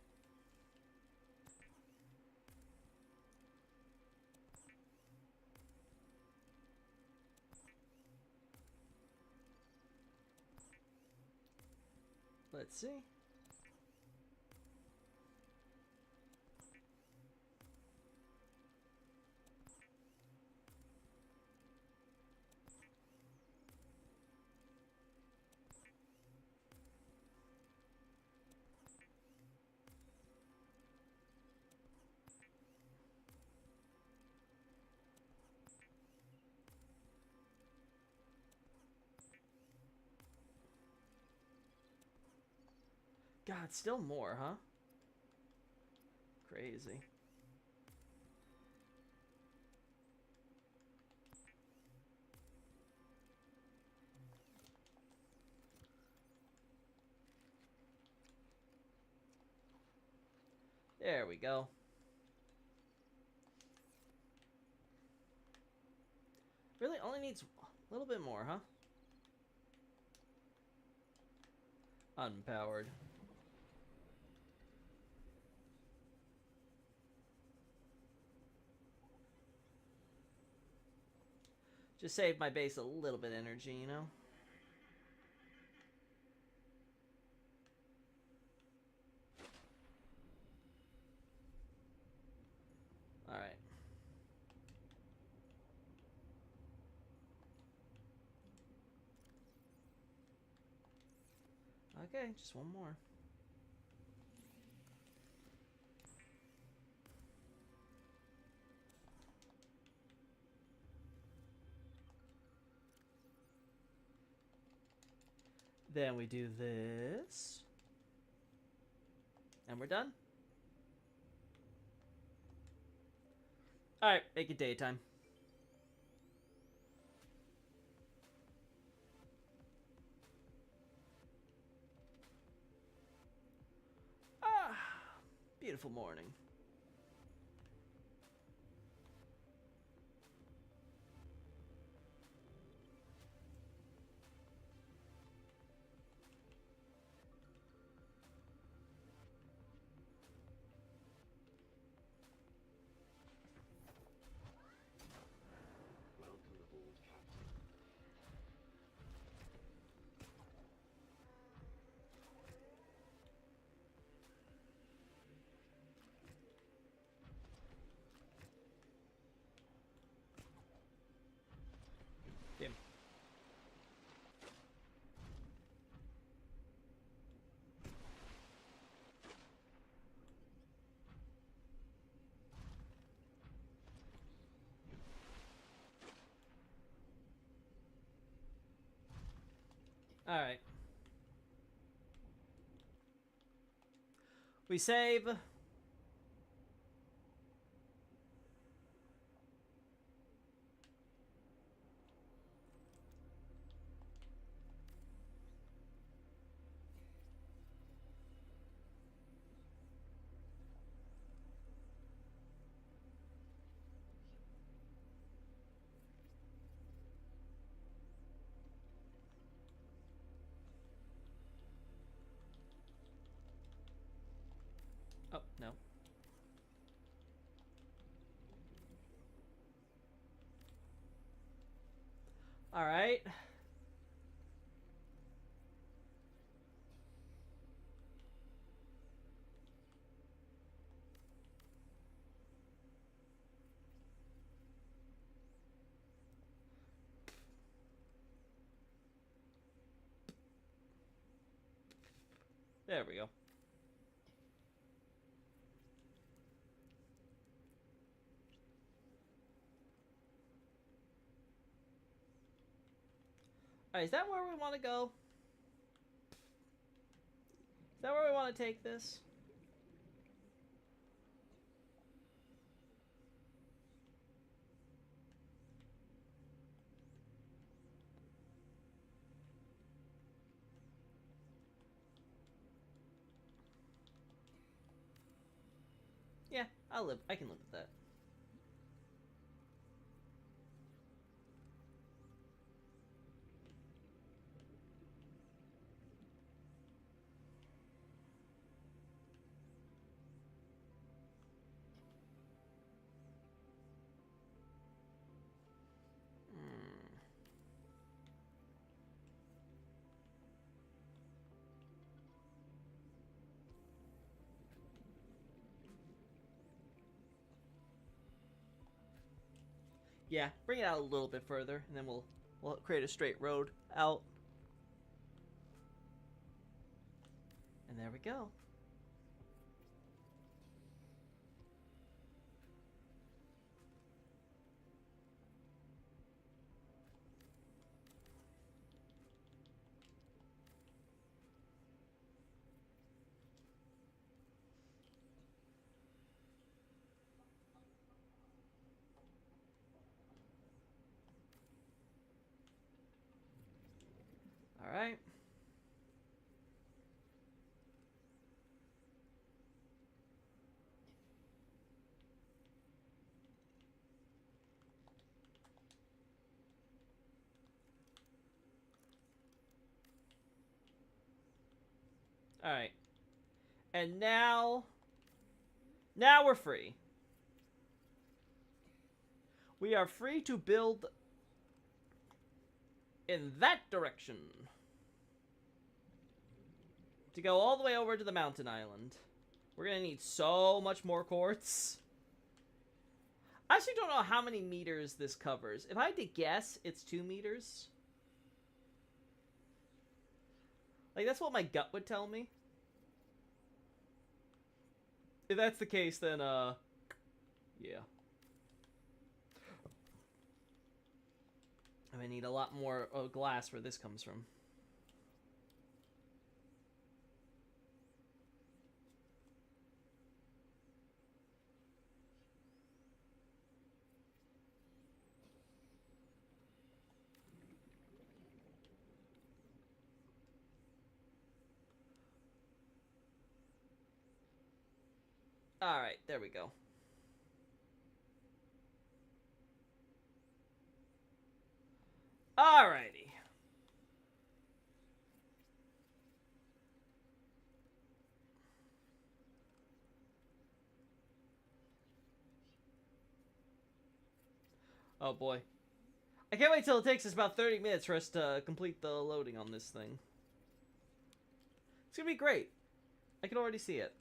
Let's see. God, still more, huh? Crazy. There we go. Really only needs a little bit more, huh? Unpowered. Just save my base a little bit of energy, you know? Alright. Okay, just one more. Then we do this. And we're done. Alright, make it daytime. Ah, beautiful morning. Welcome aboard, Captain. Damn. Alright. We save. Oh, no. Alright. There we go. Alright, is that where we want to go? Is that where we want to take this? Yeah, I can live with that. Hmm. Yeah, bring it out a little bit further, and then we'll create a straight road out. And there we go. Alright. And now... Now we're free. We are free to build in that direction. To go all the way over to the mountain island. We're gonna need so much more quartz. I actually don't know how many meters this covers. If I had to guess, it's 2 meters. Like, that's what my gut would tell me. If that's the case, then, yeah. I need a lot more glass where this comes from. Alright, there we go. Alrighty. Oh boy. I can't wait till it takes us about 30 minutes for us to complete the loading on this thing. It's gonna be great. I can already see it.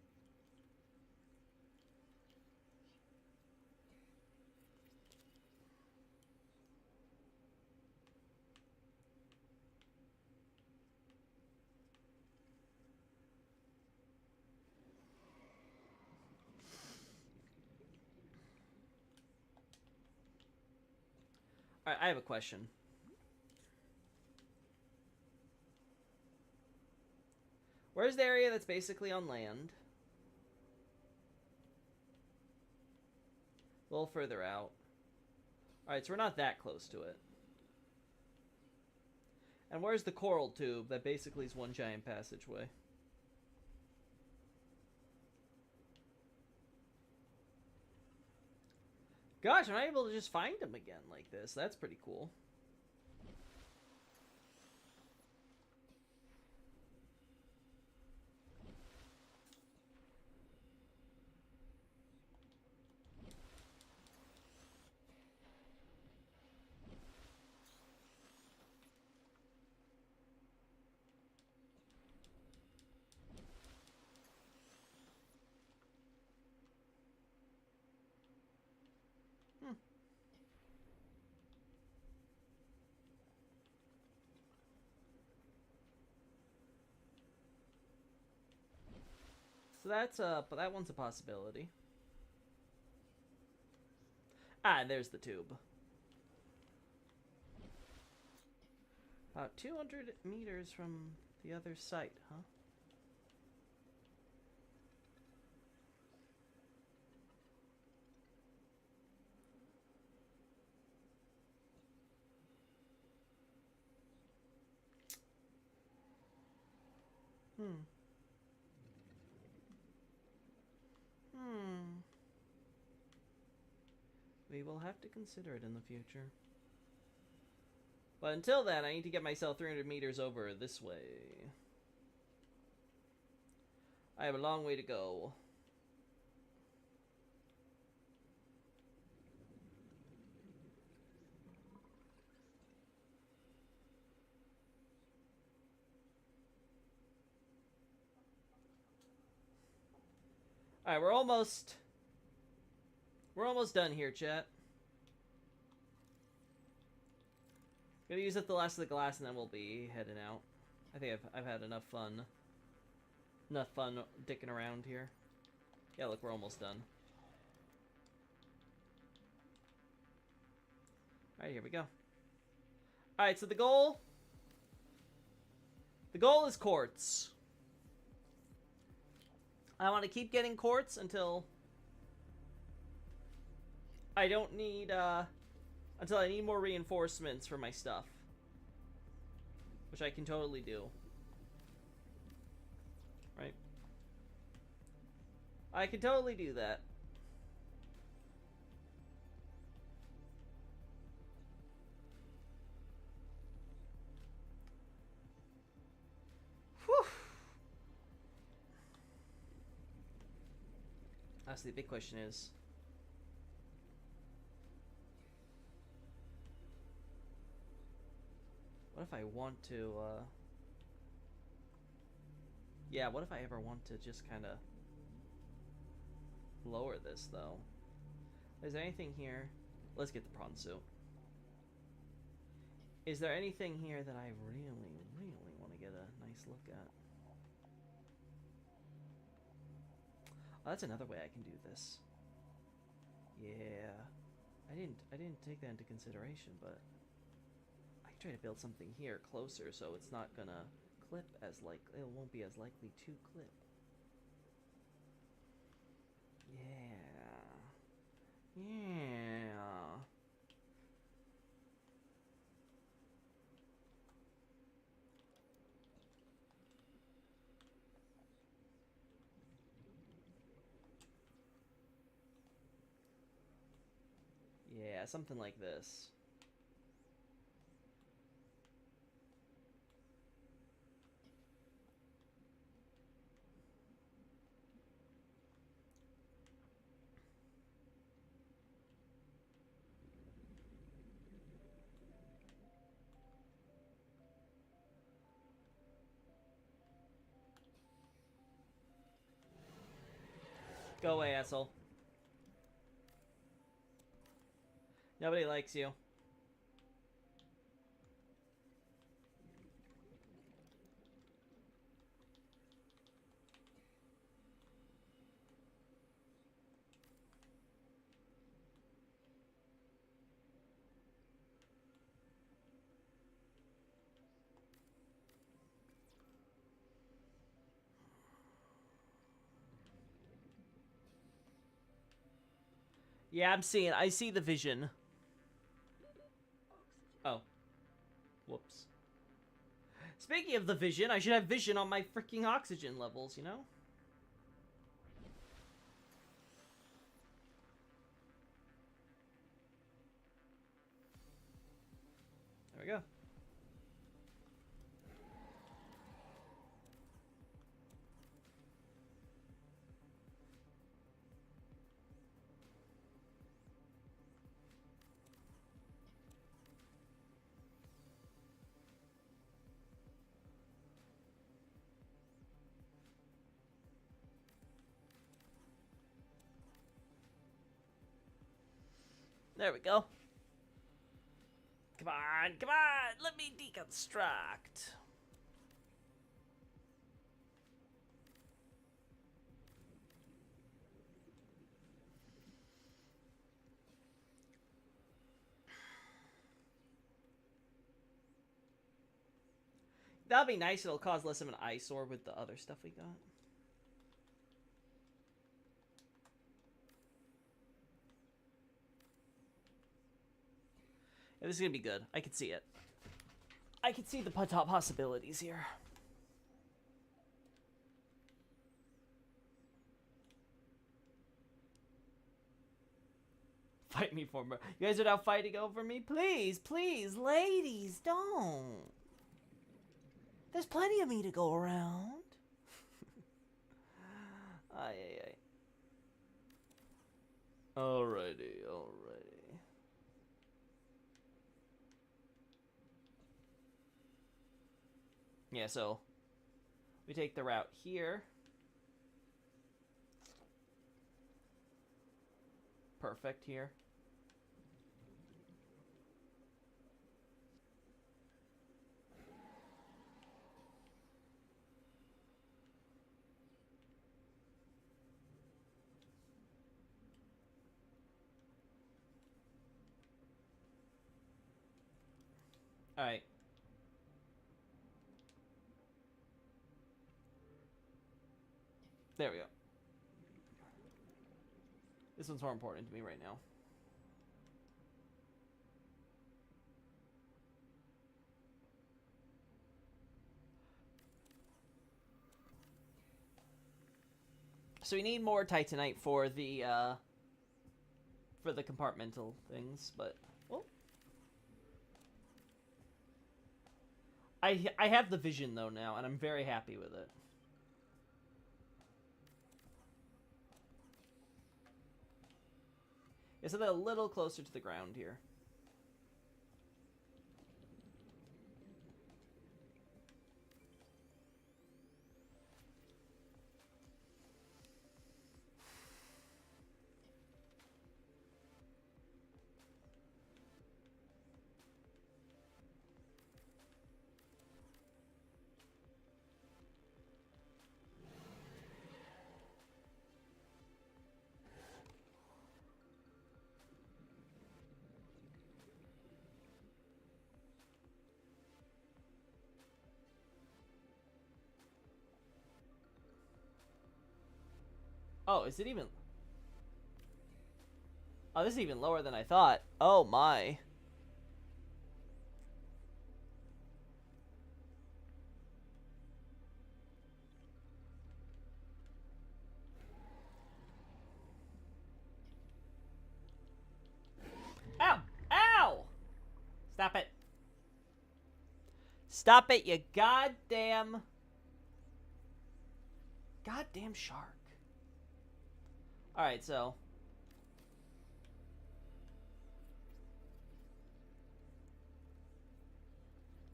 Alright, I have a question. Where's the area that's basically on land? A little further out. Alright, so we're not that close to it. And where's the coral tube that basically is one giant passageway? Gosh, am I able to just find him again like this? That's pretty cool. So that's but that one's a possibility. Ah, and there's the tube. About 200 meters from the other site, huh? We will have to consider it in the future. But until then, I need to get myself 300 meters over this way. I have a long way to go. Alright, we're almost done here, chat. Gonna use up the last of the glass and then we'll be heading out. I think I've had enough fun. Enough fun dicking around here. Yeah, look, we're almost done. Alright, here we go. Alright, so the goal is quartz. I want to keep getting quartz until I don't need, until I need more reinforcements for my stuff. Which I can totally do. Right? I can totally do that. Whew. That's the big question is. What if I want to, yeah, what if I ever want to just kind of lower this, though? Is there anything here? Let's get the prawn suit. Is there anything here that I really, really want to get a nice look at? Oh, that's another way I can do this. Yeah. I didn't take that into consideration, but I can try to build something here closer so it's not gonna clip as it won't be as likely to clip. Yeah. Yeah. Yeah, something like this. Go away, asshole. Nobody likes you. Yeah, I see the vision. Oh. Whoops. Speaking of the vision, I should have vision on my freaking oxygen levels, you know? There we go. There we go. Come on, come on, let me deconstruct. That'll be nice, it'll cause less of an eyesore with the other stuff we got. Yeah, this is gonna be good. I can see it. I can see the possibilities here. Fight me for more. You guys are now fighting over me? Please, please, ladies, don't. There's plenty of me to go around. Ay, ay, ay. Alrighty, alrighty. Yeah, so we take the route here. Perfect here. All right. There we go. This one's more important to me right now. So we need more Titanite for the compartmental things, but oh. I have the vision though now, and I'm very happy with it. Okay, so they're a little closer to the ground here. Oh, is it even... Oh, this is even lower than I thought. Oh, my. Ow! Ow! Stop it. Stop it, you goddamn... Goddamn shark. Alright, so...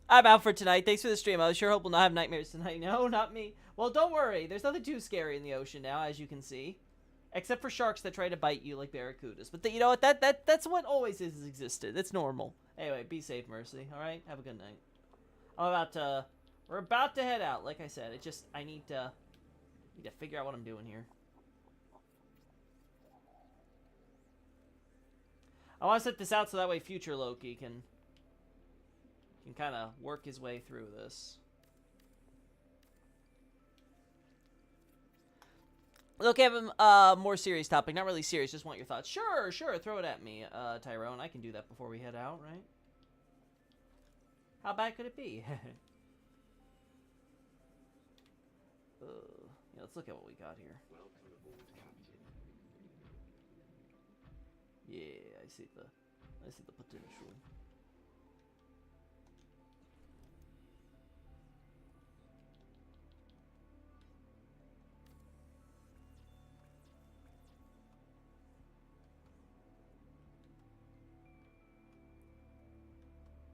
I'm out for tonight. Thanks for the stream. I was sure hope we'll not have nightmares tonight. No, not me. Well, don't worry. There's nothing too scary in the ocean now, as you can see. Except for sharks that try to bite you like barracudas. But you know what? That's what always has existed. It's normal. Anyway, be safe, Mercy. Alright? Have a good night. We're about to head out. Like I said, I need to figure out what I'm doing here. I want to set this out so that way future Loki can kind of work his way through this. Look, I have a more serious topic. Not really serious, just want your thoughts. Sure, throw it at me, Tyrone. I can do that before we head out, right? How bad could it be? Yeah, let's look at what we got here. Welcome aboard, Captain. Yeah, I see the potential.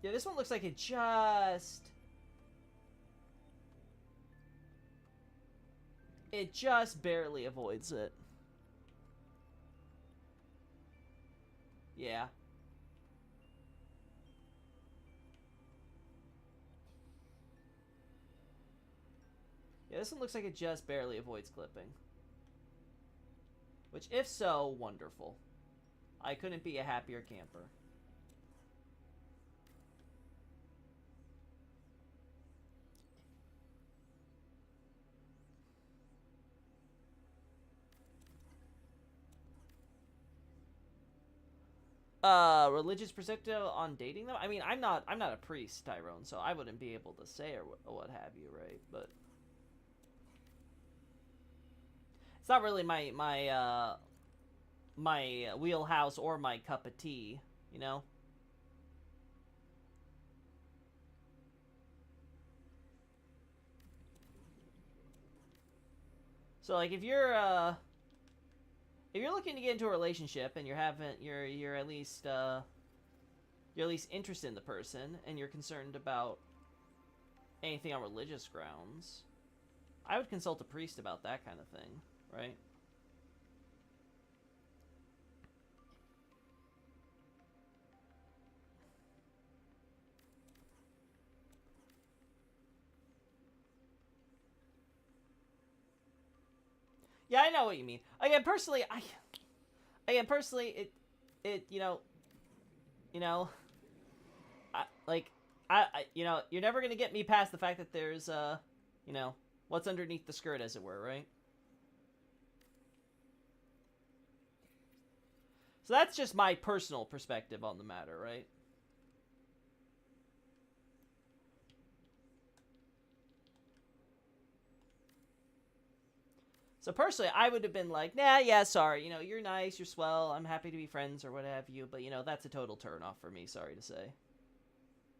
Yeah, this one looks like it just barely avoids it. Yeah. Yeah, this one looks like it just barely avoids clipping. Which, if so, wonderful. I couldn't be a happier camper. Religious perspective on dating them? I mean, I'm not a priest, Tyrone, so I wouldn't be able to say or what have you, right? But it's not really my wheelhouse or my cup of tea, you know? So like if you're looking to get into a relationship and you're at least interested in the person and you're concerned about anything on religious grounds, I would consult a priest about that kind of thing, right? Yeah, I know what you mean. Again, personally, you're never gonna get me past the fact that there's, what's underneath the skirt, as it were, right? So that's just my personal perspective on the matter, right? So personally, I would have been like, nah, yeah, sorry, you're nice, you're swell, I'm happy to be friends or what have you, but, that's a total turnoff for me, sorry to say.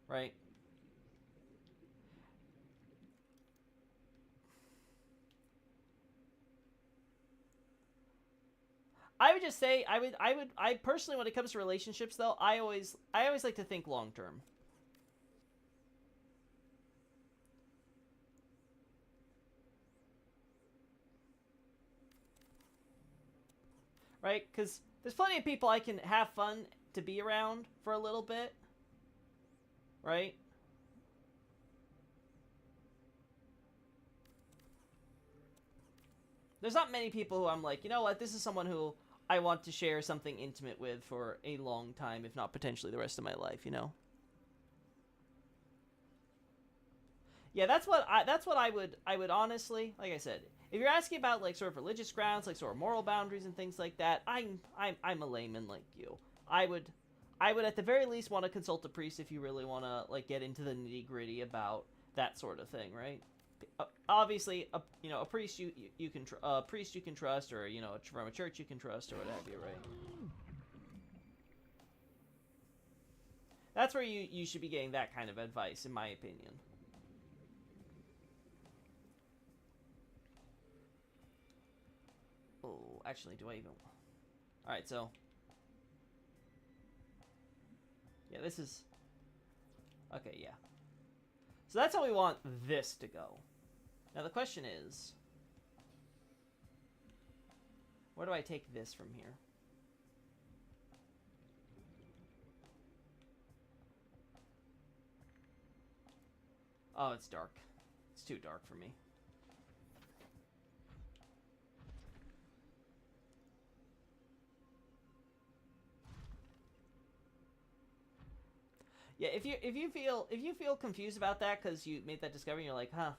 Right? I would just say I personally, when it comes to relationships though, I always like to think long term. Right? Because there's plenty of people I can have fun to be around for a little bit. Right? There's not many people who I'm like, you know what, this is someone who I want to share something intimate with for a long time, if not potentially the rest of my life, you know? Yeah, that's what I would honestly, like I said, if you're asking about like sort of religious grounds, like sort of moral boundaries and things like that, I'm a layman like you. I would at the very least want to consult a priest if you really want to like get into the nitty-gritty about that sort of thing, right? Obviously, a priest you can a priest you can trust, or from a church you can trust, or what have you, right? That's where you should be getting that kind of advice, in my opinion. Oh, actually, do I even? All right, so yeah, this is okay. Yeah, so that's how we want this to go. Now the question is, where do I take this from here? Oh, it's dark. It's too dark for me. Yeah, if you feel confused about that because you made that discovery, and you're like, huh,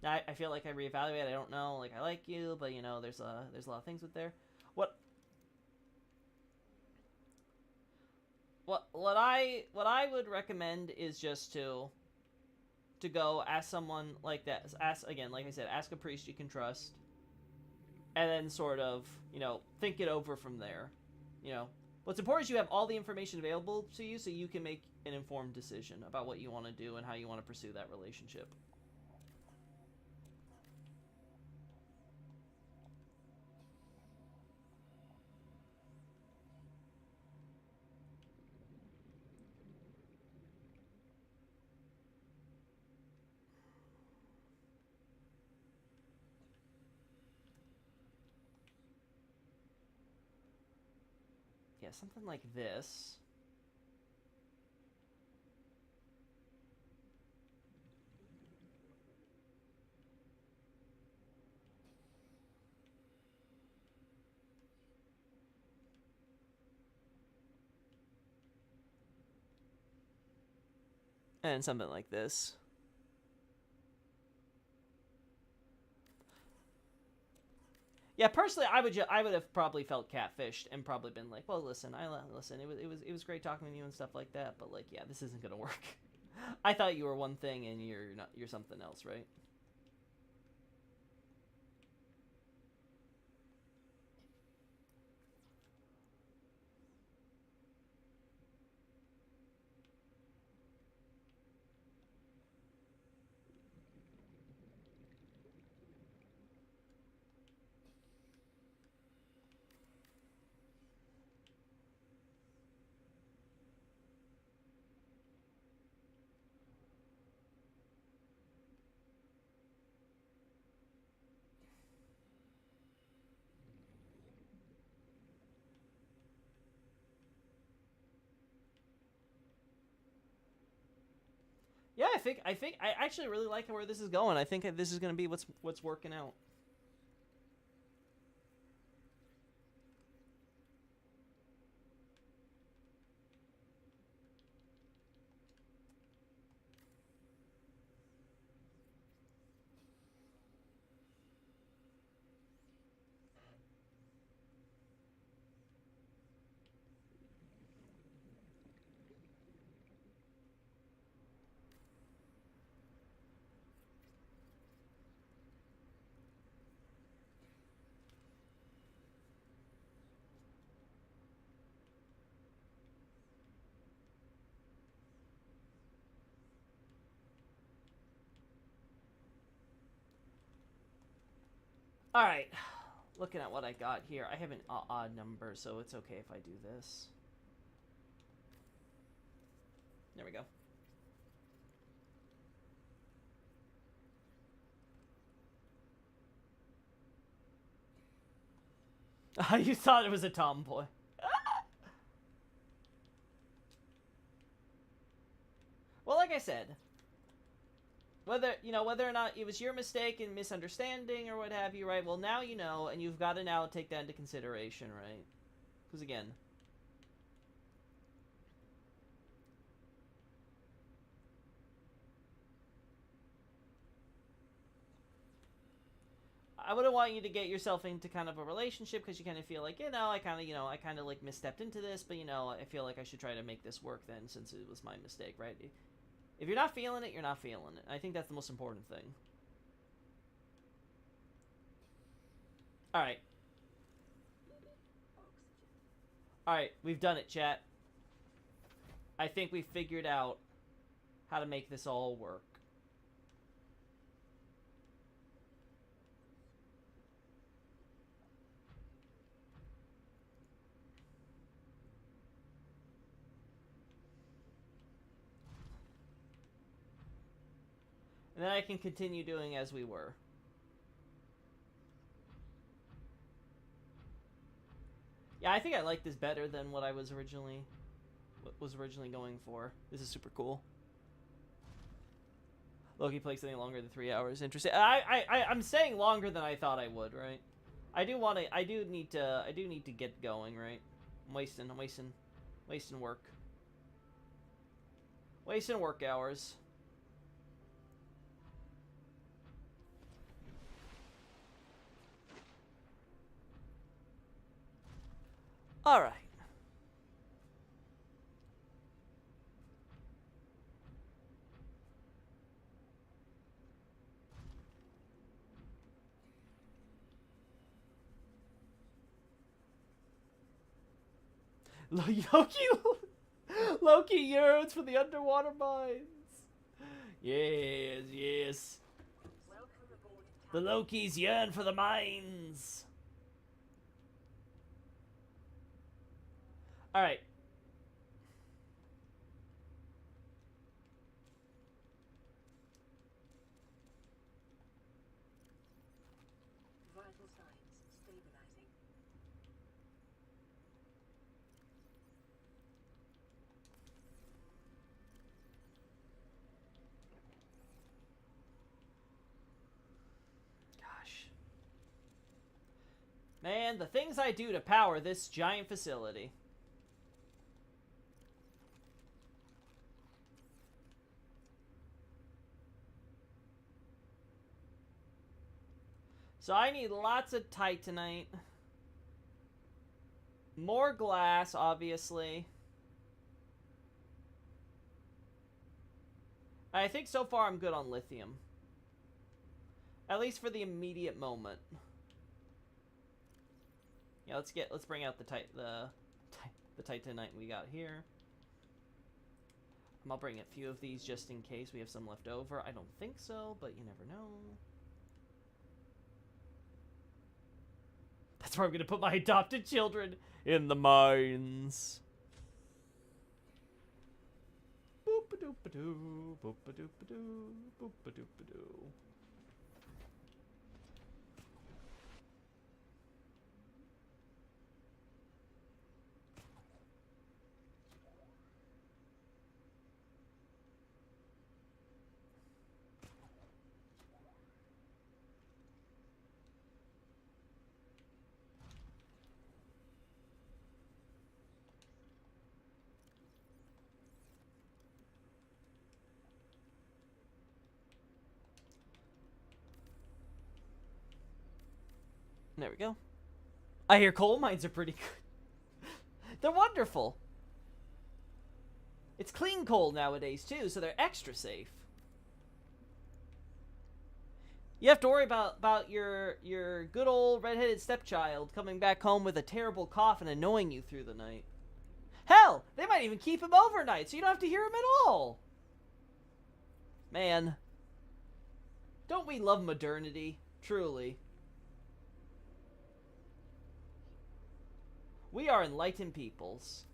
I feel like I reevaluate. I don't know. Like I like you, but there's a lot of things with there. What I would recommend is just to go ask someone like that. Ask again, like I said, ask a priest you can trust, and then sort of think it over from there. What's important is you have all the information available to you, so you can make an informed decision about what you want to do and how you want to pursue that relationship. Yeah, something like this. And something like this. Yeah, personally, I would have probably felt catfished and probably been like, well, listen, it was great talking with you and stuff like that, but like, yeah, this isn't gonna work. I thought you were one thing and you're something else, right? Yeah, I actually really like where this is going. I think this is gonna be what's working out. All right. looking at what I got here, I have an odd number, so it's okay if I do this. There we go. You thought it was a tomboy. Well, like I said, whether or not it was your mistake and misunderstanding or what have you, right? Well, now you know, and you've got to now take that into consideration, right? Because again, I wouldn't want you to get yourself into kind of a relationship because you kind of feel like, I kind of like misstepped into this, but I feel like I should try to make this work then since it was my mistake, right? If you're not feeling it, you're not feeling it. I think that's the most important thing. Alright. Alright, we've done it, chat. I think we've figured out how to make this all work. And then I can continue doing as we were. Yeah, I think I like this better than what I was originally going for. This is super cool. Loki plays something longer than 3 hours. Interesting. I'm saying longer than I thought I would, right? I do need to get going, right? I'm wasting work. Wasting work hours. All right. Loki yearns for the underwater mines. Yes, yes. Welcome aboard, The Captain. Lokis yearn for the mines. All right. Vital signs stabilizing. Gosh. Man, the things I do to power this giant facility. So I need lots of titanite. More glass, obviously. I think so far I'm good on lithium. At least for the immediate moment. Yeah, let's bring out the titanite we got here. I'll bring a few of these just in case we have some left over. I don't think so, but you never know. That's where I'm gonna put my adopted children, in the mines. Boop-a-doop-a-doo, boop-a-doop-a-doo, boop-a-doop-a-doo. There we go. I hear coal mines are pretty good. They're wonderful. It's clean coal nowadays, too, so they're extra safe. You have to worry about your good old redheaded stepchild coming back home with a terrible cough and annoying you through the night. Hell, they might even keep him overnight, so you don't have to hear him at all. Man. Don't we love modernity? Truly. We are enlightened peoples.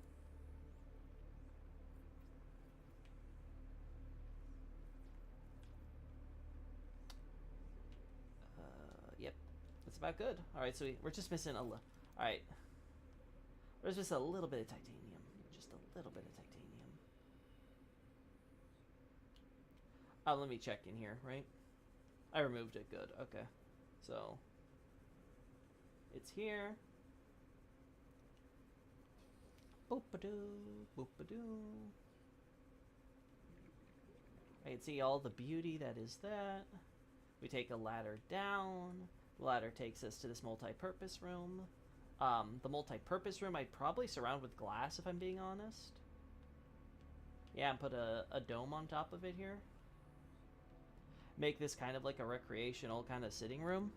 Yep. That's about good. Alright, so we're just missing a little... Alright. We're just missing a little bit of titanium. Just a little bit of titanium. Oh, let me check in here, right? I removed it. Good. Okay. So... It's here. Boop-a-doo, boop-a-doo. I can see all the beauty that is that. We take a ladder down. The ladder takes us to this multi-purpose room. The multi-purpose room I'd probably surround with glass if I'm being honest. Yeah, and put a dome on top of it here. Make this kind of like a recreational kind of sitting room.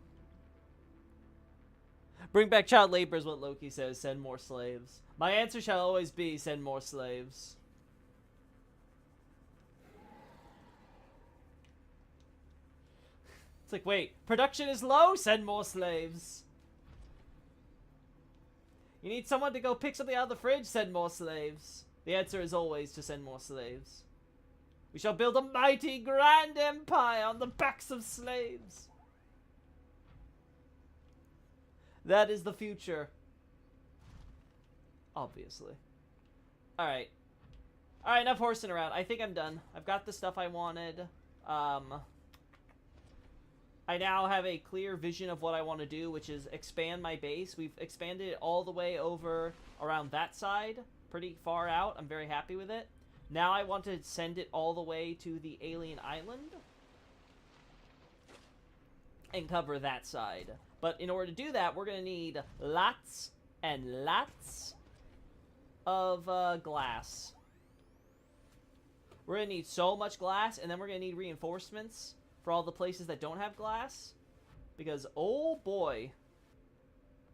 Bring back child labor is what Loki says. Send more slaves. My answer shall always be send more slaves. It's like, wait, production is low? Send more slaves. You need someone to go pick something out of the fridge? Send more slaves. The answer is always to send more slaves. We shall build a mighty grand empire on the backs of slaves. That is the future. Obviously. Alright. Alright, enough horsing around. I think I'm done. I've got the stuff I wanted. I now have a clear vision of what I want to do, which is expand my base. We've expanded it all the way over around that side. Pretty far out. I'm very happy with it. Now I want to send it all the way to the alien island. And cover that side. But in order to do that, we're going to need lots and lots of glass. We're going to need so much glass, and then we're going to need reinforcements for all the places that don't have glass. Because, oh boy.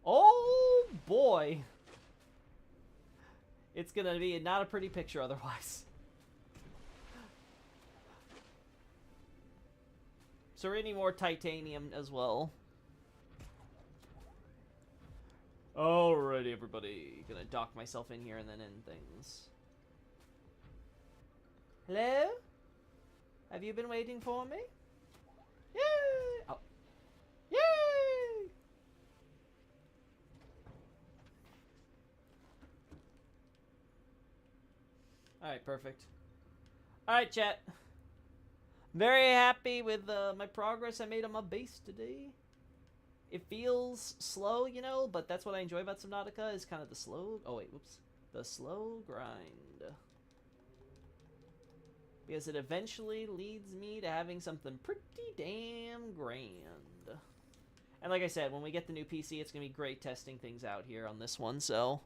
Oh boy. It's going to be not a pretty picture otherwise. So we need more titanium as well. Alrighty, everybody. Gonna dock myself in here and then end things. Hello? Have you been waiting for me? Yay! Oh. Yay! Alright, perfect. Alright, chat. Very happy with my progress I made on my base today. It feels slow, you know, but that's what I enjoy about Subnautica is kind of the slow... Oh, wait, whoops. The slow grind. Because it eventually leads me to having something pretty damn grand. And like I said, when we get the new PC, it's going to be great testing things out here on this one, so...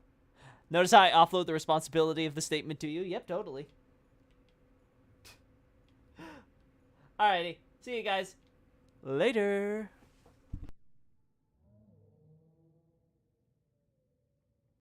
Notice how I offload the responsibility of the statement to you? Yep, totally. Alrighty. See you guys. Later.